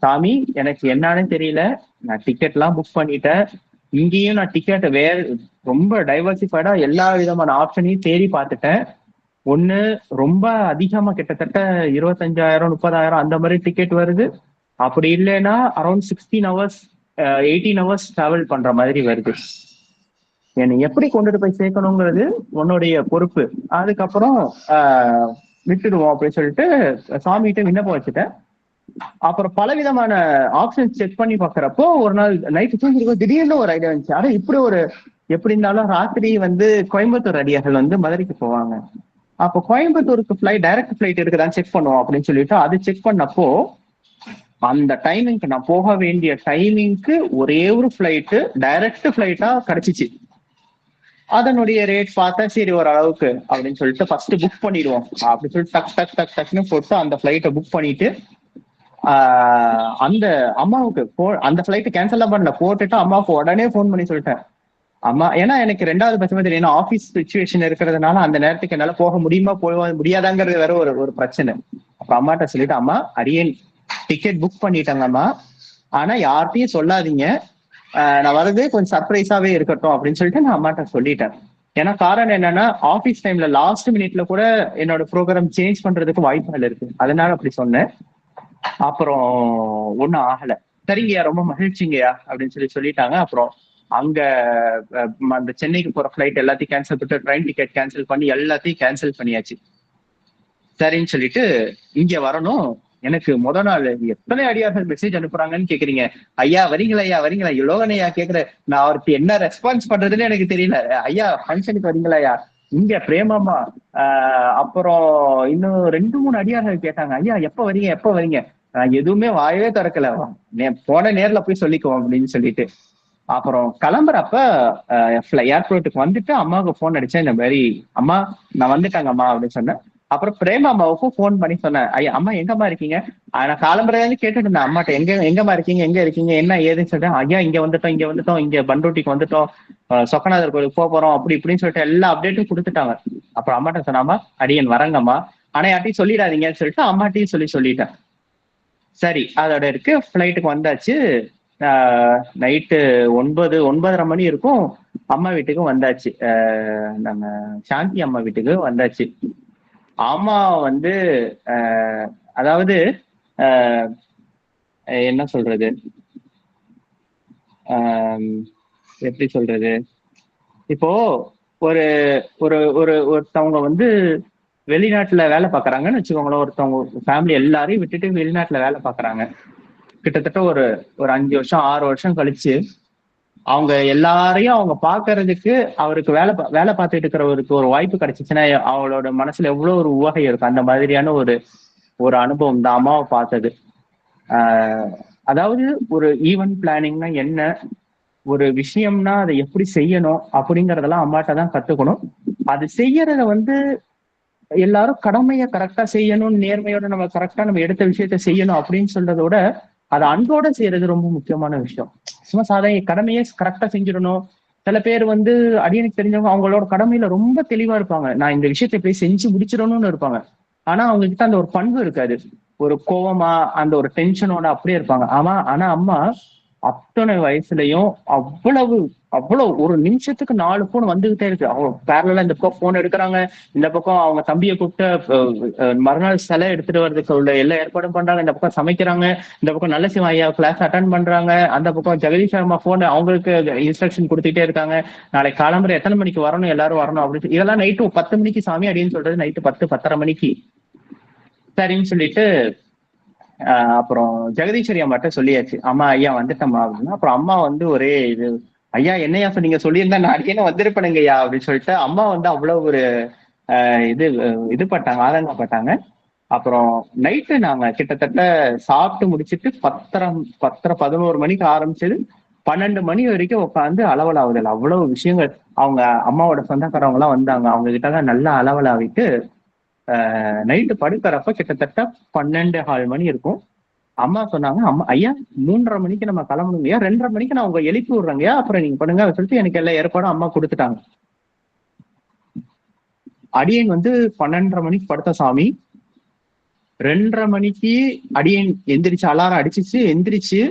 சாமி எனக்கு என்னன்னு தெரியல, நான் டிக்கெட் எல்லாம் புக் பண்ணிட்டேன், இங்கேயும் நான் டிக்கெட்டை ரொம்ப டைவர்சிஃபைடா எல்லா விதமான ஆப்ஷனையும் தேடி பார்த்துட்டேன். ஒண்ணு ரொம்ப அதிகமா கிட்டத்தட்ட 25,000-30,000 அந்த மாதிரி டிக்கெட் வருது. அப்படி இல்லைன்னா அரௌண்ட் 16 hours 18 hours டிராவல் பண்ற மாதிரி வருது. என்னை எப்படி கொண்டுட்டு போய் சேர்க்கணுங்கிறது உன்னுடைய பொறுப்பு, அதுக்கப்புறம் விட்டுடுவோம் அப்படின்னு சொல்லிட்டு சாமிகிட்ட விண்ணப்பம் வச்சுட்டேன். அப்புறம் பலவிதமான ஆப்ஷன்ஸ் செக் பண்ணி பாக்குறப்போ ஒரு நாள் நைட்டு தூங்கிருக்கோம், திடீர்னு ஒரு ஐடியா இருந்துச்சு. ஆனா இப்படி ஒரு எப்படி இருந்தாலும் ராத்திரி வந்து கோயம்புத்தூர் அடியார்கள் வந்து மதுரைக்கு போவாங்க. அப்போ கோயம்புத்தூருக்கு டைரக்ட் ஃபிளைட் இருக்குதான்னு செக் பண்ணுவோம் அப்படின்னு சொல்லிட்டு அது செக் பண்ணப்போ அந்த டைமிங்க்கு நான் போக வேண்டிய டைமிங்க்கு ஒரே ஒரு ஃபிளைட்டு டைரக்ட் ஃபிளைட்டா கிடைச்சிச்சு. அதனுடைய ரேட் பார்த்தா சரி ஓரளவுக்கு அப்படின்னு சொல்லிட்டு ஃபர்ஸ்ட் புக் பண்ணிடுவோம் அப்படின்னு சொல்லிட்டு டக்குன்னு போட்டு அந்த ஃபிளைட்டை புக் பண்ணிட்டு அந்த அம்மாவுக்கு அந்த ஃபிளைட் கேன்சல் தான் பண்ணல, போட்டுட்டு அம்மாவுக்கு உடனே ஃபோன் பண்ணி சொல்லிட்டேன். அம்மா ஏன்னா எனக்கு ரெண்டாவது பட்சமா தெரியும், ஏன்னா ஆஃபீஸ் சுச்சுவேஷன் இருக்கிறதுனால அந்த நேரத்துக்கு என்னால போக முடியுமா போக முடியாதாங்கிறது வேற ஒரு பிரச்சனை. அப்ப அம்மாட்ட சொல்லிட்டு, அம்மா அரியன் டிக்கெட் புக் பண்ணிட்டாங்கம்மா, ஆனா யார்கிட்டையும் சொல்லாதீங்க, நான் வரது கொஞ்சம் சர்ப்ரைஸாவே இருக்கட்டும் அப்படின்னு சொல்லிட்டு நான் அம்மாட்ட சொல்லிட்டேன். ஏன்னா காரணம் என்னன்னா ஆஃபீஸ் டைம்ல லாஸ்ட் மினிட்ல கூட என்னோட ப்ரோக்ராம் சேஞ்ச் பண்றதுக்கு வாய்ப்புகள் இருக்கு, அதனால அப்படி சொன்னேன். அப்புறம் ஒன்னும் ஆகல. சரிங்கய்யா ரொம்ப மகிழ்ச்சிங்கய்யா அப்படின்னு சொல்லிட்டாங்க. அப்புறம் அங்க அந்த சென்னைக்கு போற ஃபிளைட் எல்லாத்தையும் கேன்சல் பண்ணிட்டு ட்ரெயின் டிக்கெட் கேன்சல் பண்ணி எல்லாத்தையும் கேன்சல் பண்ணியாச்சு. சரின்னு சொல்லிட்டு இங்க வரணும். எனக்கு முத நாள் எத்தனை அடியார்கள் மெசேஜ் அனுப்புறாங்கன்னு கேக்குறீங்க, ஐயா வரீங்களா ஐயா வரீங்களா, யோகனையா கேக்குற, நான் அவருக்கு என்ன ரெஸ்பான்ஸ் பண்றதுன்னு எனக்கு தெரியல. ஐயா ஃபங்க்ஷனுக்கு வரீங்களா ஐயா, இங்க பிரேமாமா, அப்புறம் இன்னும் 2-3 அடியார்கள் கேட்டாங்க, ஐயா எப்ப வரீங்க. நான் எதுவுமே வாயவே திறக்கல, போன நேர்ல போய் சொல்லிக்குவோம் அப்படின்னு சொல்லிட்டு. அப்புறம் கிளம்புறப்ப ஏர்போர்ட்டுக்கு வந்துட்டு அம்மாவுக்கு போன் அடிச்சேன், இந்த மாதிரி அம்மா நான் வந்துட்டாங்க அம்மா அப்படின்னு சொன்னேன். அப்புறம் பிரேமா அம்மாவுக்கும் போன் பண்ணி சொன்னேன், ஐயா அம்மா எங்கம்மா இருக்கீங்க, நான் கிளம்புறதுன்னு கேட்டுட்டு இருந்தேன் அம்மாட்ட, எங்கம்மா இருக்கீங்க எங்க இருக்கீங்க என்ன ஏதுன்னு சொல்லிட்டேன். ஐயா இங்க வந்துட்டோம் இங்க பண்ருட்டிக்கு வந்துட்டோம், சொக்கநாதர் கோயிலுக்கு போறோம் அப்படி இப்படின்னு சொல்லிட்டு எல்லா அப்டேட்டும் கொடுத்துட்டாங்க. அப்புறம் அம்மாட்ட சொன்னாமா, அடியன் வரங்கம்மா, ஆனா யார்ட்டையும் சொல்லிடாதீங்கன்னு சொல்லிட்டு அம்மாட்டையும் சொல்லிட்டேன். சரி அதோட இருக்கு. ஃபிளைட்டுக்கு வந்தாச்சு. நைட்டு 9:30 மணி இருக்கும். அம்மா வீட்டுக்கும் வந்தாச்சு, நம்ம சாந்தி அம்மா வீட்டுக்கு வந்தாச்சு. அம்மா வந்து அதாவது என்ன சொல்றது, எப்படி சொல்றது, இப்போ ஒரு ஒரு ஒரு ஒருத்தவங்க வந்து வெளிநாட்டுல வேலை பாக்குறாங்கன்னு வச்சுக்கோங்களேன். ஒருத்தவங்க ஃபேமிலி எல்லாரையும் விட்டுட்டு வெளிநாட்டுல வேலை பாக்குறாங்க. கிட்டத்தட்ட ஒரு 5 வருஷம் 6 வருஷம் கழிச்சு அவங்க எல்லாரையும் அவங்க பாக்குறதுக்கு அவருக்கு வேலை பார்த்துட்டு இருக்கிறவருக்கு ஒரு வாய்ப்பு கிடைச்சிச்சுன்னா அவளோட மனசுல எவ்வளவு ஒரு உவகை இருக்கும். அந்த மாதிரியான ஒரு அனுபவம் தான் அம்மாவை பார்த்தது. அதாவது ஒரு ஈவென்ட் பிளானிங்னா என்ன, ஒரு விஷயம்னா அதை எப்படி செய்யணும் அப்படிங்கறதெல்லாம் அம்மாட்ட தான் கத்துக்கணும். அது செய்யறத வந்து எல்லாரும் கடமையை கரெக்டா செய்யணும், நேர்மையோட நம்ம கரெக்டா நம்ம எடுத்த விஷயத்த செய்யணும் அப்படின்னு சொல்றதோட அதை அன்போட செய்யறது ரொம்ப முக்கியமான விஷயம். சும்மா சாதாரண கடமையே கரெக்டா செஞ்சிடணும். சில பேர் வந்து அடியனுக்கு தெரிஞ்சவங்க அவங்களோட கடமையில ரொம்ப தெளிவா இருப்பாங்க, நான் இந்த விஷயத்தை போய் செஞ்சு முடிச்சிடணும்னு இருப்பாங்க. ஆனா அவங்க கிட்ட அந்த ஒரு பண்பு இருக்காது, ஒரு கோவமா அந்த ஒரு டென்ஷனோட அப்படியே இருப்பாங்க. ஆனா அம்மா அத்தனை வயசுலயும் அவ்வளவு ஒரு நிமிஷத்துக்கு 4 போன் வந்துகிட்டே இருக்கு. அவங்க பேரலா இந்த பக்கம் போன் எடுக்கிறாங்க, இந்த பக்கம் அவங்க தம்பியை கூப்பிட்டு மறுநாள் சிலை எடுத்துட்டு வர்றதுக்கு உள்ள எல்லா ஏற்பாடும் பண்றாங்க, இந்த பக்கம் சமைக்கிறாங்க, இந்த பக்கம் நல்ல சிவம் ஐயா கிளாஸ் அட்டன் பண்றாங்க, அந்த பக்கம் ஜெகதீஷ் அம்மா போன் அவங்களுக்கு இன்ஸ்ட்ரக்ஷன் கொடுத்துட்டே இருக்காங்க, நாளைக்கு காலம்பரை எத்தனை மணிக்கு வரணும் எல்லாரும் வரணும் அப்படின்னு. இதெல்லாம் நைட்டு 10 மணிக்கு சாமி அப்படின்னு சொல்றது நைட்டு 10-10:30 மணிக்கு. சரின்னு சொல்லிட்டு அப்புறம் ஜெகதீஸ்வரி அம்மாட்ட சொல்லியாச்சு, அம்மா ஐயா வந்துட்டம்மா அப்படின்னா. அப்புறம் அம்மா வந்து ஒரே இது, ஐயா என்னையா நீங்க சொல்லியிருந்தா நான் அடிக்கே வந்திருப்பேனுங்க ஐயா அப்படின்னு சொல்லிட்டு அம்மா வந்து அவ்வளவு ஒரு இது பட்டாங்க, ஆதங்கப்பட்டாங்க. அப்புறம் நைட்டு நாங்க கிட்டத்தட்ட சாப்பிட்டு முடிச்சுட்டு 10:11 மணிக்கு ஆரம்பிச்சது 12 மணி வரைக்கும் உட்காந்து அளவலாவுதல். அவ்வளவு விஷயங்கள். அவங்க அம்மாவோட சொந்தக்காரவங்க எல்லாம் வந்தாங்க, அவங்க கிட்டதான் நல்லா அளவலாவிட்டு நைட்டு படுக்கிறப்ப கிட்டத்தட்ட 12:15 மணி இருக்கும். அம்மா சொன்னாங்க, அம்மா ஐயா 3:30 மணிக்கு நம்ம கிளம்பணுங்க ஐயா, 2:30 மணிக்கு நான் உங்க எழுப்பி விடுறேங்க ஐயா, அப்புறம் நீங்க பண்ணுங்க சொல்லிட்டு எனக்கு எல்லா ஏற்பாடும் அம்மா கொடுத்துட்டாங்க. அடியன் வந்து 12:30 மணிக்கு படுத்த சாமி, 2:30 மணிக்கு அடியன் எந்திரிச்சு அலாரம் அடிச்சிச்சு, எந்திரிச்சு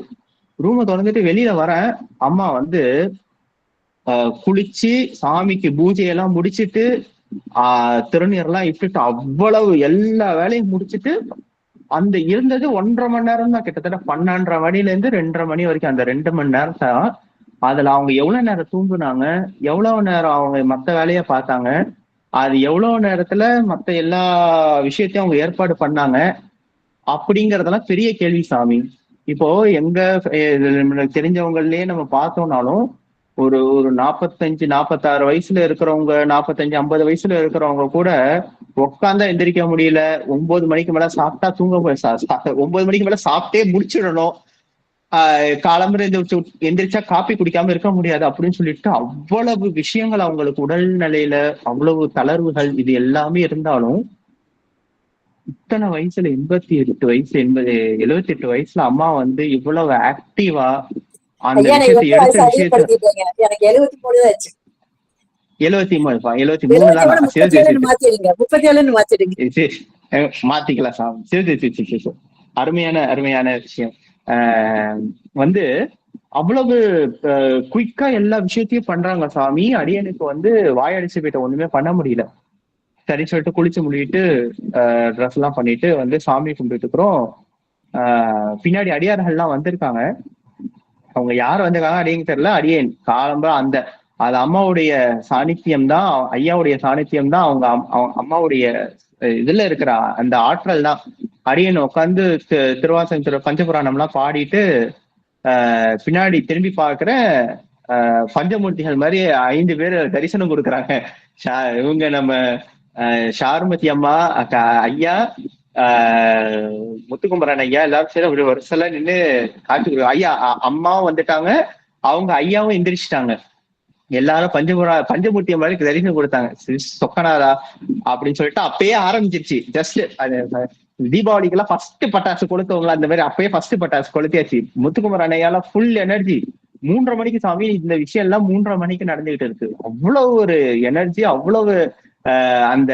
ரூமை திறந்துட்டு வெளியில வரேன். அம்மா வந்து குளிச்சு சாமிக்கு பூஜையெல்லாம் முடிச்சுட்டு திருநீர்லாம் இட்டுட்டு அவ்வளவு எல்லா வேலையும் முடிச்சுட்டு அந்த இருந்தது 1.5 மணி நேரம் தான். கிட்டத்தட்ட 12:30 மணில இருந்து 2:30 மணி வரைக்கும் அந்த 2 மணி நேரம் தான். அதுல அவங்க எவ்வளவு நேரம் தூங்குனாங்க, எவ்வளவு நேரம் அவங்க மத்த வேலையை பார்த்தாங்க, அது எவ்வளவு நேரத்துல மத்த எல்லா விஷயத்தையும் அவங்க ஏற்பாடு பண்ணாங்க, அப்படிங்கறதெல்லாம் பெரிய கேள்வி சாமி. இப்போ எங்க தெரிஞ்சவங்கலயே நம்ம பார்த்தோம்னாலும் ஒரு ஒரு 45-46 வயசுல இருக்கிறவங்க, 45-50 வயசுல இருக்கிறவங்க கூட உட்காந்தா எந்திரிக்க முடியல. 9 மணிக்கு மேல சாப்பிட்டா தூங்க 9 மணிக்கு மேல சாப்பிட்டே முடிச்சிடணும். காலம்பரை எந்திரிச்சா காப்பி குடிக்காம இருக்க முடியாது அப்படின்னு சொல்லிட்டு அவ்வளவு விஷயங்கள் அவங்களுக்கு உடல்நிலையில அவ்வளவு தளர்வுகள் இது எல்லாமே இருந்தாலும் இத்தனை வயசுல 88 வயசு 78 வயசுல அம்மா வந்து இவ்வளவு ஆக்டிவா அந்த விஷயத்தை எடுத்த விஷயத்த எனக்கு 73 தான் ஆச்சு. 73 தான் மாத்திக்கலாம் சாமி. சரி அருமையான விஷயம். வந்து அவ்வளவு குயிக்கா எல்லா விஷயத்தையும் பண்றாங்க சாமி. அடியனுக்கு வந்து வாயடிச்சு போயிட்ட ஒண்ணுமே பண்ண முடியல. சரி சொல்லிட்டு குளிச்சு முடிட்டு ட்ரெஸ் எல்லாம் பண்ணிட்டு வந்து சாமி கும்பிட்டு இருக்கிறோம். பின்னாடி அடியார்கள்லாம் வந்திருக்காங்க. அவங்க யார் வந்திருக்காங்க அடியனுக்கு தெரியல. அடியேன் காலம்பா அது அம்மாவுடைய சாநித்தியம் தான், ஐயாவுடைய சாநித்தியம் தான், அவங்க அம்மாவுடைய இதுல இருக்கிற அந்த ஆற்றல் தான். அடியன் உட்காந்து திருவாசகம் பஞ்சபுராணம் எல்லாம் பாடிட்டு பின்னாடி திரும்பி பாக்குற பஞ்சமூர்த்திகள் மாதிரி 5 பேர் தரிசனம் கொடுக்குறாங்க. இவங்க நம்ம ஷாருமதி அம்மா, ஐயா, முத்துக்குமரன் ஐயா எல்லாரும் சரி அப்படி வருஷம் நின்று காட்சி கொடுக்குறாங்க. ஐயா அம்மாவும் வந்துட்டாங்க, அவங்க ஐயாவும் எந்திரிச்சிட்டாங்க. எல்லாரும் பஞ்சமூர்த்தி அம்மாவுக்கு தரிசனம் கொடுத்தாங்க. சொக்கனாரா அப்படின்னு சொல்லிட்டு அப்பயே ஆரம்பிச்சிருச்சு. ஜஸ்ட் தீபாவளிக்கெல்லாம் ஃபர்ஸ்ட் பட்டாசு கொளுத்தவங்களா அந்த மாதிரி அப்பயே ஃபர்ஸ்ட் பட்டாசு கொளுத்தியாச்சு. Muthukumar அண்ணையால full energy. 3:30 மணிக்கு சாமி இந்த விஷயம் எல்லாம் 3:30 மணிக்கு நடந்துகிட்டு இருக்கு. அவ்வளவு ஒரு எனர்ஜி, அவ்வளவு அந்த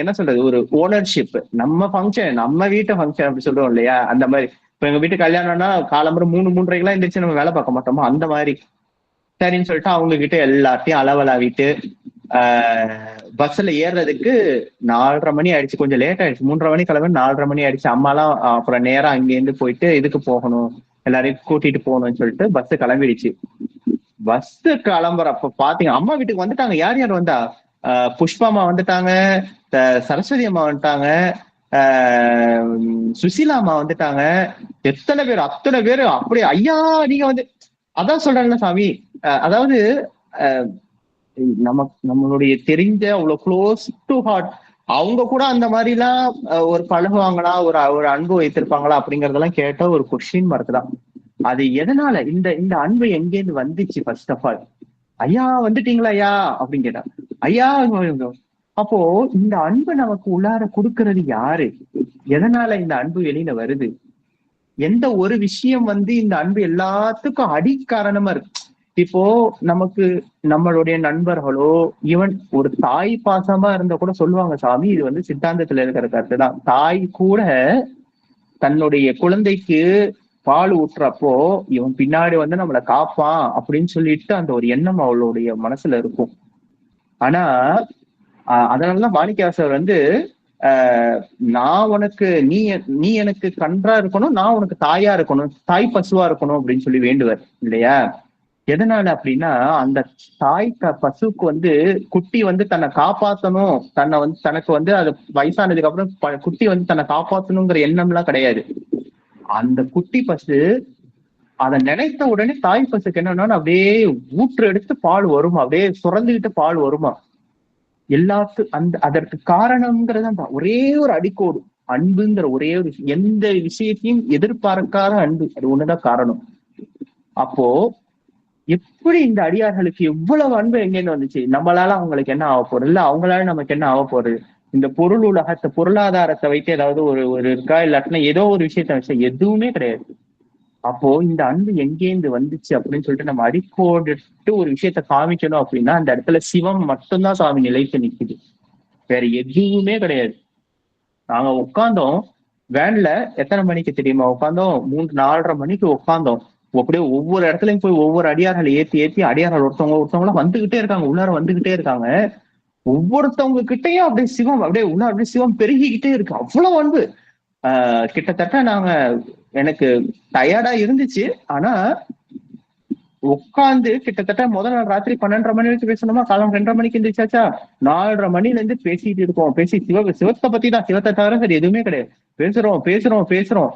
என்ன சொல்றது ஒரு ஓனர்ஷிப். நம்ம ஃபங்க்ஷன், நம்ம வீட்டு ஃபங்க்ஷன் அப்படி சொல்றோம் இல்லையா, அந்த மாதிரி. இப்ப எங்க வீட்டு கல்யாணம்னா காலம்பரம் 3-3:30 எந்திரிச்சு நம்ம வேலை பார்க்க மாட்டோமோ அந்த மாதிரி. சரின்னு சொல்லிட்டு அவங்க கிட்ட எல்லாத்தையும் அளவலாவிட்டு பஸ்ல ஏறுறதுக்கு 4:30 மணி ஆயிடுச்சு. கொஞ்சம் லேட் ஆயிடுச்சு. 3:30 மணி கிளம்பி 4:30 மணி ஆயிடுச்சு. அம்மாலாம் அப்புறம் நேரம் அங்கேருந்து போயிட்டு இதுக்கு போகணும், எல்லாரையும் கூட்டிட்டு போகணும்னு சொல்லிட்டு பஸ் கிளம்பிடுச்சு. பஸ் கிளம்புறப்ப பாத்தீங்க அம்மா வீட்டுக்கு வந்துட்டாங்க. யார் யார் வந்தா? புஷ்பாமா வந்துட்டாங்க, சரஸ்வதி அம்மா வந்துட்டாங்க, சுசீலா அம்மா வந்துட்டாங்க. எத்தனை பேர், அத்தனை பேரு அப்படியே ஐயா நீங்க வந்து அதான் சொல்றாங்கல்ல சாமி. அதாவது நம்மளுடைய தெரிஞ்ச அவ்வளவு க்ளோஸ் டு ஹார்ட் அவங்க கூட அந்த மாதிரி எல்லாம் ஒரு பழகுவாங்களா, ஒரு அன்பு வைத்திருப்பாங்களா அப்படிங்கறதெல்லாம் கேட்ட ஒரு கொஸ்டின் மார்க் தான். அது எதனால இந்த அன்பு எங்கேருந்து வந்துச்சு? ஃபர்ஸ்ட் ஆஃப் ஆல் ஐயா வந்துட்டீங்களா ஐயா அப்படின்னு கேட்டா ஐயா. அப்போ இந்த அன்பு நமக்கு உள்ளார கொடுக்கறது யாரு? எதனால இந்த அன்பு வெளியில வருது? எந்த ஒரு விஷயம் வந்து இந்த அன்பு எல்லாத்துக்கும் அடிக்காரணமா இருக்கு? இப்போ நமக்கு நம்மளுடைய நண்பர்களோ ஈவன் ஒரு தாய் பாசமா இருந்தா கூட சொல்லுவாங்க சாமி, இது வந்து சித்தாந்தத்துல இருக்கிற கருத்து தான். தாய் கூட தன்னுடைய குழந்தைக்கு பால் ஊட்டுறப்போ இவன் பின்னாடி வந்து நம்மளை காப்பான் அப்படின்னு சொல்லிட்டு அந்த ஒரு எண்ணம் அவளுடைய மனசுல இருக்கும். ஆனா அதனாலதான் மாணிக்கவாசகர் வந்து நான் உனக்கு நீ எனக்கு கன்றா இருக்கணும், நான் உனக்கு தாயா இருக்கணும், தாய் பசுவா இருக்கணும் அப்படின்னு சொல்லி வேண்டுவார் இல்லையா? எதனால அப்படின்னா அந்த தாய் பசுக்கு வந்து குட்டி வந்து தன்னை காப்பாற்றணும், தனக்கு வந்து அது வயசானதுக்கு அப்புறம் குட்டி வந்து தன்னை காப்பாற்றணுங்கிற எண்ணம்லாம் கிடையாது. அந்த குட்டி பசு அதை நினைத்த உடனே தாய் பசுக்கு என்னன்னா அப்படியே ஊற்று எடுத்து பால் வருமா, அப்படியே சுரந்துகிட்டு பால் வருமா. அதற்கு காரணம்ங்கிறது அந்த ஒரே ஒரு அடிக்கோடு அன்புங்கிற ஒரே ஒரு எந்த விஷயத்தையும் எதிர்பார்க்காத அன்பு, அது ஒண்ணுதான் காரணம். அப்போ எப்படி இந்த அடியார்களுக்கு எவ்வளவு அன்பு எங்கேன்னு வந்துச்சு? நம்மளால அவங்களுக்கு என்ன ஆக போறது? இல்ல அவங்களால நமக்கு என்ன ஆக போறது? இந்த பொருள் உலகத்தை பொருளாதாரத்தை வைத்து ஏதாவது ஒரு இருக்கா? இல்லாட்டினா ஏதோ ஒரு விஷயத்த வச்சா எதுவுமே கிடையாது. அப்போ இந்த அன்பு எங்கேருந்து வந்துச்சு அப்படின்னு சொல்லிட்டு நம்ம அடிக்கோடிட்டு ஒரு விஷயத்த காமிக்கணும் அப்படின்னா அந்த இடத்துல சிவம் மட்டும்தான் சாமி நிலைத்து நிக்குது, வேற எதுவுமே கிடையாது. நாங்க உட்காந்தோம் வேன்ல, எத்தனை மணிக்கு தெரியுமா உட்காந்தோம்? 3-4:30 மணிக்கு உட்காந்தோம். அப்படியே ஒவ்வொரு இடத்துலயும் போய் ஒவ்வொரு அடியார்களை ஏத்தி அடியார்கள் ஒருத்தவங்களாம் வந்துகிட்டே இருக்காங்க, உள்ளார வந்துகிட்டே இருக்காங்க. ஒவ்வொருத்தவங்க கிட்டையும் அப்படியே சிவம் அப்படியே சிவம் பெருகிக்கிட்டே இருக்கு. அவ்வளவு அன்பு. கிட்டத்தட்ட எனக்கு டயர்டா இருந்துச்சு. ஆனா உட்காந்து கிட்டத்தட்ட முதல் நாள் ராத்திரி 12:30 மணி வரைக்கும் பேசணுமா, காலம் 2:30 மணிக்கு எந்திரிச்சாச்சா, 4:30 மணில இருந்து பேசிட்டு இருக்கோம். சிவத்தை பத்தி தான், சிவத்தை தவிர சரி எதுவுமே கிடையாது. பேசுறோம்.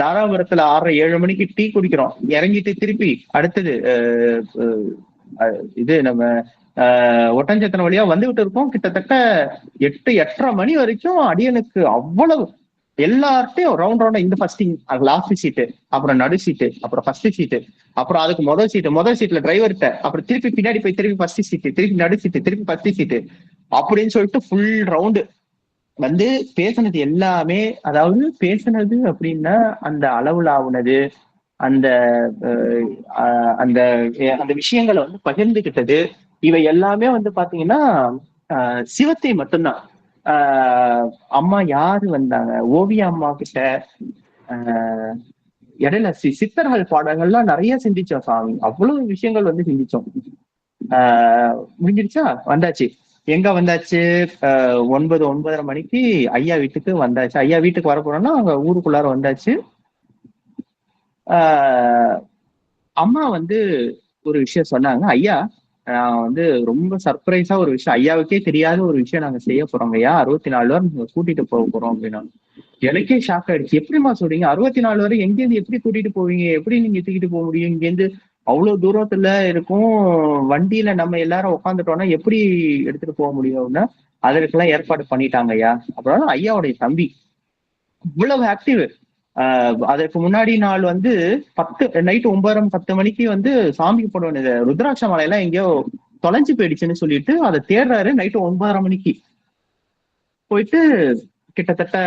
தாராபுரத்துல 6:30 7 மணிக்கு டீ குடிக்கிறோம், இறங்கிட்டு திருப்பி அடுத்தது இது நம்ம ஒட்டஞ்சத்திரம் வழியா வந்துகிட்டு இருக்கோம். கிட்டத்தட்ட 8 8:30 மணி வரைக்கும் அடியனுக்கு அவ்வளவு எல்லார்ட்டையும் ரவுண்டா இந்த ஃபர்ஸ்ட் லாஸ்ட் சீட்டு, அப்புறம் நடு சீட்டு, அப்புறம் ஃபர்ஸ்ட் சீட்டு, அப்புறம் அதுக்கு முதல் சீட்ல டிரைவர்கிட்ட, அப்புறம் திருப்பி பின்னாடி போய் திருப்பி ஃபர்ஸ்ட் சீட்டு, திருப்பி நடு சீட்டு, திருப்பி ஃபர்ஸ்ட் சீட்டு அப்படின்னு சொல்லிட்டு ஃபுல் ரவுண்டு வந்து பேசுனது எல்லாமே. அதாவது பேசுனது அப்படின்னா அந்த அளவுல ஆகுனது, அந்த அந்த அந்த விஷயங்களை வந்து பகிர்ந்துகிட்டது, இவை எல்லாமே வந்து பாத்தீங்கன்னா சிவத்தை மட்டும்தான். அம்மா யாரு வந்தாங்க, ஓவிய அம்மா கிட்ட இடையில சித்தர்கள் பாடங்கள்லாம் நிறைய சிந்திச்சோம் சாமி, அவ்வளவு விஷயங்கள் வந்து சிந்திச்சோம். முடிஞ்சிருச்சா, வந்தாச்சு. எங்க வந்தாச்சு, 9:30 மணிக்கு ஐயா வீட்டுக்கு வந்தாச்சு. ஐயா வீட்டுக்கு வர போறோம்னா அங்க ஊருக்குள்ளார வந்தாச்சு. அம்மா வந்து ஒரு விஷயம் சொன்னாங்க, ஐயா நான் வந்து ரொம்ப சர்ப்ரைஸா ஒரு விஷயம், ஐயாவுக்கே தெரியாத ஒரு விஷயம் நாங்க செய்ய போறோம் ஐயா, 64 வரை நீங்க கூட்டிட்டு போக போறோம் அப்படின்னா. எனக்கே ஷாக் ஆயிடுச்சு. எப்படிமா சொல்றீங்க, 64 வரை எங்கேருந்து எப்படி கூட்டிட்டு போவீங்க, எப்படி நீங்க தூக்கிட்டு போக முடியும், இங்கேருந்து அவ்வளவு தூரத்துல இருக்கும், வண்டியில நம்ம எல்லாரும் உட்காந்துட்டோம்னா எப்படி எடுத்துட்டு போக முடியும் அப்படின்னா, அதற்கெல்லாம் ஏற்பாடு பண்ணிட்டாங்க ஐயா. அப்புறம் ஐயாவுடைய தம்பி இவ்வளவு ஆக்டிவ். அதற்கு முன்னாடி நாள் வந்து நைட்டு 9 10 மணிக்கு வந்து சாமிக்கு போட வேண்டியது ருத்ராட்ச மாலையெல்லாம் எங்கேயோ தொலைஞ்சு போயிடுச்சுன்னு சொல்லிட்டு அதை தேடுறாரு. நைட்டு 9:30 மணிக்கு போயிட்டு கிட்டத்தட்ட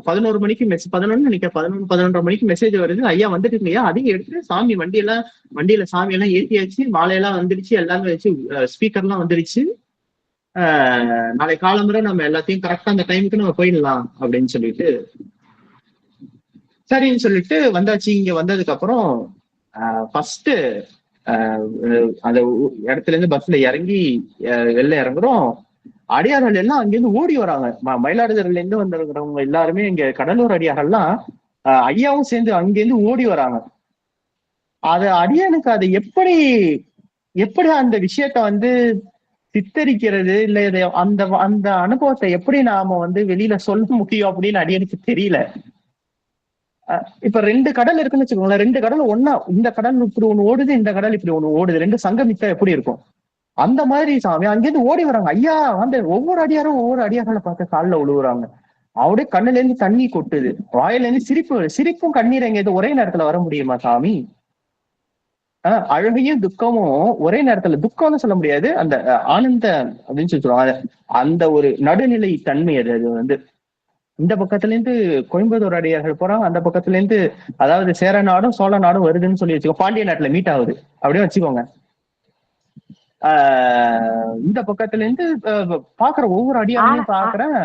11 மணிக்கு 11:30 மணிக்கு மெசேஜ் வருது, ஐயா வந்துட்டு இல்லையா, அதையும் எடுத்து சாமி வண்டியில சாமி எல்லாம் ஏற்றியாச்சு, மாலையெல்லாம் வந்துருச்சு, எல்லாமே வச்சு ஸ்பீக்கர்லாம் வந்துருச்சு, நாளை காலம்பரை நம்ம எல்லாத்தையும் கரெக்டா அந்த டைமுக்கு நம்ம போயிடலாம் அப்படின்னு சொல்லிட்டு சரின்னு சொல்லிட்டு வந்தாச்சு. இங்க வந்ததுக்கு அப்புறம் ஃபர்ஸ்ட் அந்த இடத்துல இருந்து பஸ்ல இறங்கி வெளில இறங்குறோம். அடியார்கள் எல்லாம் அங்கிருந்து ஓடி வராங்க. மயிலாடுதுறையில இருந்து வந்திருக்கிறவங்க எல்லாருமே இங்க கடலூர் அடியார்கள்லாம் ஐயாவும் சேர்ந்து அங்கிருந்து ஓடி வராங்க. அது அடியானுக்கு அதை எப்படி அந்த விஷயத்த வந்து சித்தரிக்கிறது, இல்ல அந்த அந்த அனுபவத்தை எப்படி நாம வந்து வெளியில சொல்ல முடியும் அப்படின்னு அடியானுக்கு தெரியல. இப்ப 2 கடல் இருக்குன்னு வச்சுக்கோங்களேன், 2 கடல் ஒன்னா, இந்த கடல் இப்படி ஒண்ணு ஓடுது, இந்த கடல் இப்படி ஒண்ணு ஓடுது, 2 சங்கமித்தா எப்படி இருக்கும், அந்த மாதிரி சாமி அங்கேருந்து ஓடி வராங்க. ஐயா வந்து ஒவ்வொரு அடியார்களை பார்த்து காலில் விழுவுறாங்க. அவருடைய கண்ணுல இருந்து தண்ணி கொட்டுது, வாயில இருந்து சிரிப்பும் கண்ணீர் எங்கேயாவது ஒரே நேரத்துல வர முடியுமா சாமி? அழகையும் துக்கமும் ஒரே நேரத்துல, துக்கம்னு சொல்ல முடியாது, அந்த ஆனந்த அப்படின்னு சொல்லுவாங்க, அந்த ஒரு நடுநிலை தன்மை அது வந்து. இந்த பக்கத்துல இருந்து கோயம்புத்தூர் அடியார்கள் போறாங்க, அந்த பக்கத்துல இருந்து அதாவது சேர நாடும் சோழ நாடும் வருதுன்னு சொல்லி வச்சுக்கோ, பாண்டிய நாட்டுல மீட் ஆகுது அப்படியே வச்சுக்கோங்க. இந்த பக்கத்துல இருந்து பாக்குற ஒவ்வொரு அடியாரையும் பாக்குறேன்,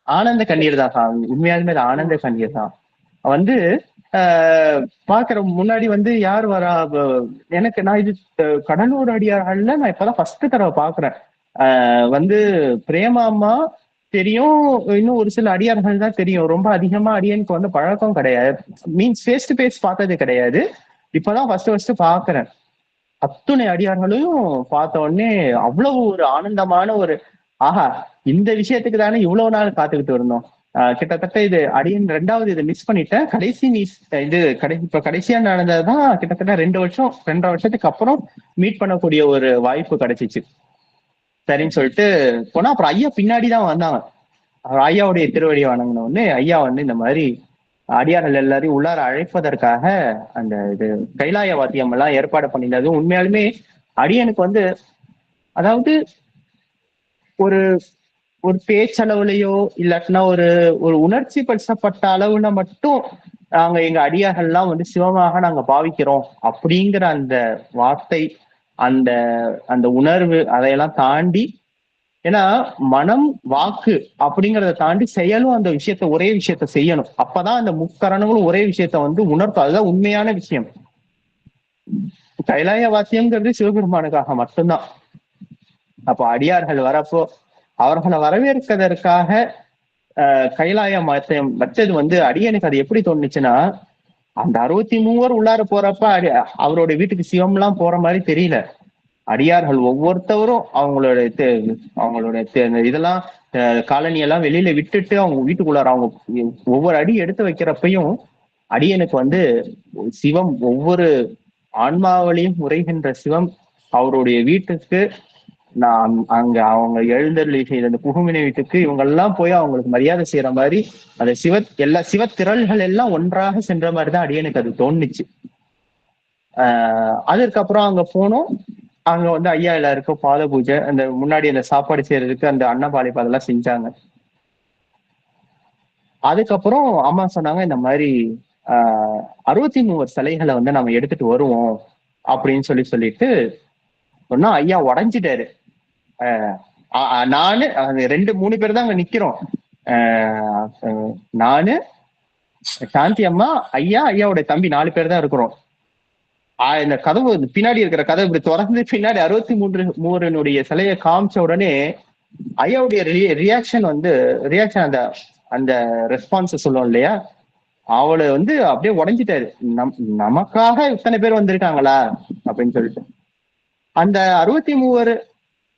ஆனந்த கண்ணீர் தான் சாமி, உண்மையாலுமே ஆனந்த கண்ணீர் தான். வந்து பாக்குற முன்னாடி வந்து யார் வரா, எனக்கு நான் இது கடலூர் அடியார்கள்ல நான் இப்பதான் ஃபர்ஸ்ட் தடவை பாக்குறேன். வந்து பிரேமா அம்மா தெரியும், இன்னும் ஒரு சில அடியார்கள் தான் தெரியும். ரொம்ப அதிகமா அடியனுக்கு வந்து பழக்கம் கிடையாது, மீன்ஸ் ஃபேஸ் டு ஃபேஸ் பார்த்தது கிடையாது. இப்பதான் ஃபர்ஸ்ட் பாக்குறேன். அத்துணை அடியார்களையும் பார்த்த உடனே அவ்வளவு ஒரு ஆனந்தமான ஒரு ஆஹா, இந்த விஷயத்துக்கு தானே இவ்வளவு நாள் காத்துக்கிட்டு இருந்தோம். கிட்டத்தட்ட இது அடியன் 2வது இதை மிஸ் பண்ணிட்டேன். இப்ப கடைசியா நடந்ததுதான் கிட்டத்தட்ட 2.5 வருஷத்துக்கு அப்புறம் மீட் பண்ணக்கூடிய ஒரு வாய்ப்பு கிடைச்சிச்சு. சரின்னு சொல்லிட்டு போனா, அப்புறம் ஐயா பின்னாடிதான் வந்தாங்க. ஐயாவுடைய திருவடி வணங்கின உடனே ஐயா வந்து இந்த மாதிரி அடியார்கள் எல்லாரையும் உள்ளார அழைப்பதற்காக அந்த இது கைலாய வாத்தியம் எல்லாம் ஏற்பாடு பண்ணினது. உண்மையாலுமே அடியனுக்கு வந்து அதாவது ஒரு பேச்சளவுலையோ இல்லாட்டினா ஒரு உணர்ச்சி படுத்தப்பட்ட அளவுல மட்டும் நாங்க எங்க அடியார்கள்லாம் வந்து சிவமாக நாங்க பாவிக்கிறோம் அப்படிங்கிற அந்த வார்த்தை, அந்த உணர்வு, அதையெல்லாம் தாண்டி, ஏன்னா மனம் வாக்கு அப்படிங்கிறத தாண்டி செயலும் அந்த விஷயத்த ஒரே விஷயத்த செய்யணும். அப்பதான் அந்த முக்கரணங்களும் ஒரே விஷயத்த வந்து உணர்த்தும். அதுதான் உண்மையான விஷயம். கைலாய வாத்தியம்ங்கிறது சிவபெருமானுக்காக மட்டும்தான். அப்போ அடியார்கள் வரப்போ அவர்களை வரவேற்கிறதற்காக கைலாய மதம் வச்சது வந்து அடியனுக்கு அது எப்படி தோணுச்சுன்னா, அந்த 63 உள்ளார போறப்ப அவரோட வீட்டுக்கு சிவம்லாம் போற மாதிரி தெரியல. அடியார்கள் ஒவ்வொருத்தவரும் அவங்களோட இதெல்லாம் காலனி எல்லாம் வெளியில விட்டுட்டு அவங்க வீட்டுக்குள்ளார அவங்க ஒவ்வொரு அடி எடுத்து வைக்கிறப்பையும் அடியனுக்கு வந்து சிவம் ஒவ்வொரு ஆன்மாவளையும் உரைகின்ற சிவம் அவருடைய வீட்டுக்கு நான் அங்க அவங்க எழுந்தருளி செய்த அந்த புகுமினை வீட்டுக்கு இவங்க எல்லாம் போய் அவங்களுக்கு மரியாதை செய்யற மாதிரி அந்த எல்லா சிவத்திரள்கள் எல்லாம் ஒன்றாக சென்ற மாதிரிதான் அடியனுக்கு அது தோணுச்சு. அதுக்கப்புறம் அங்க போனோம். அங்க வந்து ஐயா எல்லாருக்கும் பாத பூஜை, அந்த முன்னாடி அந்த சாப்பாடு செய்யறதுக்கு அந்த அன்னபாலிப்பு அதெல்லாம் செஞ்சாங்க. அதுக்கப்புறம் அம்மா சொன்னாங்க இந்த மாதிரி 63 சிலைகளை வந்து நம்ம எடுத்துட்டு வருவோம் அப்படின்னு சொல்லிட்டு சொன்னா ஐயா உடஞ்சிட்டாரு. நானு 2-3 பேர் தான் அங்க நிக்கிறோம். நானு, சாந்தி அம்மா, ஐயாவோட தம்பி 4 பேர் தான் இருக்கிறோம். இந்த கதவு பின்னாடி இருக்கிற கதவு இப்படி திறந்து பின்னாடி 63 சிலையை காமிச்ச உடனே ஐயாவுடைய ரியாக்ஷன் அந்த ரெஸ்பான்ஸ் சொல்லுவோம் இல்லையா, அவளை வந்து அப்படியே உடைஞ்சிட்டாரு. நமக்காக இத்தனை பேர் வந்திருக்காங்களா அப்படின்னு சொல்லிட்டு அந்த 63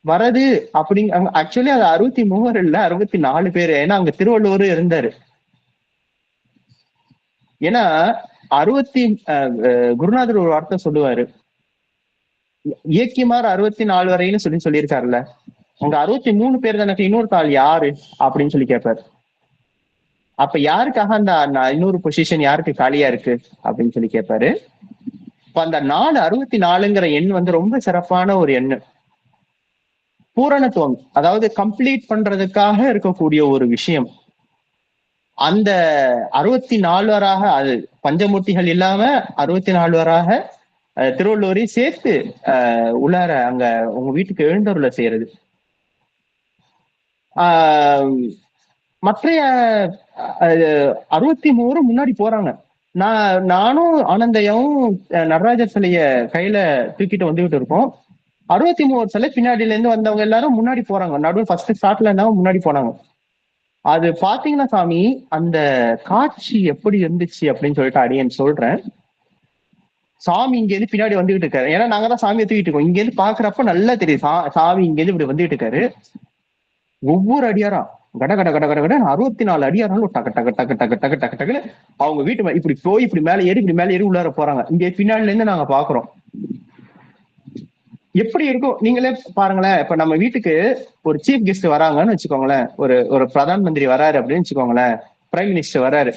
வரது அப்படிங்க. ஆக்சுவலி அது 63 இல்ல, 64 பேரு. ஏன்னா அங்க திருவள்ளுவர் இருந்தாரு. ஏன்னா குருநாதர் ஒரு வார்த்தை சொல்லுவாரு, இயக்கிமார் 64 வரைன்னு சொல்லியிருக்காருல்ல, அங்க 63 பேர் தானே, இன்னொரு தாள் யாரு அப்படின்னு சொல்லி கேட்பாரு. அப்ப யாருக்காக அந்த 500 பொசிஷன் யாருக்கு காலியா இருக்கு அப்படின்னு சொல்லி கேட்பாரு. இப்ப அந்த 64ங்கிற எண் வந்து ரொம்ப சிறப்பான ஒரு எண்ணு. பூரணத்துவம், அதாவது கம்ப்ளீட் பண்றதுக்காக இருக்கக்கூடிய ஒரு விஷயம். அந்த 64வராக, அது பஞ்சமூர்த்திகள் இல்லாம 64வராக திருவள்ளுவரையும் சேர்த்து உள்ளார அங்க உங்க வீட்டுக்கு எழுந்தருள செய்யறது. மற்றைய 63 முன்னாடி போறாங்க. நானும் ஆனந்தையும் நடராஜர் சிலைய கையில தூக்கிட்டு வந்துகிட்டு இருக்கோம். 63 சிலை பின்னாடில இருந்து வந்தவங்க எல்லாரும் முன்னாடி போறாங்க. நடுவில் ஃபர்ஸ்ட் ஸ்டார்ட்ல இருந்தாலும் முன்னாடி போனாங்க. அது பாத்தீங்கன்னா சாமி, அந்த காட்சி எப்படி இருந்துச்சு அப்படின்னு சொல்லிட்டு அடியேன் சொல்றேன். சாமி இங்க இருந்து பின்னாடி வந்துகிட்டு இருக்காரு. ஏன்னா நாங்க தான் சாமியை தூக்கிட்டு இருக்கோம். இங்க இருந்து பாக்குறப்ப நல்லா தெரியும் சாமி இங்க இருந்து இப்படி வந்துகிட்டு இருக்காரு. ஒவ்வொரு அடியாரா கட கட கட கட கட 64 அடியாராலும் டக்கு டக்கு டக்கு டக்கு டக்கு டக்கு டக்குன்னு அவங்க வீட்டு இப்படி போய் இப்படி மேல ஏறி உள்ளார போறாங்க. இங்க பின்னாடில இருந்து நாங்க பாக்குறோம். எப்படி இருக்கும் நீங்களே பாருங்களேன். இப்ப நம்ம வீட்டுக்கு ஒரு சீஃப் கெஸ்ட் வராங்கன்னு வச்சுக்கோங்களேன், ஒரு பிரதான் மந்திரி வராரு அப்படின்னு வச்சுக்கோங்களேன், பிரைம் மினிஸ்டர் வராரு,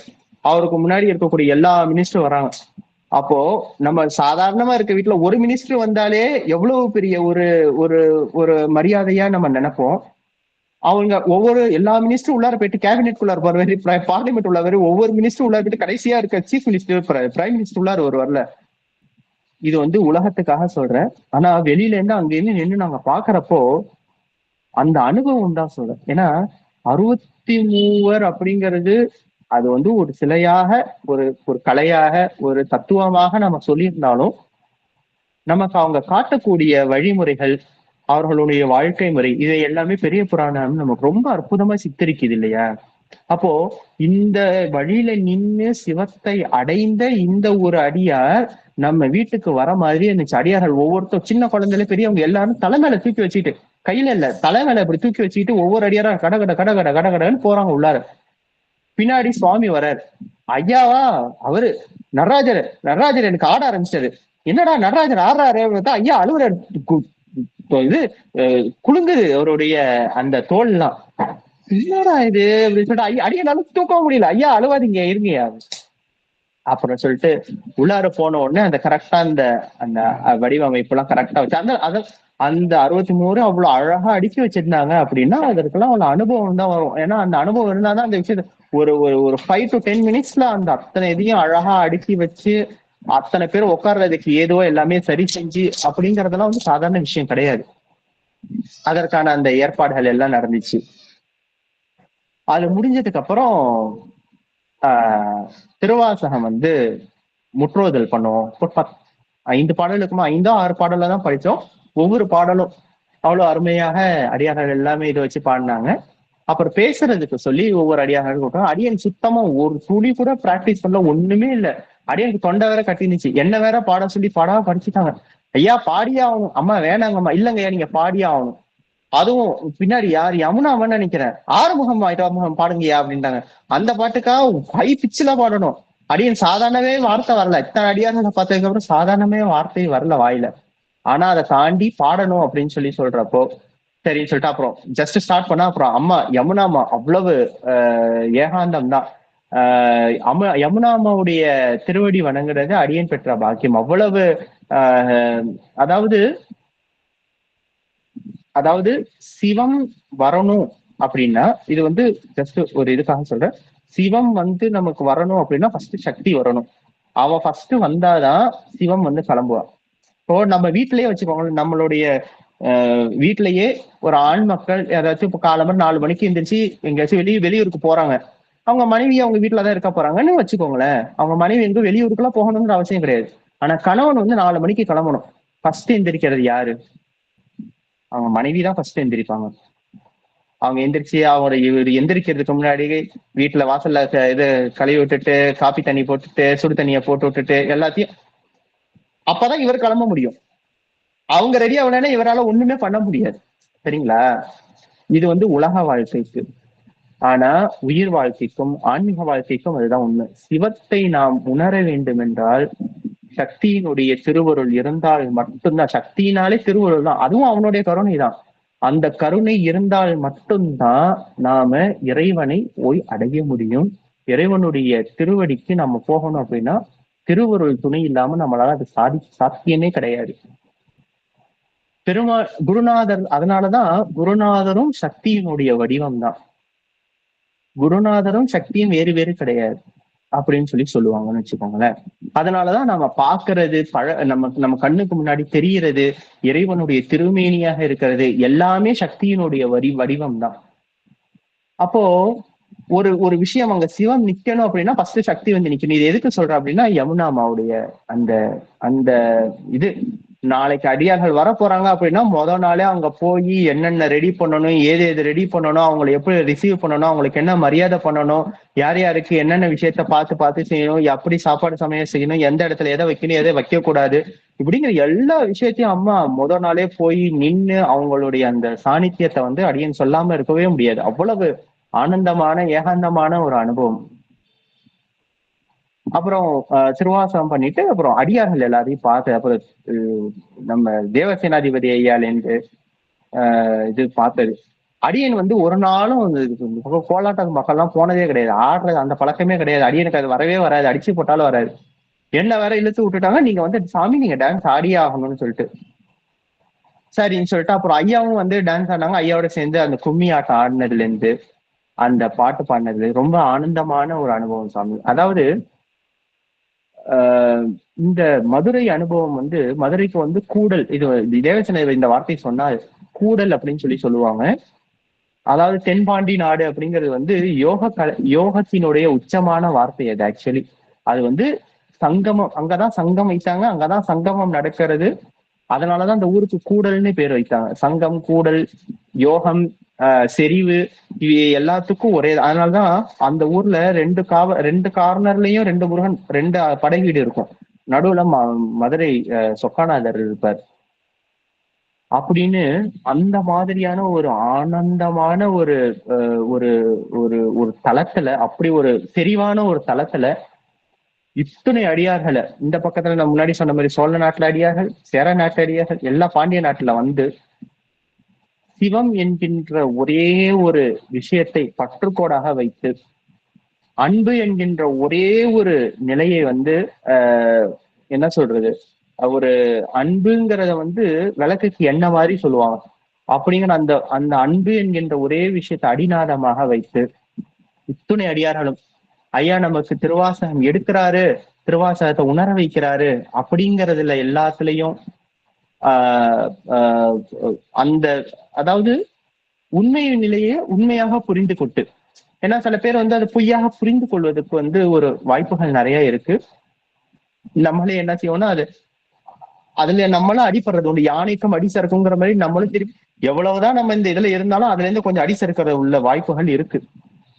அவருக்கு முன்னாடி இருக்கக்கூடிய எல்லா மினிஸ்டரும் வராங்க. அப்போ நம்ம சாதாரணமா இருக்க வீட்டுல ஒரு மினிஸ்டர் வந்தாலே எவ்வளவு பெரிய ஒரு மரியாதையா நம்ம நினைப்போம். அவங்க எல்லா மினிஸ்டரும் உள்ளார போயிட்டு கேபினெட் உள்ளார போற, பார்லிமெண்ட் உள்ளார ஒவ்வொரு மினிஸ்டரும் உள்ளார போயிட்டு கடைசியா இருக்க சீஃப் மினிஸ்டர் பிரைம் மினிஸ்டர் உள்ளார வரல. இது வந்து உலகத்துக்காக சொல்றேன். ஆனா வெளியில இருந்து அங்க இருந்து நின்று நாங்க பாக்குறப்போ அந்த அனுபவம் தான் சொல்றேன். ஏன்னா 63 அப்படிங்கிறது அது வந்து ஒரு சிலையாக, ஒரு கலையாக, ஒரு தத்துவமாக நம்ம சொல்லியிருந்தாலும் நமக்கு அவங்க காட்டக்கூடிய வழிமுறைகள், அவர்களுடைய வாழ்க்கை முறை, இதை எல்லாமே பெரிய புராணம் நமக்கு ரொம்ப அற்புதமா சித்தரிக்குது இல்லையா? அப்போ இந்த வழியில நின்று சிவத்தை அடைந்த இந்த ஒரு அடியார் நம்ம வீட்டுக்கு வர மாதிரி இருந்துச்சு. அடியார்கள் ஒவ்வொருத்தரும், சின்ன குழந்தைல பெரியவங்க எல்லாரும் தலை மேல தூக்கி வச்சுட்டு, கையில இல்ல தலை மேல இப்படி தூக்கி வச்சுக்கிட்டு ஒவ்வொரு அடியாரா கடகட கடகட கடகடன்னு போறாங்க உள்ளார. பின்னாடி சுவாமி வர்றாரு. ஐயாவா அவரு நடராஜர் எனக்கு ஆட ஆரம்பிச்சாரு. என்னடா நடராஜர் ஆடுறாரு? ஐயா அழுவுறாரு. இது குலுங்குது அவருடைய அந்த தோல்லாம். என்னடா இது அப்படின்னு சொல்லிட்டு அடியனாலும் தூக்க முடியல. ஐயா அழுவாதீங்க, இருங்கயா அப்புறம் சொல்லிட்டு உள்ளார போன உடனே அந்த கரெக்டா அந்த வடிவமைப்பு எல்லாம் கரெக்டா வச்சு அந்த 63 அவ்வளவு அழகா அடுக்கி வச்சிருந்தாங்க. அப்படின்னா அதற்கெல்லாம் அவ்வளவு அனுபவம் தான் வரும். ஏன்னா அந்த அனுபவம் இருந்தாதான் அந்த விஷயத்த ஒரு 5 to 10 மினிட்ஸ்ல அந்த அத்தனை இதையும் அழகா அடுக்கி வச்சு அத்தனை பேர் உட்கார்றதுக்கு ஏதோ எல்லாமே சரி செஞ்சு அப்படிங்கறதெல்லாம் வந்து சாதாரண விஷயம் கிடையாது. அதற்கான அந்த ஏற்பாடுகள் எல்லாம் நடந்துச்சு. அது முடிஞ்சதுக்கு அப்புறம் திருவாசகம் வந்து முற்றோதல் பண்ணுவோம். 5 பாடலுக்குமா 5-6 பாடல தான் படித்தோம். ஒவ்வொரு பாடலும் அவ்வளவு அருமையாக அடியார்கள் எல்லாமே இதை வச்சு பாடினாங்க. அப்புறம் பேசுறதுக்கு சொல்லி ஒவ்வொரு அடியார்கள் கூப்பிட்டாங்க. அடியன் சுத்தமா ஒரு துளி கூட பிராக்டிஸ் பண்ணல, ஒண்ணுமே இல்ல. அடியனுக்கு தொண்டை வேற கட்டிருந்துச்சு, என்ன வேற பாட சொல்லி பாடா படிச்சுட்டாங்க. ஐயா பாடியே ஆகணும். அம்மா வேணாங்கம்மா. இல்லங்கய்யா நீங்க பாடியே ஆகணும். அதுவும் பின்னாடி யார் யமுனாமன்னு நினைக்கிறேன், ஆறுமுகம் ஆறுமுகம் பாடுங்கய்யா அப்படின்ட்டாங்க. அந்த பாட்டுக்கா ஹை பிச்சுல பாடணும். அடியன் சாதாரணமே வார்த்தை வரல, இத்தனை அடியார்கள் பார்த்ததுக்கு அப்புறம் சாதாரணமே வார்த்தை வரல வாயில. ஆனா அதை தாண்டி பாடணும் அப்படின்னு சொல்றப்போ சரின்னு சொல்லிட்டு அப்புறம் ஜஸ்ட் ஸ்டார்ட் பண்ணா அப்புறம் அம்மா யமுனாமா அவ்வளவு ஏகாந்தம் தான். யமுனாமாவுடைய திருவடி வணங்குறது அடியன் பெற்ற பாக்கியம். அவ்வளவு அதாவது சிவம் வரணும் அப்படின்னா, இது வந்து ஜஸ்ட் ஒரு இதுக்காக சொல்றேன். சிவம் வந்து நமக்கு வரணும் அப்படின்னா ஃபர்ஸ்ட் சக்தி வரணும். அவ ஃபர்ஸ்ட் வந்தாதான் சிவம் வந்து கிளம்புவான். இப்போ நம்ம வீட்டிலேயே வச்சுக்கோங்க, நம்மளுடைய வீட்டிலேயே ஒரு ஆண் மக்கள் ஏதாச்சும் இப்போ காலம்பரம் 4 மணிக்கு எந்திரிச்சு எங்கேயாச்சும் வெளியூருக்கு போறாங்க. அவங்க மனைவி அவங்க வீட்டுலதான் இருக்க போறாங்கன்னு வச்சுக்கோங்களேன். அவங்க மனைவி எங்கும் வெளியூருக்குலாம் போகணுங்கிற அவசியம் கிடையாது. ஆனா கணவன் வந்து 4 மணிக்கு கிளம்பணும். ஃபர்ஸ்ட் எந்திரிக்கிறது யாரு? அவங்க மனைவி தான் ஃபர்ஸ்ட் எந்திரிப்பாங்க. அவங்க எந்திரிச்சு இவர் எந்திரிக்கிறதுக்கு முன்னாடி வீட்டுல வாசல்ல இது கழுவி விட்டுட்டு, காப்பி தண்ணி போட்டுட்டு, சுடு தண்ணியை போட்டு விட்டுட்டு எல்லாத்தையும், அப்பதான் இவர் கிளம்ப முடியும். அவங்க ரெடி ஆகலைன்னா இவரால ஒண்ணுமே பண்ண முடியாது. சரிங்களா? இது வந்து உலக வாழ்க்கைக்கு. ஆனா உயிர் வாழ்க்கைக்கும் ஆன்மீக வாழ்க்கைக்கும் அதுதான் உண்மை. சிவத்தை நாம் உணர வேண்டும் என்றால் சக்தியினுடைய திருவருள் இருந்தால் மட்டும்தான். சக்தியினாலே திருவருள் தான், அதுவும் அவனுடைய கருணை தான். அந்த கருணை இருந்தால் மட்டும்தான் நாம இறைவனை போய் அடைய முடியும். இறைவனுடைய திருவடிக்கு நம்ம போகணும் அப்படின்னா திருவருள் துணை இல்லாம நம்மளால அது சாத்தியமே கிடையாது. குருநாதர், அதனாலதான் குருநாதரும் சக்தியினுடைய வடிவம் தான். குருநாதரும் சக்தியும் வேறு வேறு கிடையாது அப்படின்னு சொல்லுவாங்கன்னு வச்சுக்கோங்களேன். அதனாலதான் நம்ம பாக்குறது நம்ம கண்ணுக்கு முன்னாடி தெரிகிறது, இறைவனுடைய திருமேனியாக இருக்கிறது எல்லாமே சக்தியினுடைய வடிவம் தான். அப்போ ஒரு விஷயம் அங்க சிவம் நிக்கணும் அப்படின்னா ஃபர்ஸ்ட் சக்தி வந்து நிக்கணும். இது எதுக்கு சொல்ற அப்படின்னா யமுனாமாவுடைய அந்த இது நாளைக்கு அடியார்கள் வர போறாங்க அப்படின்னா முதல் நாளே அவங்க போய் என்னென்ன ரெடி பண்ணணும், எது ரெடி பண்ணணும், அவங்களை எப்படி ரிசீவ் பண்ணணும், அவங்களுக்கு என்ன மரியாதை பண்ணணும், யார் யாருக்கு என்னென்ன விஷயத்த பார்த்து செய்யணும், எப்படி சாப்பாடு சமையல் செய்யணும், எந்த இடத்துல எதை வைக்கணும், எதை வைக்க கூடாது, இப்படிங்கிற எல்லா விஷயத்தையும் அம்மா முதல் நாளே போய் நின்று அவங்களுடைய அந்த சாநித்தியத்தை வந்து அடியன் சொல்லாம இருக்கவே முடியாது. அவ்வளவு ஆனந்தமான ஏகாந்தமான ஒரு அனுபவம். அப்புறம் திருவாசகம் பண்ணிட்டு அப்புறம் அடியார்கள் எல்லாரையும் பார்த்து அப்புறம் நம்ம தேவசேனாதிபதி ஐயாலேருந்து இது பார்த்தது. அடியன் வந்து ஒரு நாளும் கோலாட்ட மக்கள்லாம் போனதே கிடையாது, ஆடுறது அந்த பழக்கமே கிடையாது. அடியனுக்கு அது வரவே வராது, அடிச்சு போட்டாலும் வராது. என்ன வேற இழுத்து விட்டுட்டாங்க, நீங்க வந்து சாமி நீங்க டான்ஸ் ஆடியே ஆகணும்னு சொல்லிட்டு சரின்னு சொல்லிட்டு அப்புறம் ஐயாவும் வந்து டான்ஸ் ஆடினாங்க. ஐயாவோட சேர்ந்து அந்த கும்மி ஆட்டம் ஆடினதுல இருந்து அந்த பாட்டு பாடினது ரொம்ப ஆனந்தமான ஒரு அனுபவம் சாமி. அதாவது இந்த மதுரை அனுபவம் வந்து மதுரைக்கு வந்து கூடல், இது தேவசேன இந்த வார்த்தை சொன்னால் கூடல் அப்படின்னு சொல்லுவாங்க. அதாவது தென்பாண்டி நாடு அப்படிங்கிறது வந்து யோகத்தினுடைய உச்சமான வார்த்தை அது. ஆக்சுவலி அது வந்து சங்கமம், அங்கதான் சங்கம் வைத்தாங்க, அங்கதான் சங்கமம் நடக்கிறது. அதனாலதான் அந்த ஊருக்கு கூடல்னு பேர் வைத்தாங்க. சங்கம், கூடல், யோகம், செறிவு, இவை எல்லாத்துக்கும் ஒரே. அதனாலதான் அந்த ஊர்ல ரெண்டு கார்னர்லயும் 2 முருகன் 2 படை வீடு இருக்கும். நடுவுல மதுரை சொக்காநாதர் இருப்பார். அப்படின்னு அந்த மாதிரியான ஒரு ஆனந்தமான ஒரு ஒரு ஒரு தளத்துல, அப்படி ஒரு செறிவான ஒரு தளத்துல இத்தனை அடியார்களை இந்த பக்கத்துல நான் முன்னாடி சொன்ன மாதிரி சோழ நாட்டுல அடியார்கள், சேர நாட்டு அடியார்கள், எல்லா பாண்டிய நாட்டுல வந்து சிவம் என்கின்ற ஒரே ஒரு விஷயத்தை பற்றுக்கோடாக வைத்து அன்பு என்கின்ற ஒரே ஒரு நிலையை வந்து என்ன சொல்றது, ஒரு அன்புங்கிறத வந்து விளக்குக்கு என்ன மாதிரி சொல்லுவாங்க. அப்படிங்கிற அந்த அன்பு என்கின்ற ஒரே விஷயத்தை அடிநாதமாக வைத்து இத்துணை அடியார்களும் ஐயா நமக்கு திருவாசகம் எடுக்கிறாரு, திருவாசகத்தை உணர வைக்கிறாரு அப்படிங்கிறதுல எல்லாத்துலயும் அந்த அதாவது உண்மை நிலையை உண்மையாக புரிந்து கொண்டு, ஏன்னா சில பேர் வந்து அதை பொய்யாக புரிந்து கொள்வதற்கு வந்து ஒரு வாய்ப்புகள் நிறைய இருக்கு. நம்மளே என்ன செய்வோம்னா அது அதுல நம்மளும் அடிப்படுறது உண்டு. யானைக்கும் அடி சறுக்குங்கிற மாதிரி நம்மளும் திருப்பி எவ்வளவுதான் நம்ம இந்த இதுல இருந்தாலும் அதுல இருந்து கொஞ்சம் அடி சறுக்கிற உள்ள வாய்ப்புகள் இருக்கு.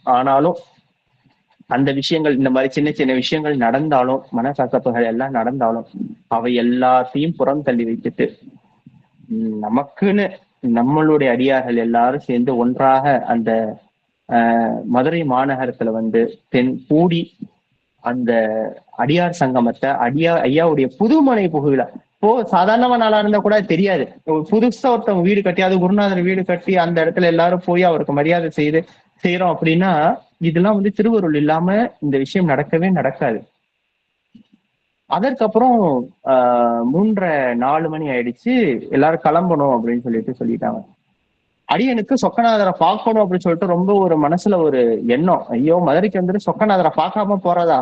ஆனாலும் அந்த விஷயங்கள், இந்த மாதிரி சின்ன சின்ன விஷயங்கள் நடந்தாலும், மனக்கசப்புகள் எல்லாம் நடந்தாலும் அவை எல்லாத்தையும் புறம் தள்ளி வைத்துட்டு நமக்குன்னு நம்மளுடைய அடியார்கள் எல்லாரும் சேர்ந்து ஒன்றாக அந்த மதுரை மாநகரத்துல வந்து கூடி அந்த அடியார் சங்கமத்தை ஐயாவுடைய புதுமனை புகுவிழா. இப்போ சாதாரணமா நாளா இருந்தா கூட தெரியாது. புதுசா ஒருத்தவங்க வீடு கட்டி, அது குருநாதர் வீடு கட்டி அந்த இடத்துல எல்லாரும் போய் அவருக்கு மரியாதை செய்யறோம் அப்படின்னா, இதெல்லாம் வந்து திருவருள் இல்லாம இந்த விஷயம் நடக்கவே நடக்காது. அதற்கப்புறம் 3:30-4 மணி ஆயிடுச்சு. எல்லாரும் கிளம்பணும் அப்படின்னு சொல்லிட்டாங்க. அடியனுக்கு சொக்கநாதரை பார்க்கணும் அப்படின்னு சொல்லிட்டு ரொம்ப ஒரு மனசுல ஒரு எண்ணம், ஐயோ மதுரைக்கு வந்துட்டு சொக்கநாதரை பார்க்காம போறதா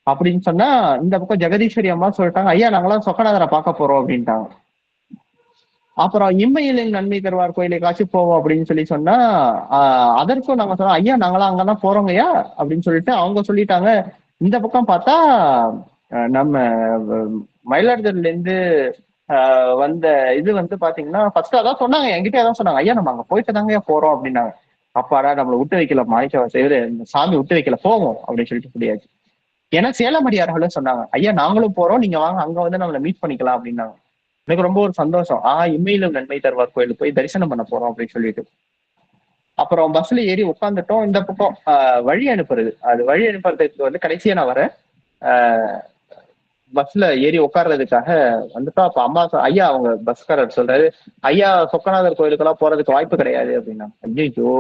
அப்படின்னு சொன்னா, இந்த பக்கம் ஜெகதீஸ்வரி அம்மா சொல்லிட்டாங்க, ஐயா நாங்களாம் சொக்கநாதரை பார்க்க போறோம் அப்படின்ட்டாங்க. அப்புறம் இம்மையில் நன்மை தருவார் கோயிலுக்காச்சும் போவோம் அப்படின்னு சொன்னா, அதற்கும் நாங்க சொன்னோம், ஐயா நாங்களாம் அங்கதான் போறோங்கய்யா அப்படின்னு சொல்லிட்டு அவங்க சொல்லிட்டாங்க. இந்த பக்கம் பார்த்தா நம்ம மயிலாடுதுறையில இருந்து வந்த இது வந்து பாத்தீங்கன்னா ஃபர்ஸ்ட் அதான் சொன்னாங்க, என்கிட்ட அதான் சொன்னாங்க, ஐயா நம்ம அங்க போயிட்டு தாங்க போறோம் அப்படின்னாங்க. அப்பாடா நம்மளை விட்டு வைக்கல, மாணிக்க செய்வது சாமி விட்டு வைக்கல, போவோம் அப்படின்னு சொல்லிட்டு முடியாது. ஏன்னா சேலம் அடியார்களும் சொன்னாங்க, ஐயா நாங்களும் போறோம், நீங்க வாங்க அங்க வந்து நம்மளை மீட் பண்ணிக்கலாம் அப்படின்னாங்க. எனக்கு ரொம்ப ஒரு சந்தோஷம். இம்மையிலும் நன்மை தருவார் கோயிலுக்கு போய் தரிசனம் பண்ண போறோம் அப்படின்னு சொல்லிட்டு அப்புறம் பஸ்ல ஏறி உட்காந்துட்டோம். இந்த பக்கம் வழி அனுப்புறது, அது வழி அனுப்புறதுக்கு வந்து கடைசியா நான் வரேன். பஸ்ல ஏறி உட்கார்றதுக்காக வந்துட்டோம். அப்ப அம்மா ஐயா அவங்க பஸ்காரர் சொல்றாரு, ஐயா சொக்கநாதர் கோயிலுக்கெல்லாம் போறதுக்கு வாய்ப்பு கிடையாது அப்படின்னா. ஐயோ.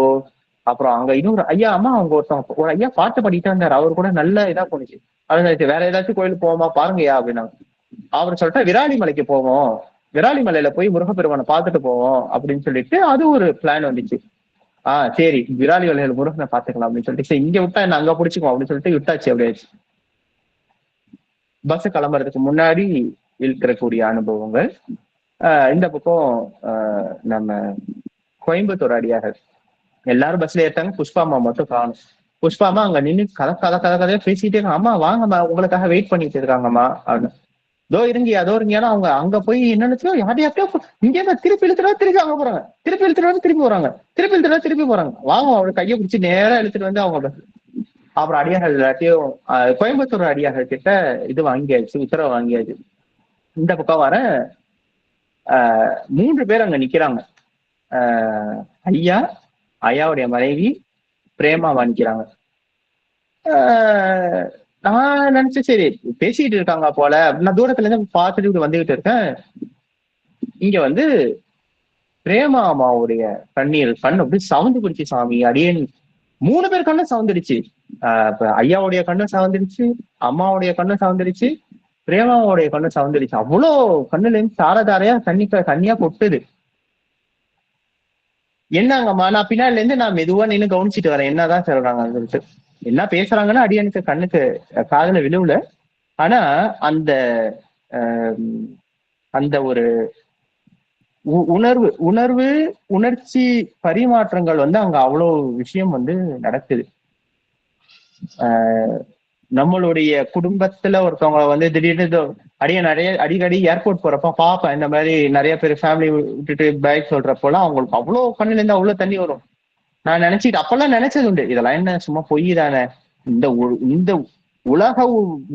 அப்புறம் அங்க இன்னொரு ஐயா அம்மா அவங்க ஒரு ஐயா பாட்டு பாடிட்டு இருந்தாரு, அவரு கூட நல்ல இதா போனுச்சு. அது வேற ஏதாச்சும் கோயிலுக்கு போவோமா பாருங்கய்யா அப்படின்னா. அவர் சொல்லிட்டா விராலி மலைக்கு போவோம், விராலி மலையில போய் முருகப்பெருமானை பார்த்துட்டு போவோம் அப்படின்னு சொல்லிட்டு அது ஒரு பிளான் வந்துச்சு. சரி விராலி மலையில முருகனை பார்த்துக்கலாம் அப்படின்னு சொல்லிட்டு, சரி இங்க விட்டா என்ன அங்க பிடிச்சிக்குவோம் அப்படின்னு சொல்லிட்டு விட்டாச்சு. அப்படியாச்சு. பஸ் கிளம்புறதுக்கு முன்னாடி இருக்கக்கூடிய அனுபவங்கள். இந்த பக்கம் நம்ம கோயம்புத்தூர் அடியார்கள் எல்லாரும் பஸ்ல ஏற்றாங்க, புஷ்பாமா மட்டும் காணும். புஷ்பாமா அங்க நின்று கதையா பேசிட்டே இருக்காங்க, அம்மா வாங்கம்மா உங்களுக்காக வெயிட் பண்ணிட்டு இருக்காங்கம்மா அப்படின்னு. தோ இருங்கியானா அவங்க அங்க போய் என்னன்னு யாரையாப்போ இங்கே திருப்பி இழுத்துட்டா திருப்பி அங்க போறாங்க, திருப்பி இழுத்துட்டு திருப்பி போறாங்க, திருப்பி இழுத்துட்டா திருப்பி போறாங்க. வாங்க அவங்களுக்கு கையை பிடிச்சி நேரா இழுத்துட்டு வந்து அவங்க அப்புறம் அடியார்கள் எல்லாத்தையும் கோயம்புத்தூர் அடியார்கள் கிட்ட இது வாங்கியாச்சு, உத்தரவு வாங்கியாச்சு. இந்த பக்கம் வர 3 பேர் அங்க நிக்கிறாங்க. ஐயாவுடைய மனைவி பிரேமாவா நிக்கிறாங்க. நான் நினைச்சேன் சரி பேசிட்டு இருக்காங்க போல அப்படின்னா தூரத்துல இருந்து பார்த்துட்டு வந்துகிட்டு இருக்கேன். இங்க வந்து பிரேமா அம்மாவுடைய கண் அப்படி சவுந்து பிடிச்சி சாமி. அடியேன் 3 பேர் கண்ணு சவுந்துடுச்சு. ஐயாவுடைய கண்ணு சவுந்துடுச்சு, அம்மாவுடைய கண்ணு சவுந்துடுச்சு, பிரேமாவுடைய கண்ணு சவுந்துடுச்சு. அவ்வளோ கண்ணுல இருந்து தாரையா தண்ணியா கொட்டுது. என்னங்கம்மா நான் பின்னாடில இருந்து நான் மெதுவா நின்று கவனிச்சுட்டு வரேன் என்னதான் சொல்றாங்கன்னு சொல்லிட்டு. என்ன பேசுறாங்கன்னா அடியனுக்கு கண்ணுக்கு காதுல விழுவுல. ஆனா அந்த அந்த ஒரு உணர்ச்சி பரிமாற்றங்கள் வந்து அங்க அவ்வளவு விஷயம் வந்து நடக்குது. நம்மளுடைய குடும்பத்துல ஒருத்தவங்களை வந்து திடீர்னு அடிக்கடி ஏர்போர்ட் போறப்ப பாப்பேன், இந்த மாதிரி நிறைய பேர் ஃபேமிலி விட்டுட்டு பேக் சொல்றப்போலாம் அவங்களுக்கு அவ்வளவு கண்ணுல இருந்து அவ்வளவு தண்ணி வரும். நான் நினைச்சிட்டு அப்பெல்லாம் நினைச்சது உண்டு, இதெல்லாம் என்ன சும்மா பொய் தானே, இந்த உலக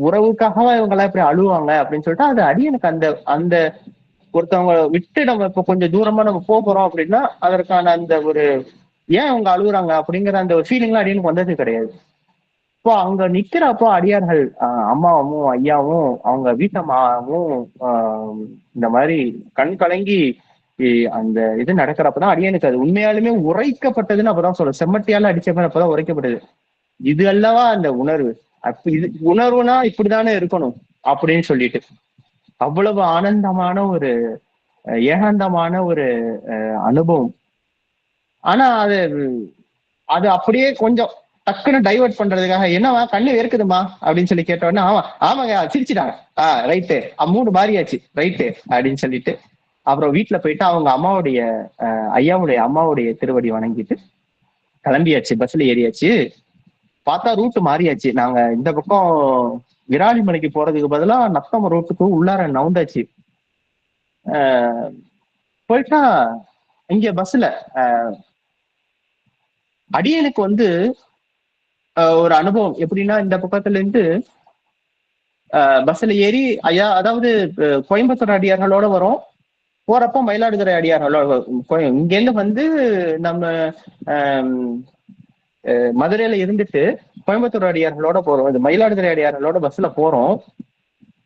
உறவுக்காகவா இவங்கெல்லாம் இப்படி அழுவாங்க அப்படின்னு சொல்லிட்டு அது அடியனுக்கு அந்த ஒருத்தவங்க விட்டு நம்ம இப்ப கொஞ்சம் தூரமா நம்ம போறோம் அப்படின்னா அதற்கான அந்த ஒரு ஏன் அவங்க அழுகுறாங்க அப்படிங்கிற அந்த ஒரு ஃபீலிங்லாம் அடியனுக்கு வந்தது கிடையாது. இப்போ அங்க நிக்கிறப்போ அடியார்கள் அம்மாவும் ஐயாவும் அவங்க வீட்டம்மாவும் இந்த மாதிரி கண் கலங்கி அந்த இது நடக்கிறப்பதான் அடியனுக்கு அது உண்மையாலுமே உரைக்கப்பட்டதுன்னு அப்பதான் சொல்ல, செம்மட்டியால அடிச்ச மாதிரி அப்பதான் உரைக்கப்பட்டது. இது அல்லவா அந்த உணர்வு, இது உணர்வுனா இப்படிதானே இருக்கணும் அப்படின்னு சொல்லிட்டு அவ்வளவு ஆனந்தமான ஒரு ஏகாந்தமான ஒரு அனுபவம். ஆனா அது அப்படியே கொஞ்சம் டக்குன்னு டைவர்ட் பண்றதுக்காக என்னவா கண்ணு வேர்க்குதுமா அப்படின்னு சொல்லி கேட்டோன்னா ஆமாங்க சிரிச்சுட்டாங்க, ரைட்டு 3 மாறியாச்சு ரைட்டு அப்படின்னு சொல்லிட்டு அப்புறம் வீட்டுல போயிட்டு அவங்க ஐயாவுடைய அம்மாவுடைய திருவடி வணங்கிட்டு கிளம்பியாச்சு. பஸ்ல ஏறியாச்சு. பார்த்தா ரூட்டு மாறியாச்சு. நாங்க இந்த பக்கம் விராலி மலைக்கு போறதுக்கு பதிலா நத்தம் ரூட்டுக்கு உள்ளார நவுந்தாச்சு. போயிட்டா இங்க பஸ்ல அடியனுக்கு வந்து ஒரு அனுபவம் எப்படின்னா, இந்த பக்கத்துல இருந்து பஸ்ல ஏறி ஐயா, அதாவது கோயம்புத்தூர் அடியார்களோட வரும், போறப்போ மயிலாடுதுறை அடியார்களோட இங்க இருந்து வந்து நம்ம மதுரையில இருந்துட்டு கோயம்புத்தூர் அடியார்களோட போறோம், இது மயிலாடுதுறை அடியார்களோட பஸ்ல போறோம்.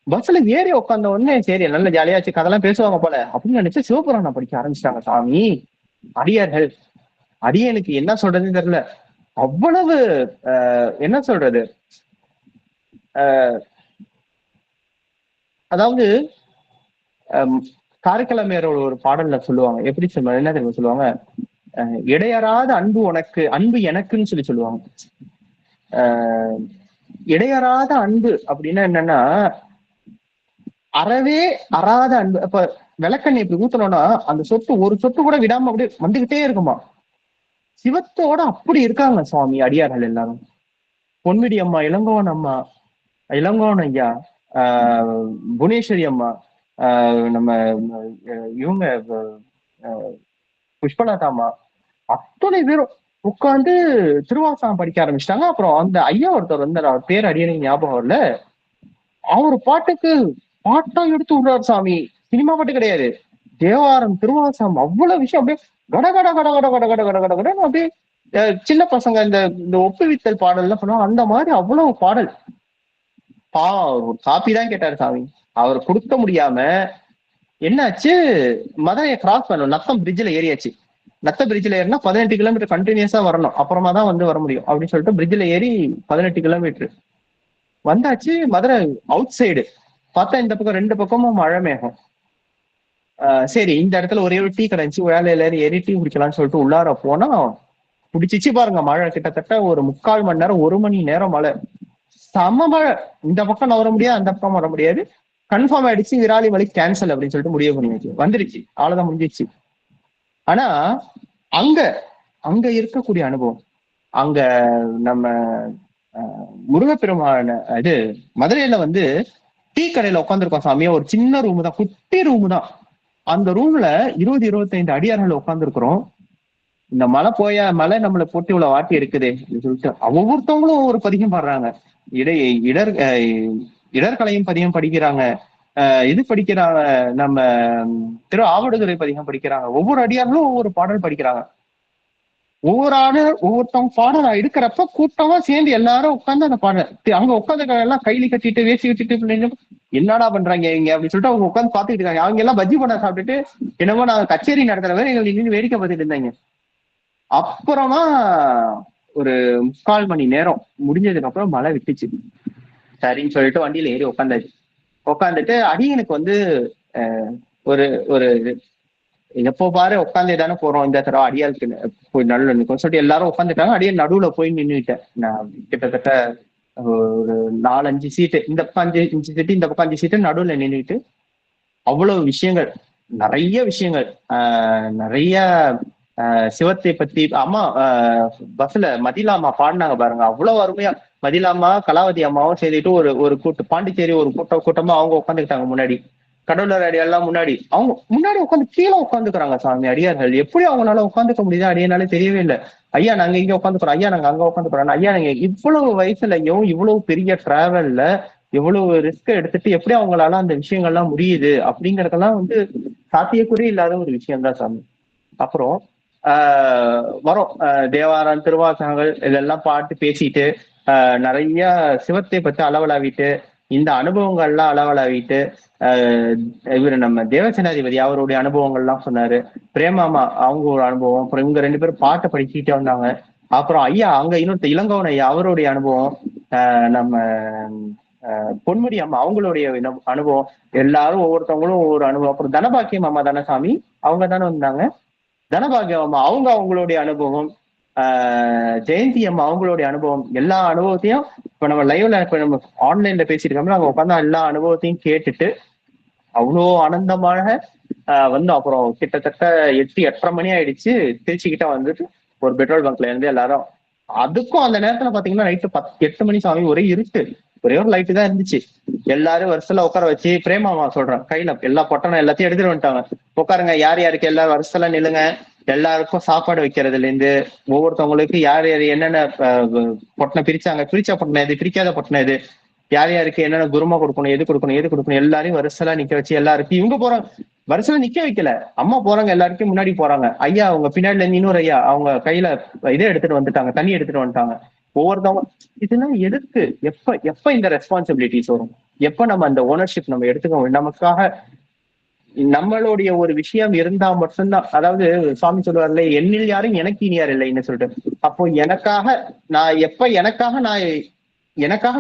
பஸ்ல ஏறி உட்காந்த உடனே சரி நல்ல ஜாலியாச்சு, கதெல்லாம் பேசுவாங்க போல அப்படின்னு நினைச்சு சிவபுராணம் படிக்க ஆரம்பிச்சிட்டாங்க சாமி அடியார்கள். அடியனுக்கு என்ன சொல்றதுன்னு தெரியல, அவ்வளவு என்ன சொல்றது, அதாவது காரைக்கிழமையரோட ஒரு பாடல்ல சொல்லுவாங்க, எப்படி சொல்லுவாங்க, என்ன தெரியுமா சொல்லுவாங்க, இடையறாத அன்பு உனக்கு, அன்பு எனக்குன்னு சொல்லுவாங்க. இடையறாத அன்பு அப்படின்னா என்னன்னா, அறவே அறாத அன்பு. அப்ப விளக்கண்ணை இப்படி ஊத்தணும்னா அந்த சொட்டு ஒரு சொட்டு கூட விடாம அப்படியே வந்துகிட்டே இருக்குமா. சிவத்தோட அப்படி இருக்காங்க சுவாமி அடியார்கள் எல்லாரும். பொன்மிடி அம்மா, இளங்கோவன் அம்மா, இளங்கோவன் ஐயா, புவனேஸ்வரி அம்மா, நம்ம இவங்க புஷ்பலதா அம்மா, அத்தனை பேரும் உட்காந்து திருவாசகம் படிக்க ஆரம்பிச்சிட்டாங்க. அப்புறம் அந்த ஐயா ஒருத்தர் வந்து, அவர் பேர் அடியனுக்கு ஞாபகம் இல்ல, அவரு பாட்டுக்கு பாட்டா எடுத்து விடுறாரு சாமி. சினிமா பாட்டு கிடையாது, தேவாரம் திருவாசகம் அவ்வளவு விஷயம் அப்படியே கட கட கட கட கட கட கட கட கடன்னு அப்படியே சின்ன பசங்க இந்த ஒப்புவித்தல் பாடல் எல்லாம் பண்ணுவாங்க, அந்த மாதிரி அவ்வளவு பாடல். ஒரு காப்பி தான் கேட்டாரு சாமி, அவர் கொடுக்க முடியாம என்னாச்சு, மதுரையை கிராஸ் பண்ணணும், நத்தம் பிரிட்ஜ்ல ஏறியாச்சு. நத்த பிரிட்ஜ்ல ஏறினா 18 கிலோமீட்டர் கண்டினியூஸா வரணும், அப்புறமா தான் வந்து வர முடியும் அப்படின்னு சொல்லிட்டு பிரிட்ஜ்ல ஏறி 18 கிலோமீட்டர் வந்தாச்சு. மதுரை அவுட் சைடு பார்த்தா இந்த பக்கம் 2 பக்கமும் மழை மேகம். சரி இந்த இடத்துல ஒரே ஒரு டீ கடைஞ்சி வேலையில ஏறி டீ குடிக்கலாம்னு சொல்லிட்டு உள்ளார போனா பிடிச்சிச்சு பாருங்க மழை. கிட்டத்தட்ட ஒரு 3/4 மணி நேரம் 1 மணி நேரம் மழை, செம மழை. இந்த பக்கம் வர முடியாது, அந்த பக்கம் வர முடியாது, கன்ஃபார்ம் ஆயிடுச்சு விராலி மலை கேன்சல் அப்படின்னு சொல்லிட்டு முடிவு பண்ணியாச்சு. வந்துருச்சு, அவ்வளவுதான் முடிஞ்சிச்சு. ஆனா அங்க இருக்கக்கூடிய அனுபவம், அங்க நம்ம முருகப்பெருமான இது மதுரையில வந்து டீ கடையில உட்காந்துருக்கோம் சாமியா, ஒரு சின்ன ரூம் தான், குட்டி ரூம் தான். அந்த ரூம்ல 20-25 அடியார்கள் உட்காந்துருக்கிறோம். இந்த மழை நம்மளை போட்டு இவ்வளவு வாட்டி இருக்குது அப்படின்னு சொல்லிட்டு ஒவ்வொருத்தவங்களும் ஒவ்வொரு பதிகம் பாடுறாங்க. இடர்கலையும் பதிகம் படிக்கிறாங்க, இது படிக்கிறாங்க, நம்ம திரு ஆவடுதுறை பதிகம் படிக்கிறாங்க. ஒவ்வொரு அடியார்களும் ஒவ்வொரு பாடல் படிக்கிறாங்க. ஒவ்வொருத்தவங்க பாடல் எடுக்கிறப்ப கூட்டமா சேர்ந்து எல்லாரும் உட்காந்து அந்த பாடல் அங்க உட்காந்து எல்லாம் கைலி கட்டிட்டு வேசி கட்டிட்டு என்னடா பண்றாங்க இங்க அப்படின்னு சொல்லிட்டு அவங்க உட்காந்து பாத்துக்கிட்டு இருக்காங்க. அவங்க எல்லாம் பஜ்ஜி பண்ண சாப்பிட்டுட்டு என்னமோ நாங்க கச்சேரி நடத்துற மாதிரி எங்களுக்கு நின்று வேடிக்கை பார்த்துட்டு இருந்தாங்க. அப்புறமா ஒரு 3/4 மணி நேரம் முடிஞ்சதுக்கு அப்புறம் மழை விட்டுச்சு. சரின்னு சொல்லிட்டு வண்டியில ஏறி உட்காந்துட்டு அடியனுக்கு வந்து ஒரு ஒரு எப்போ பாரு உட்காந்து தானே போறோம், இந்த தடவை அடியாளுக்கு போய் நடுவில் நிற்கும் சொல்லிட்டு எல்லாரும் உட்காந்துட்டாங்க. அடியால் நடுவுல போய் நின்றுட்டேன். நான் கிட்டத்தட்ட ஒரு 4-5 சீட்டு, இந்த பக்கம் 5 சீட்டு, இந்த பக்கம் 5 சீட்டு, நடுவுல நின்றுட்டு அவ்வளவு விஷயங்கள், நிறைய விஷயங்கள், நிறைய சிவத்தை பத்தி. அம்மா பஸ்ல மதிலாமா பாடினாங்க பாருங்க, அவ்வளவு அருமையா. மதிலாமா கலாவதி அம்மாவும் சேர்ந்துட்டு ஒரு கூட்டம், பாண்டிச்சேரி ஒரு கூட்டமா அவங்க உட்காந்துக்கிட்டாங்க முன்னாடி, கடவுளர் அடியாரெல்லாம் முன்னாடி, அவங்க முன்னாடி உட்காந்து கீழே உட்காந்துக்கிறாங்க சாமி அடியார்கள். எப்படி அவங்களால உட்காந்துக்க முடியுது அடியனால தெரியவே இல்லை. ஐயா நாங்க இங்க உட்காந்துக்கிறோம், ஐயா நாங்க அங்க உட்காந்துக்கிறோம், ஐயா நாங்க இவ்வளவு வயசுலயும் இவ்வளவு பெரிய டிராவல்ல எவ்வளவு ரிஸ்க் எடுத்துட்டு எப்படி அவங்களால அந்த விஷயங்கள்லாம் முடியுது அப்படிங்கறதெல்லாம் வந்து சாத்தியக்குறி இல்லாத ஒரு விஷயம் தான் சாமி. அப்புறம் வரும் தேவாரம் திருவாசகங்கள் இதெல்லாம் பாட்டு பேசிட்டு நிறைய சிவத்தை பத்தி அளவலாவிட்டு, இந்த அனுபவங்கள்லாம் அளவலாவிட்டு, இவரு நம்ம தேவசேனாதிபதி அவருடைய அனுபவங்கள்லாம் சொன்னாரு. பிரேமாமா அவங்க ஒரு அனுபவம், அப்புறம் இவங்க 2 பேரும் பாட்டை படிச்சுக்கிட்டே வந்தாங்க. அப்புறம் ஐயா அங்க இன்னொருத்த இளங்கோவன் ஐயா அவருடைய அனுபவம், நம்ம பொன்முடி அம்மா அவங்களுடைய அனுபவம், எல்லாரும் ஒவ்வொருத்தவங்களும் ஒவ்வொரு அனுபவம். அப்புறம் தனபாக்கியம் அம்மா தனசாமி அவங்க தானே வந்தாங்க, தனபாக்கியம் அம்மா அவங்களுடைய அனுபவம், ஜெயந்தி அம்மா அவங்களுடைய அனுபவம், எல்லா அனுபவத்தையும் இப்ப நம்ம லைவ்ல இப்ப நம்ம ஆன்லைன்ல பேசிட்டு இருக்கோம்னா அங்க உட்காந்து எல்லா அனுபவத்தையும் கேட்டுட்டு அவ்வளோ ஆனந்தமாக வந்தோம். அப்புறம் கிட்டத்தட்ட 8-8:30 மணி ஆயிடுச்சு. திருச்சிக்கிட்ட வந்துட்டு ஒரு பெட்ரோல் பங்க்ல இருந்து எல்லாரும், அதுக்கும் அந்த நேரத்துல பாத்தீங்கன்னா நைட்டு 8 மணி சாமி, ஒரே இருட்டு, ஒரே ஒரு லைட்டு தான் இருந்துச்சு. எல்லாரும் வருஷத்துல உட்கார வச்சு பிரேமாவா சொல்றேன், கையில எல்லா பொட்டணம் எல்லாத்தையும் எடுத்துட்டு வந்துட்டாங்க. உட்காருங்க, யார் யாருக்கு எல்லாரும் வருஷத்துல நில்லுங்க, எல்லாருக்கும் சாப்பாடு வைக்கிறதுல இருந்து ஒவ்வொருத்தவங்களுக்கு யார் யார் என்னென்ன பொட்டணம் பிரிச்சாங்க, பிரிச்ச பொட்டணம் எது, பிரிக்காத பொட்டணம் எது, யார் யாருக்கு என்னென்ன குருமா கொடுக்கணும், எது கொடுக்கணும் எல்லாரையும் வருஷத்துல நிக்க வச்சு எல்லாருக்கும் இவங்க போறாங்க. வருஷத்துல நிக்க வைக்கல, அம்மா போறாங்க, எல்லாருக்கும் முன்னாடி போறாங்க. ஐயா அவங்க பின்னாடில இன்னொரு ஐயா அவங்க கையில இதே எடுத்துட்டு வந்துட்டாங்க, தண்ணி எடுத்துட்டு வந்துட்டாங்க. ஒவ்வொருத்தவங்க இதெல்லாம் எதுக்கு, எப்ப இந்த ரெஸ்பான்சிபிலிட்டிஸ் வரும், எப்ப நம்ம அந்த ஓனர்ஷிப் நம்ம எடுத்துக்கோம், நமக்காக நம்மளுடைய ஒரு விஷயம் இருந்தா மட்டும்தான். அதாவது சுவாமி சொல்லுவார்ல, என்னில் யாரும் எனக்கு இனியார் இல்லைன்னு சொல்லிட்டு. அப்போ எனக்காக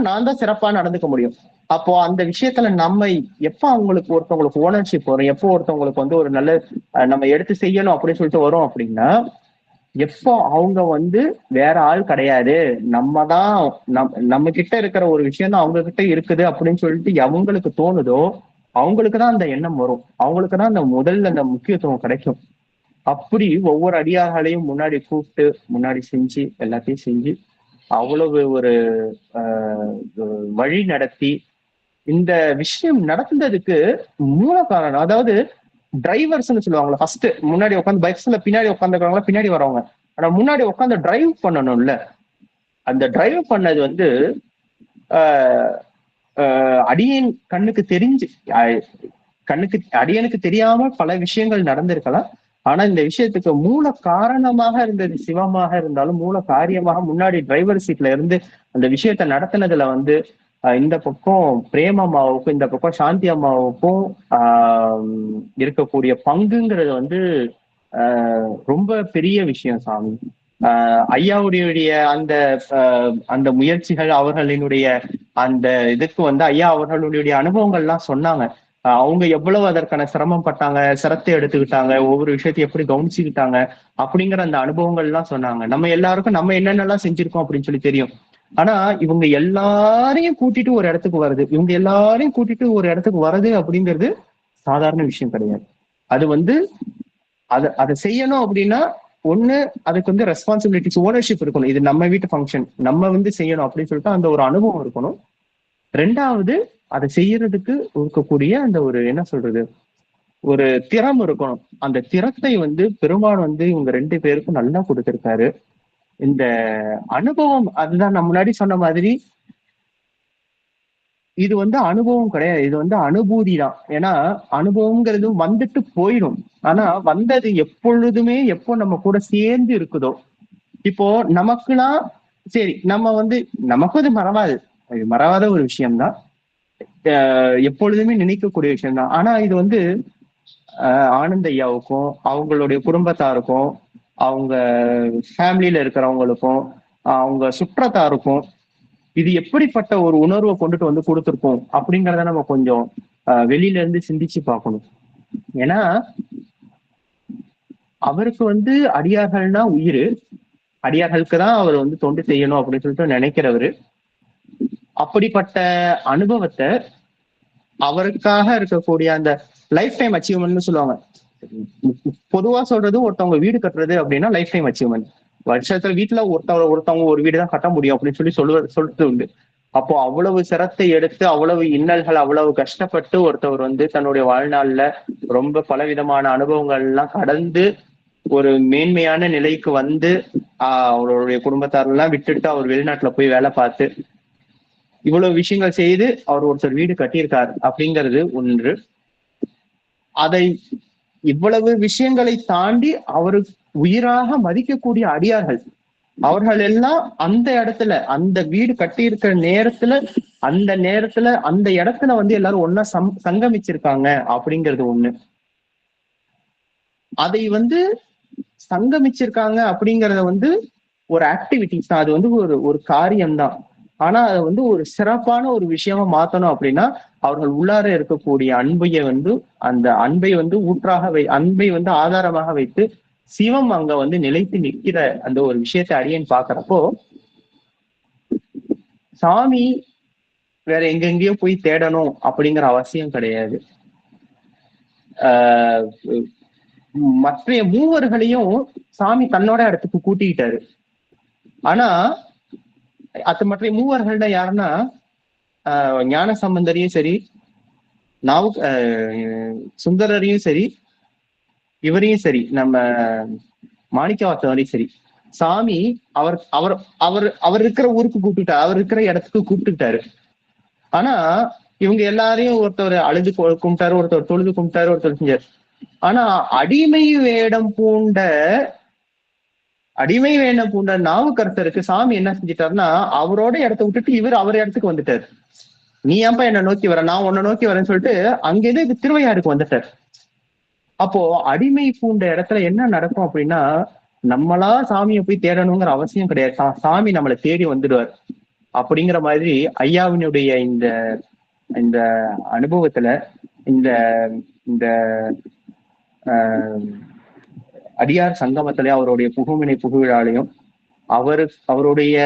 நான் தான் சிறப்பா நடந்துக்க முடியும். அப்போ அந்த விஷயத்துல நம்ம எப்ப ஒருத்தவங்களுக்கு ஓனர்ஷிப் வரும், எப்போ ஒருத்தவங்களுக்கு வந்து ஒரு நல்ல நம்ம எடுத்து செய்யணும் அப்படின்னு சொல்லிட்டு வரும் அப்படின்னா, எப்போ அவங்க வேற ஆள் கிடையாது, நம்ம கிட்ட இருக்கிற ஒரு விஷயம் தான் அவங்க கிட்ட இருக்குது அப்படின்னு சொல்லிட்டு அவங்களுக்கு தோணுதோ, அவங்களுக்குதான் அந்த எண்ணம் வரும், அவங்களுக்குதான் அந்த முதல்ல அந்த முக்கியத்துவம் கிடைக்கும். அப்படி ஒவ்வொரு அடியார்களையும் முன்னாடி கூப்பிட்டு முன்னாடி செஞ்சு எல்லாத்தையும் செஞ்சு அவ்வளவு ஒரு வழி நடத்தி இந்த விஷயம் நடந்ததுக்கு மூல காரணம், அதாவது டிரைவர்ஸ்ன்னு சொல்லுவாங்களா, ஃபர்ஸ்ட் முன்னாடி உட்காந்து பைக்ஸ்ல பின்னாடி உட்காந்துருக்காங்களா, பின்னாடி வரவங்க, ஆனா முன்னாடி உட்காந்து டிரைவ் பண்ணணும்ல. அந்த டிரைவ் பண்ணது அடியேன் அடியனுக்கு தெரியாம பல விஷயங்கள் நடந்திருக்கலாம். ஆனா இந்த விஷயத்துக்கு மூல காரணமாக இருந்தது சிவமாக இருந்தாலும், மூல காரியமாக முன்னாடி டிரைவர் சீட்ல இருந்து அந்த விஷயத்த நடத்தினதுல இந்த பக்கம் பிரேமம்மாவுக்கும் இந்த பக்கம் சாந்தி அம்மாவுக்கும் இருக்கக்கூடிய பங்குங்கிறது ரொம்ப பெரிய விஷயம் சாமி. ஐயாவுடைய அந்த முயற்சிகள், அவர்களினுடைய அந்த இதுக்கு ஐயா அவர்களுடைய அனுபவங்கள்லாம் சொன்னாங்க. அவங்க எவ்வளவு அதற்கான சிரமம் பட்டாங்க, சிரத்தை எடுத்துக்கிட்டாங்க, ஒவ்வொரு விஷயத்தையும் எப்படி கவனிச்சுக்கிட்டாங்க அப்படிங்கிற அந்த அனுபவங்கள் எல்லாம் சொன்னாங்க. நம்ம எல்லாருக்கும் நம்ம என்னென்னலாம் செஞ்சிருக்கோம் அப்படின்னு சொல்லி தெரியும். ஆனா இவங்க எல்லாரையும் கூட்டிட்டு ஒரு இடத்துக்கு வருது அப்படிங்கிறது சாதாரண விஷயம் கிடையாது. அது அதை செய்யணும் அப்படின்னா ஒண்ணு அதுக்கு ரெஸ்பான்சிபிலிட்டிஸ், ஓனர்ஷிப் இருக்கணும். இது நம்ம வீட்டு ஃபங்க்ஷன், நம்ம செய்யணும் அப்படின்னு சொல்லிட்டு அந்த ஒரு அனுபவம் இருக்கணும். ரெண்டாவது அதை செய்யறதுக்கு இருக்கக்கூடிய அந்த ஒரு என்ன சொல்றது, ஒரு திறம் இருக்கணும். அந்த திறத்தை பெருமாள் இவங்க 2 பேருக்கும் நல்லா கொடுத்திருக்காரு. இந்த அனுபவம் அதுதான் நான் முன்னாடி சொன்ன மாதிரி, இது அனுபவம் கிடையாது, இது அனுபூதி தான். ஏன்னா அனுபவம்ங்கிறது வந்துட்டு போயிடும். ஆனா வந்தது எப்பொழுதுமே எப்போ நம்ம கூட சேர்ந்து இருக்குதோ, இப்போ நமக்குன்னா சரி, நம்ம நமக்கும் அது மறவாத ஒரு விஷயம்தான், எப்பொழுதுமே நினைக்கக்கூடிய விஷயம்தான். ஆனா இது ஆனந்த ஐயாவுக்கும் அவங்களுடைய குடும்பத்தாருக்கும் அவங்க ஃபேமிலியில இருக்கிறவங்களுக்கும் அவங்க சுற்றத்தாருக்கும் இது எப்படிப்பட்ட ஒரு உணர்வை கொண்டுட்டு கொடுத்துருக்கோம் அப்படிங்கிறத நம்ம கொஞ்சம் வெளியில இருந்து சிந்திச்சு பார்க்கணும். ஏன்னா அவருக்கு அடியார்கள்னா உயிர், அடியார்களுக்கு தான் அவர் தொண்டு செய்யணும் அப்படின்னு சொல்லிட்டு நினைக்கிறவரு. அப்படிப்பட்ட அனுபவத்தை அவருக்காக இருக்கக்கூடிய அந்த லைஃப் டைம் அச்சீவ்மெண்ட்னு சொல்லுவாங்க. பொதுவா சொல்றது, ஒருத்தவங்க வீடு கட்டுறது அப்படின்னா லைஃப் டைம் அச்சீவ்மெண்ட். வருஷத்துல வீட்டுல ஒருத்தவங்க ஒரு வீடு தான் கட்ட முடியும் அப்படின்னு சொல்லிட்டு உண்டு. அப்போ அவ்வளவு சிரத்தை எடுத்து, அவ்வளவு இன்னல்கள், அவ்வளவு கஷ்டப்பட்டு ஒருத்தவர் தன்னுடைய வாழ்நாள்ல ரொம்ப பலவிதமான அனுபவங்கள் எல்லாம் கடந்து ஒரு மேன்மையான நிலைக்கு அவருடைய குடும்பத்தாரெல்லாம் விட்டுட்டு அவர் வெளிநாட்டுல போய் வேலை பார்த்து இவ்வளவு விஷயங்கள் செய்து அவர் ஒருத்தர் வீடு கட்டியிருக்காரு அப்படிங்கிறது ஒன்று. அதை இவ்வளவு விஷயங்களை தாண்டி அவரு உயிராக மதிக்கக்கூடிய அடியார்கள், அவர்கள் எல்லாம் அந்த இடத்துல, அந்த வீடு கட்டியிருக்கிற நேரத்துல, அந்த இடத்துல எல்லாரும் ஒன்னா சங்கமிச்சிருக்காங்க அப்படிங்கிறது ஒண்ணு. அதை சங்கமிச்சிருக்காங்க அப்படிங்கறத ஒரு ஆக்டிவிட்டிஸ் தான், அது ஒரு காரியம்தான். ஆனா அதை ஒரு சிறப்பான ஒரு விஷயமா மாத்தணும் அப்படின்னா அவர்கள் உள்ளார இருக்கக்கூடிய அன்பைய அந்த அன்பை ஊற்றாக அன்பை ஆதாரமாக வைத்து சிவம் அங்க நிலைத்து நிற்கிற அந்த ஒரு விஷயத்தை அடியேன் பாக்குறப்போ, சாமி வேற எங்கெங்கயோ போய் தேடணும் அப்படிங்கிற அவசியம் கிடையாது. மற்ற மூவர்களையும் சாமி தன்னோட இடத்துக்கு கூட்டிக்கிட்டாரு. ஆனா மற்ற மூவர்கள்னா யாருன்னா, ஞான சம்பந்தரையும் சரி, சுந்தரரையும் சரி, இவரையும் சரி, நம்ம மாணிக்கவாசகரையும் சரி, சாமி அவர் அவர் அவர் அவர் இருக்கிற ஊருக்கு கூப்பிட்டுட்டாரு, அவர் இருக்கிற இடத்துக்கு கூப்பிட்டுட்டாரு. ஆனா இவங்க எல்லாரையும் ஒருத்தர் அழுது கும்பிட்டாரு, ஒருத்தர் தொழுது கும்பிட்டாரு, ஒருத்தர் செஞ்சாரு. ஆனா அடிமை வேடம் பூண்ட நாவுக்கரசருக்கு சாமி என்ன செஞ்சிட்டாருன்னா, அவரோட இடத்த விட்டுட்டு இவர் அவர் இடத்துக்கு வந்துட்டாரு. நீ ஏன்பா என்ன நோக்கி வர, நான் உன்னை நோக்கி வரேன்னு சொல்லிட்டு அங்கேருந்து திருவையாருக்கு வந்துட்டார். அப்போ அடிமை பூண்ட இடத்துல என்ன நடக்கும் அப்படின்னா, நம்மளா சாமியை போய் தேடணுங்கிற அவசியம் கிடையாது. சாமி நம்மளை தேடி வந்துடுவார். அப்படிங்கிற மாதிரி ஐயாவினுடைய இந்த இந்த அனுபவத்துல, இந்த இந்த அடியார் சங்கமத்திலே அவருடைய புகுவினை புகுவிழாலையும் அவருடைய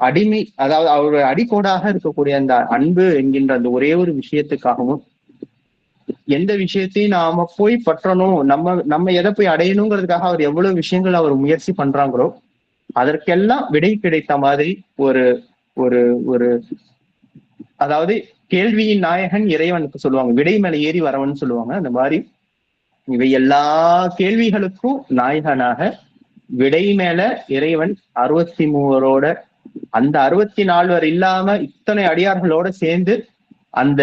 அடிமை, அதாவது அவருடைய அடிக்கோடாக இருக்கக்கூடிய அந்த அன்பு என்கின்ற அந்த ஒரே ஒரு விஷயத்துக்காகவும், எந்த விஷயத்தையும் நாம போய் பற்றணும், நம்ம எதை போய் அடையணுங்கிறதுக்காக அவர் எவ்வளவு விஷயங்கள் அவர் முயற்சி பண்றாங்களோ அதற்கெல்லாம் விடை கிடைத்த மாதிரி ஒரு ஒரு ஒரு அதாவது கேள்வியின் நாயகன் இறைவனுக்கு சொல்லுவாங்க, விடை மேல ஏறி வரவன்னு சொல்லுவாங்க. அந்த மாதிரி இவை எல்லா கேள்விகளுக்கும் நாயகனாக விடை மேல இறைவன் 63 அந்த 64 இல்லாம இத்தனை அடியார்களோட சேர்ந்து அந்த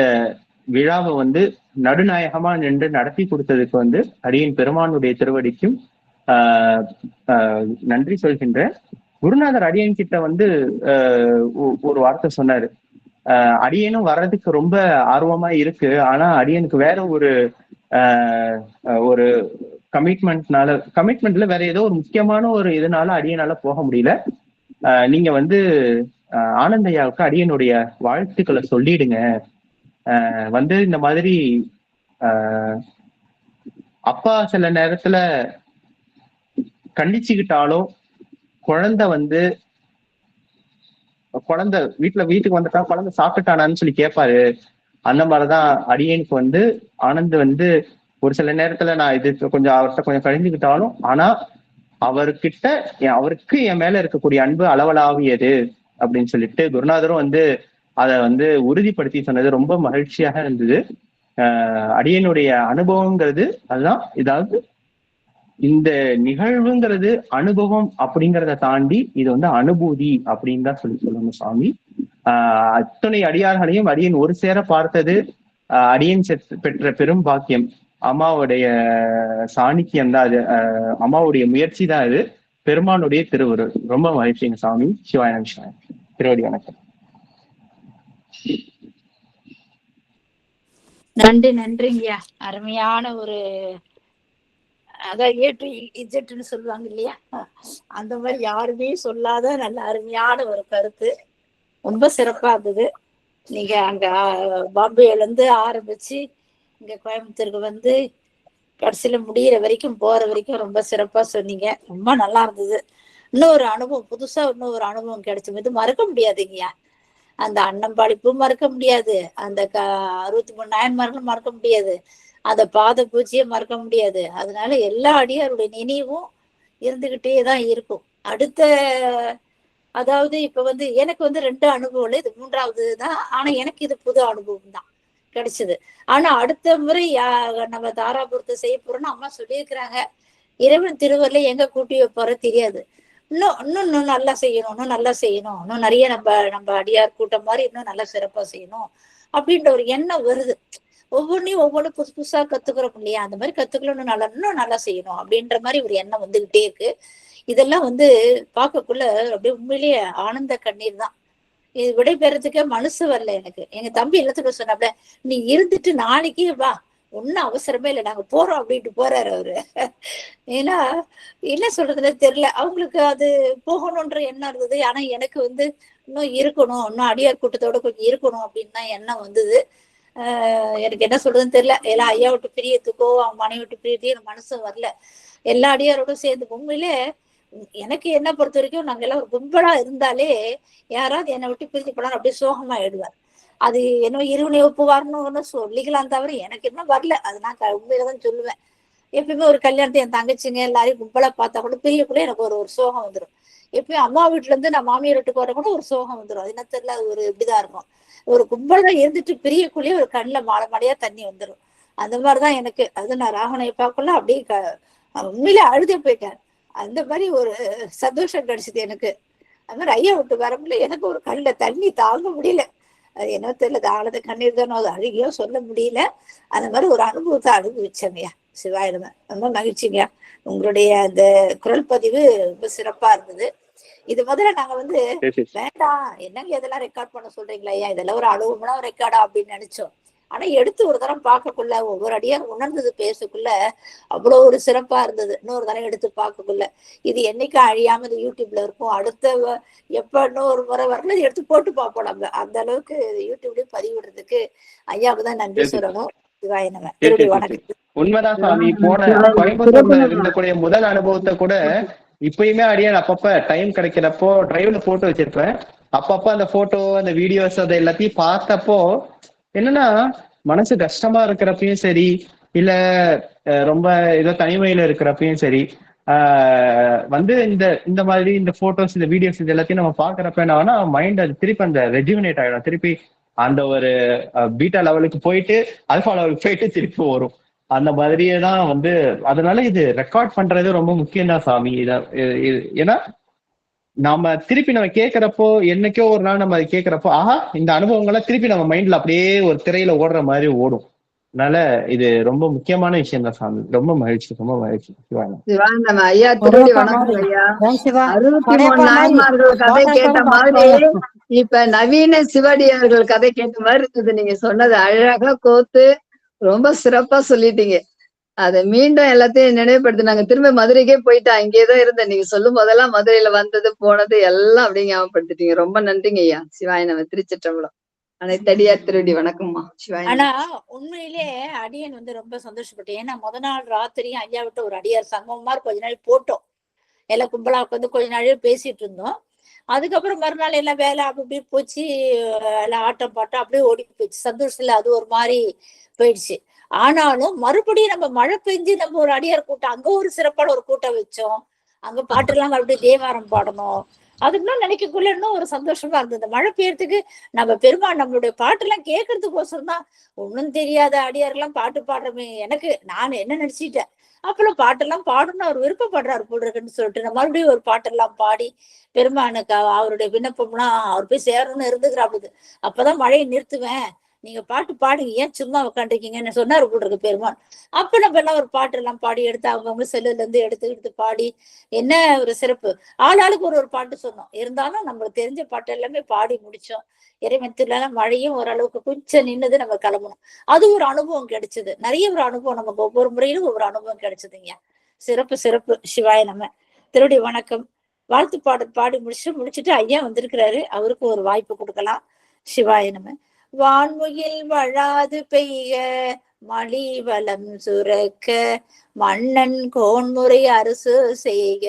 விழாவை நடுநாயகமா நின்று நடத்தி கொடுத்ததுக்கு அடியின் பெருமானுடைய திருவடிக்கும் நன்றி சொல்கின்றேன். குருநாதர் அடியன் கிட்ட ஒரு வார்த்தை சொன்னாரு, அடியனும் வர்றதுக்கு ரொம்ப ஆர்வமா இருக்கு, ஆனா அடியனுக்கு வேற ஒரு கமிட்மெண்ட்ல வேற ஏதோ ஒரு முக்கியமான ஒரு இதனால அடியனால போக முடியல. நீங்க ஆனந்தையாவுக்கு அடியனுடைய வாழ்த்துக்களை சொல்லிடுங்க. இந்த மாதிரி அப்பா சில நேரத்துல கண்டிச்சுக்கிட்டாலும் குழந்தை வீட்டுக்கு வந்துட்டா குழந்தை சாப்பிட்டுட்டானான்னு சொல்லி கேட்பாரு. அந்த மாதிரிதான் அடியனுக்கு ஆனந்த் ஒரு சில நேரத்துல நான் இது கொஞ்சம் அவர்கிட்ட கொஞ்சம் கழிஞ்சுக்கிட்டாலும், ஆனா அவருக்கு என் மேல இருக்கக்கூடிய அன்பு அளவலாவியது அப்படின்னு சொல்லிட்டு குருநாதரும் அதை உறுதிப்படுத்தி சொன்னது ரொம்ப மகிழ்ச்சியாக இருந்தது. அடியனுடைய அனுபவங்கிறது அதுதான். இதாவது இந்த நிகழ்வுங்கிறது அனுபவம் அப்படிங்கிறத தாண்டி இது அனுபூதி அப்படின்னு தான் சொல்லணும் சாமி. அத்தனை அடியார்களையும் அடியன் ஒரு சேர பார்த்தது அடியன் பெற்ற பெரும் பாக்கியம். அம்மாவுடைய சாணிக்கியம் தான் அது, அம்மாவுடைய முயற்சி தான் அது, பெருமானுடைய திருவுரு. ரொம்ப மகிழ்ச்சிங்க சாமி. சிவாய நம. திருவடி வணக்கம். நன்றிங்கய்யா. அருமையான ஒரு அதான் ஏற்று இஜெட்டுன்னு சொல்லுவாங்க இல்லையா, அந்த மாதிரி யாருமே சொல்லாத நல்ல அருமையான ஒரு கருத்து. ரொம்ப சிறப்பா இருந்தது. நீங்க அங்க பாம்பேல இருந்து ஆரம்பிச்சு இங்க கோயம்புத்தூருக்கு கடைசியில முடியிற வரைக்கும் போற வரைக்கும் ரொம்ப சிறப்பா சொன்னீங்க. ரொம்ப நல்லா இருந்தது. இன்னொரு அனுபவம், புதுசா இன்னொரு அனுபவம் கிடைச்சது மறக்க முடியாதுங்கய்யா. அந்த அன்னம்பாளிப்பும் மறக்க முடியாது, அந்த 63 நாயன்மார்களும் மறக்க முடியாது, அந்த பாத பூஜையை மறக்க முடியாது. அதனால எல்லா அடியாருடைய நினைவும் இருந்துகிட்டே தான் இருக்கும். அடுத்த அதாவது இப்ப எனக்கு 2 அனுபவம் இல்லை, இது 3வது தான். ஆனா எனக்கு இது புது அனுபவம் தான் கிடைச்சது. ஆனா அடுத்த முறை நம்ம தாராபுரத்தை செய்ய போறோம்னு அம்மா சொல்லியிருக்கிறாங்க. இறைவன் திருவருளை எங்க கூட்டி வைப்பாரோ தெரியாது. இன்னும் நல்லா செய்யணும், இன்னும் நிறைய நம்ம அடியார் கூட்டம் மாதிரி இன்னும் நல்லா சிறப்பா செய்யணும் அப்படின்ற ஒரு எண்ணம் வருது. ஒவ்வொன்றும் புதுசு புதுசா கத்துக்கிறோம் இல்லையா, அந்த மாதிரி கத்துக்கணும், இன்னும் நல்லா செய்யணும் அப்படின்ற மாதிரி ஒரு எண்ணம் வந்துகிட்டே இருக்கு. இதெல்லாம் பார்க்கக்குள்ள அப்படியே உண்மையிலேயே ஆனந்த கண்ணீர் தான். இது விடைபெறதுக்கே மனசு வரல எனக்கு. எங்க தம்பி எல்லாத்துக்கும் சொன்னாப்ல, நீ இருந்துட்டு நாளைக்கே வா, ஒன்னும் அவசரமே இல்லை, நாங்க போறோம் அப்படின்ட்டு போறாரு அவரு. ஏன்னா என்ன சொல்றதுன்னு தெரியல, அவங்களுக்கு அது போகணும்ன்ற எண்ணம் இருந்தது. ஆனா எனக்கு இன்னும் இருக்கணும், இன்னும் அடியார் கூட்டத்தோட கொஞ்சம் இருக்கணும் அப்படின்னு தான் எண்ணம் வந்தது. எனக்கு என்ன சொல்றதுன்னு தெரியல. எல்லாம் ஐயா விட்டு பிரியத்துக்கோ அவங்க மனைவி விட்டு பிரியத்தையும் எனக்கு மனசும் வரல. எல்லா அடியாரோடும் சேர்ந்து உண்மையிலே எனக்கு என்ன பொறுத்த வரைக்கும் நாங்க எல்லாம் ஒரு கும்பலா இருந்தாலே யாராவது என்னை விட்டு பிரிஞ்சு போனாலும் அப்படியே சோகமா எழுதுவார். அது என்ன இருவினை ஒப்பு வரணும்னு சொல்லிக்கலாம் தவிர எனக்கு என்ன வரல. அது நான் உண்மையிலதான் சொல்லுவேன். எப்பயுமே ஒரு கல்யாணத்தை என் தங்கச்சிங்க எல்லாரையும் கும்பலா பார்த்தா கூட பிரியக்குள்ள எனக்கு ஒரு சோகம் வந்துடும். எப்பயும் அம்மா வீட்டுல இருந்து நான் மாமியார் வீட்டுக்கு வர கூட ஒரு சோகம் வந்துடும். அது என்ன தெரியல, அது ஒரு இப்படிதான் இருக்கும். ஒரு கும்பலா இருந்துட்டு பிரியக்குள்ளேயே ஒரு கண்ணுல மாலை மாலையா தண்ணி வந்துடும். அந்த மாதிரிதான் எனக்கு. அது நான் ராகவனையை பார்க்கல அப்படியே உண்மையிலே அழுதே போயிட்டேன். அந்த மாதிரி ஒரு சந்தோஷம் கிடைச்சது எனக்கு. அது மாதிரி ஐயா விட்டு வரமுடியல, எனக்கு ஒரு கண்ணுல தண்ணி தாங்க முடியல. அது என்ன தெரியல, ஆனது கண்ணீர் தானோ, அது அழுகியோ சொல்ல முடியல. அந்த மாதிரி ஒரு அனுபவத்தை அனுபவிச்சேங்கய்யா. சிவாயிரம ரொம்ப மகிழ்ச்சிங்கய்யா. உங்களுடைய அந்த குரல் பதிவு ரொம்ப சிறப்பா இருந்தது. இது முதல்ல நாங்க வேண்டாம், என்னங்க இதெல்லாம் ரெக்கார்ட் பண்ண சொல்றீங்களா ஐயா, இதெல்லாம் ஒரு அனுபவம்னா ரெக்கார்டா அப்படின்னு நினைச்சோம். ஆனா எடுத்து ஒரு தரம் பார்க்கக்குள்ள, ஒவ்வொரு அடியார் உணர்ந்தது பேசக்குள்ள அவ்வளவு ஒரு சிறப்பா இருந்தது. இன்னொரு தரம் எடுத்து பார்க்கக்குள்ள இது என்னைக்கும் அழியாம இது யூடியூப்ல இருக்கும். அடுத்த எப்ப இன்னொரு முறை வரல எடுத்து போட்டு பார்ப்போம். நம்ம அந்த அளவுக்கு யூடியூப்லயும் பதிவிடுறதுக்கு ஐயாவுதான் நன்றி சொல்லணும். சிவாய நம. திருடி வணக்கம். உண்மைதான் சாமி. போன கோயம்புத்தூர்ல இருந்தக்கூடிய முதல் அனுபவத்தை கூட இப்பயுமே அடியான் அப்பப்ப டைம் கிடைக்கிறப்போ டிரைவ்ல போட்டோ வச்சிருப்பேன். அப்பப்ப அந்த போட்டோ, அந்த வீடியோஸ், அதை எல்லாத்தையும் பார்த்தப்போ என்னன்னா, மனசு கஷ்டமா இருக்கிறப்பயும் சரி, இல்ல ரொம்ப ஏதோ தனிமையில இருக்கிறப்பயும் சரி, இந்த மாதிரி இந்த போட்டோஸ், இந்த வீடியோஸ், இது எல்லாத்தையும் நம்ம பாக்குறப்ப என்ன ஆகும்னா, மைண்ட் அது திருப்பி அந்த ரெஜுவினேட் ஆயிடும். திருப்பி அந்த ஒரு பீட்டா லெவலுக்கு போயிட்டு அல்பா லெவலுக்கு போயிட்டு திருப்பி வரும். அந்த மாதிரியே தான் அதனால இது ரெக்கார்ட் பண்றது ரொம்ப முக்கியம் தான் சாமி. ஏன்னா நாம திருப்பி நம்ம கேட்கிறப்போ, என்னைக்கோ ஒரு நாள் நம்ம அதை கேட்கிறப்போ, ஆஹா, இந்த அனுபவங்கள்லாம் திருப்பி நம்ம மைண்ட்ல அப்படியே ஒரு திரையில ஓடுற மாதிரி ஓடும். அதனால இது ரொம்ப முக்கியமான விஷயம் தான் சாமி. ரொம்ப மகிழ்ச்சி, ரொம்ப மகிழ்ச்சி. நம்ம ஐயா திருவடி வணக்கம் ஐயா. 63 நாயன்மார்கள் கதை கேட்ட மாதிரி இப்ப நவீன சிவடியார்கள் கதை கேட்ட மாதிரி இருக்குது. நீங்க சொன்னது அழகா கோத்து ரொம்ப சிறப்பா சொல்லிட்டீங்க. அதை மீண்டும் எல்லாத்தையும் நினைவுபடுத்தி நாங்க திரும்ப மதுரைக்கே போயிட்டோம். அங்கேயேதான் இருந்தேன். நீங்க சொல்லும் போதெல்லாம் மதுரையில வந்தது போனது எல்லாம் அப்படியே ஞாபகப்படுத்திட்டீங்க. ரொம்ப நன்றிங்க ஐயா. சிவாய நம்ம. திருச்சிற்றம்பலம். அனைத்தடியார் திருடி வணக்கம்மா. சிவாய. ஆனா உண்மையிலே அடியன் ரொம்ப சந்தோஷப்பட்டேன். ஏன்னா முத நாள் ராத்திரியும் ஐயா விட்ட ஒரு அடியார் சங்கம் மாதிரி கொஞ்ச நாள் போட்டோம். எல்லாம் கும்பலா கொஞ்ச நாளே பேசிட்டு இருந்தோம். அதுக்கப்புறம் மறுநாள் எல்லாம் வேலை அப்படி போச்சு. எல்லாம் ஆட்டம் பாட்டம் அப்படியே ஓடி போயிடுச்சு. சந்தோஷத்துல அது ஒரு மாதிரி போயிடுச்சு. ஆனாலும் மறுபடியும் நம்ம மழை பெஞ்சு நம்ம ஒரு அடியார் கூட்டம், அங்க ஒரு சிறப்பான ஒரு கூட்டம் வச்சோம். அங்க பாட்டெல்லாம் மறுபடியும் தேவாரம் பாடணும். அதுக்குலாம் நினைக்கக்குள்ள இன்னும் ஒரு சந்தோஷமா இருந்தது. இந்த மழை பெய்யறதுக்கு நம்ம பெருமாள் நம்மளுடைய பாட்டெல்லாம் கேட்கறதுக்கோசரம் தான். ஒன்னும் தெரியாத அடியாரெல்லாம் பாட்டு பாடுறமே, நான் என்ன நினைச்சிட்டேன், அப்பெல்லாம் பாட்டெல்லாம் பாடணும்னு அவர் விருப்பப்படுறாரு போல் இருக்குன்னு சொல்லிட்டு நான் மறுபடியும் ஒரு பாட்டெல்லாம் பாடி பெருமானுக்கு அவருடைய விண்ணப்பம்லாம் அவர் போய் சேரணும்னு இருந்துக்கிறாப்புது. அப்பதான் மழையை நிறுத்துவேன், நீங்க பாட்டு பாடுங்க, ஏன் சும்மா உட்காந்துருக்கீங்கன்னு சொன்னாரு போல் இருக்கு பெருமான். அப்ப நம்ம எல்லாம் ஒரு பாட்டு எல்லாம் பாடி எடுத்து அவங்கவுங்க செல்லுல இருந்து எடுத்து பாடி என்ன ஒரு சிறப்பு. ஆளாளுக்கு ஒரு பாட்டு சொன்னோம். இருந்தாலும் நம்மளுக்கு தெரிஞ்ச பாட்டு எல்லாமே பாடி முடிச்சோம். இறைவனத்துல மழையும் ஓரளவுக்கு கொஞ்சம் நின்னுது. நம்ம கிளம்பணும். அது ஒரு அனுபவம் கிடைச்சது. நிறைய ஒரு அனுபவம் நமக்கு ஒவ்வொரு முறையிலும் ஒவ்வொரு அனுபவம் கிடைச்சதுங்க. சிறப்பு சிறப்பு. சிவாய நம்ம. திருடி வணக்கம். வாழ்த்து பாடி முடிச்சுட்டு ஐயா வந்திருக்கிறாரு. அவருக்கு ஒரு வாய்ப்பு கொடுக்கலாம். சிவாய நம்ம. வான்முகில் வழாது பெய்க, மலி வளம் சுரக்க, மன்னன் கோன்முறை அரசு செய்க,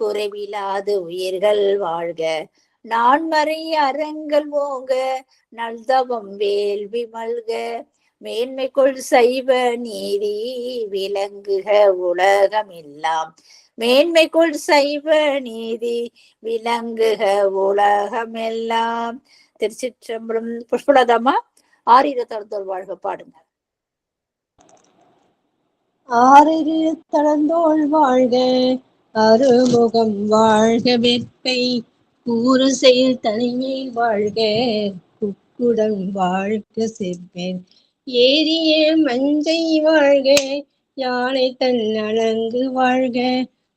குறைவிலாது உயிர்கள் வாழ்க, நான்மறை அறங்கள் ஓங்க, நல்தவம் வேள்வி மல்க, மேன்மைக்குள் சைவ நீதி விளங்குக உலகமெல்லாம், மேன்மைக்குள் சைவ நீதி விளங்குக உலகமெல்லாம். திருச்சிற்றம்பலம். புஷ்பலதாமா ஆரிரு தளர்ந்தோர் வாழ்க பாடுங்க. ஆரிரு தளர்ந்தோள் வாழ்க, அருமுகம் வாழ்க, வெற்பை கூறு செயல் தலைமை வாழ்க, குக்குடம் வாழ்க, செவ்வேன் ஏரிய மஞ்சை வாழ்க, யானை தன் அலங்கு வாழ்க,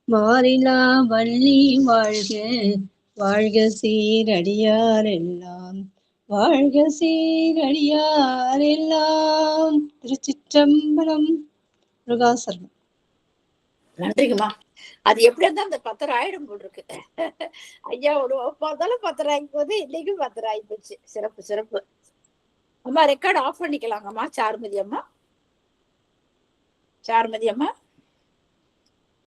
மாறிலா வள்ளி வாழ்க, வாழ்க சீரடியார் எல்லாம், வாழ்க சீரடியார் எல்லாம். திருச்சிற்றம்பலம். முருகாசரணம். நன்றிங்கம்மா. அது எப்படி இருந்தா அந்த 10 ஆயிடும் போல் இருக்கு. ஐயாவோட பார்த்தாலும் 10 ஆகி போது, இன்னைக்கும் 10 ஆகி போச்சு. சிறப்பு சிறப்பு. அம்மா ரெக்கார்ட் ஆஃப் பண்ணிக்கலாங்கம்மா. சாருமதி அம்மா.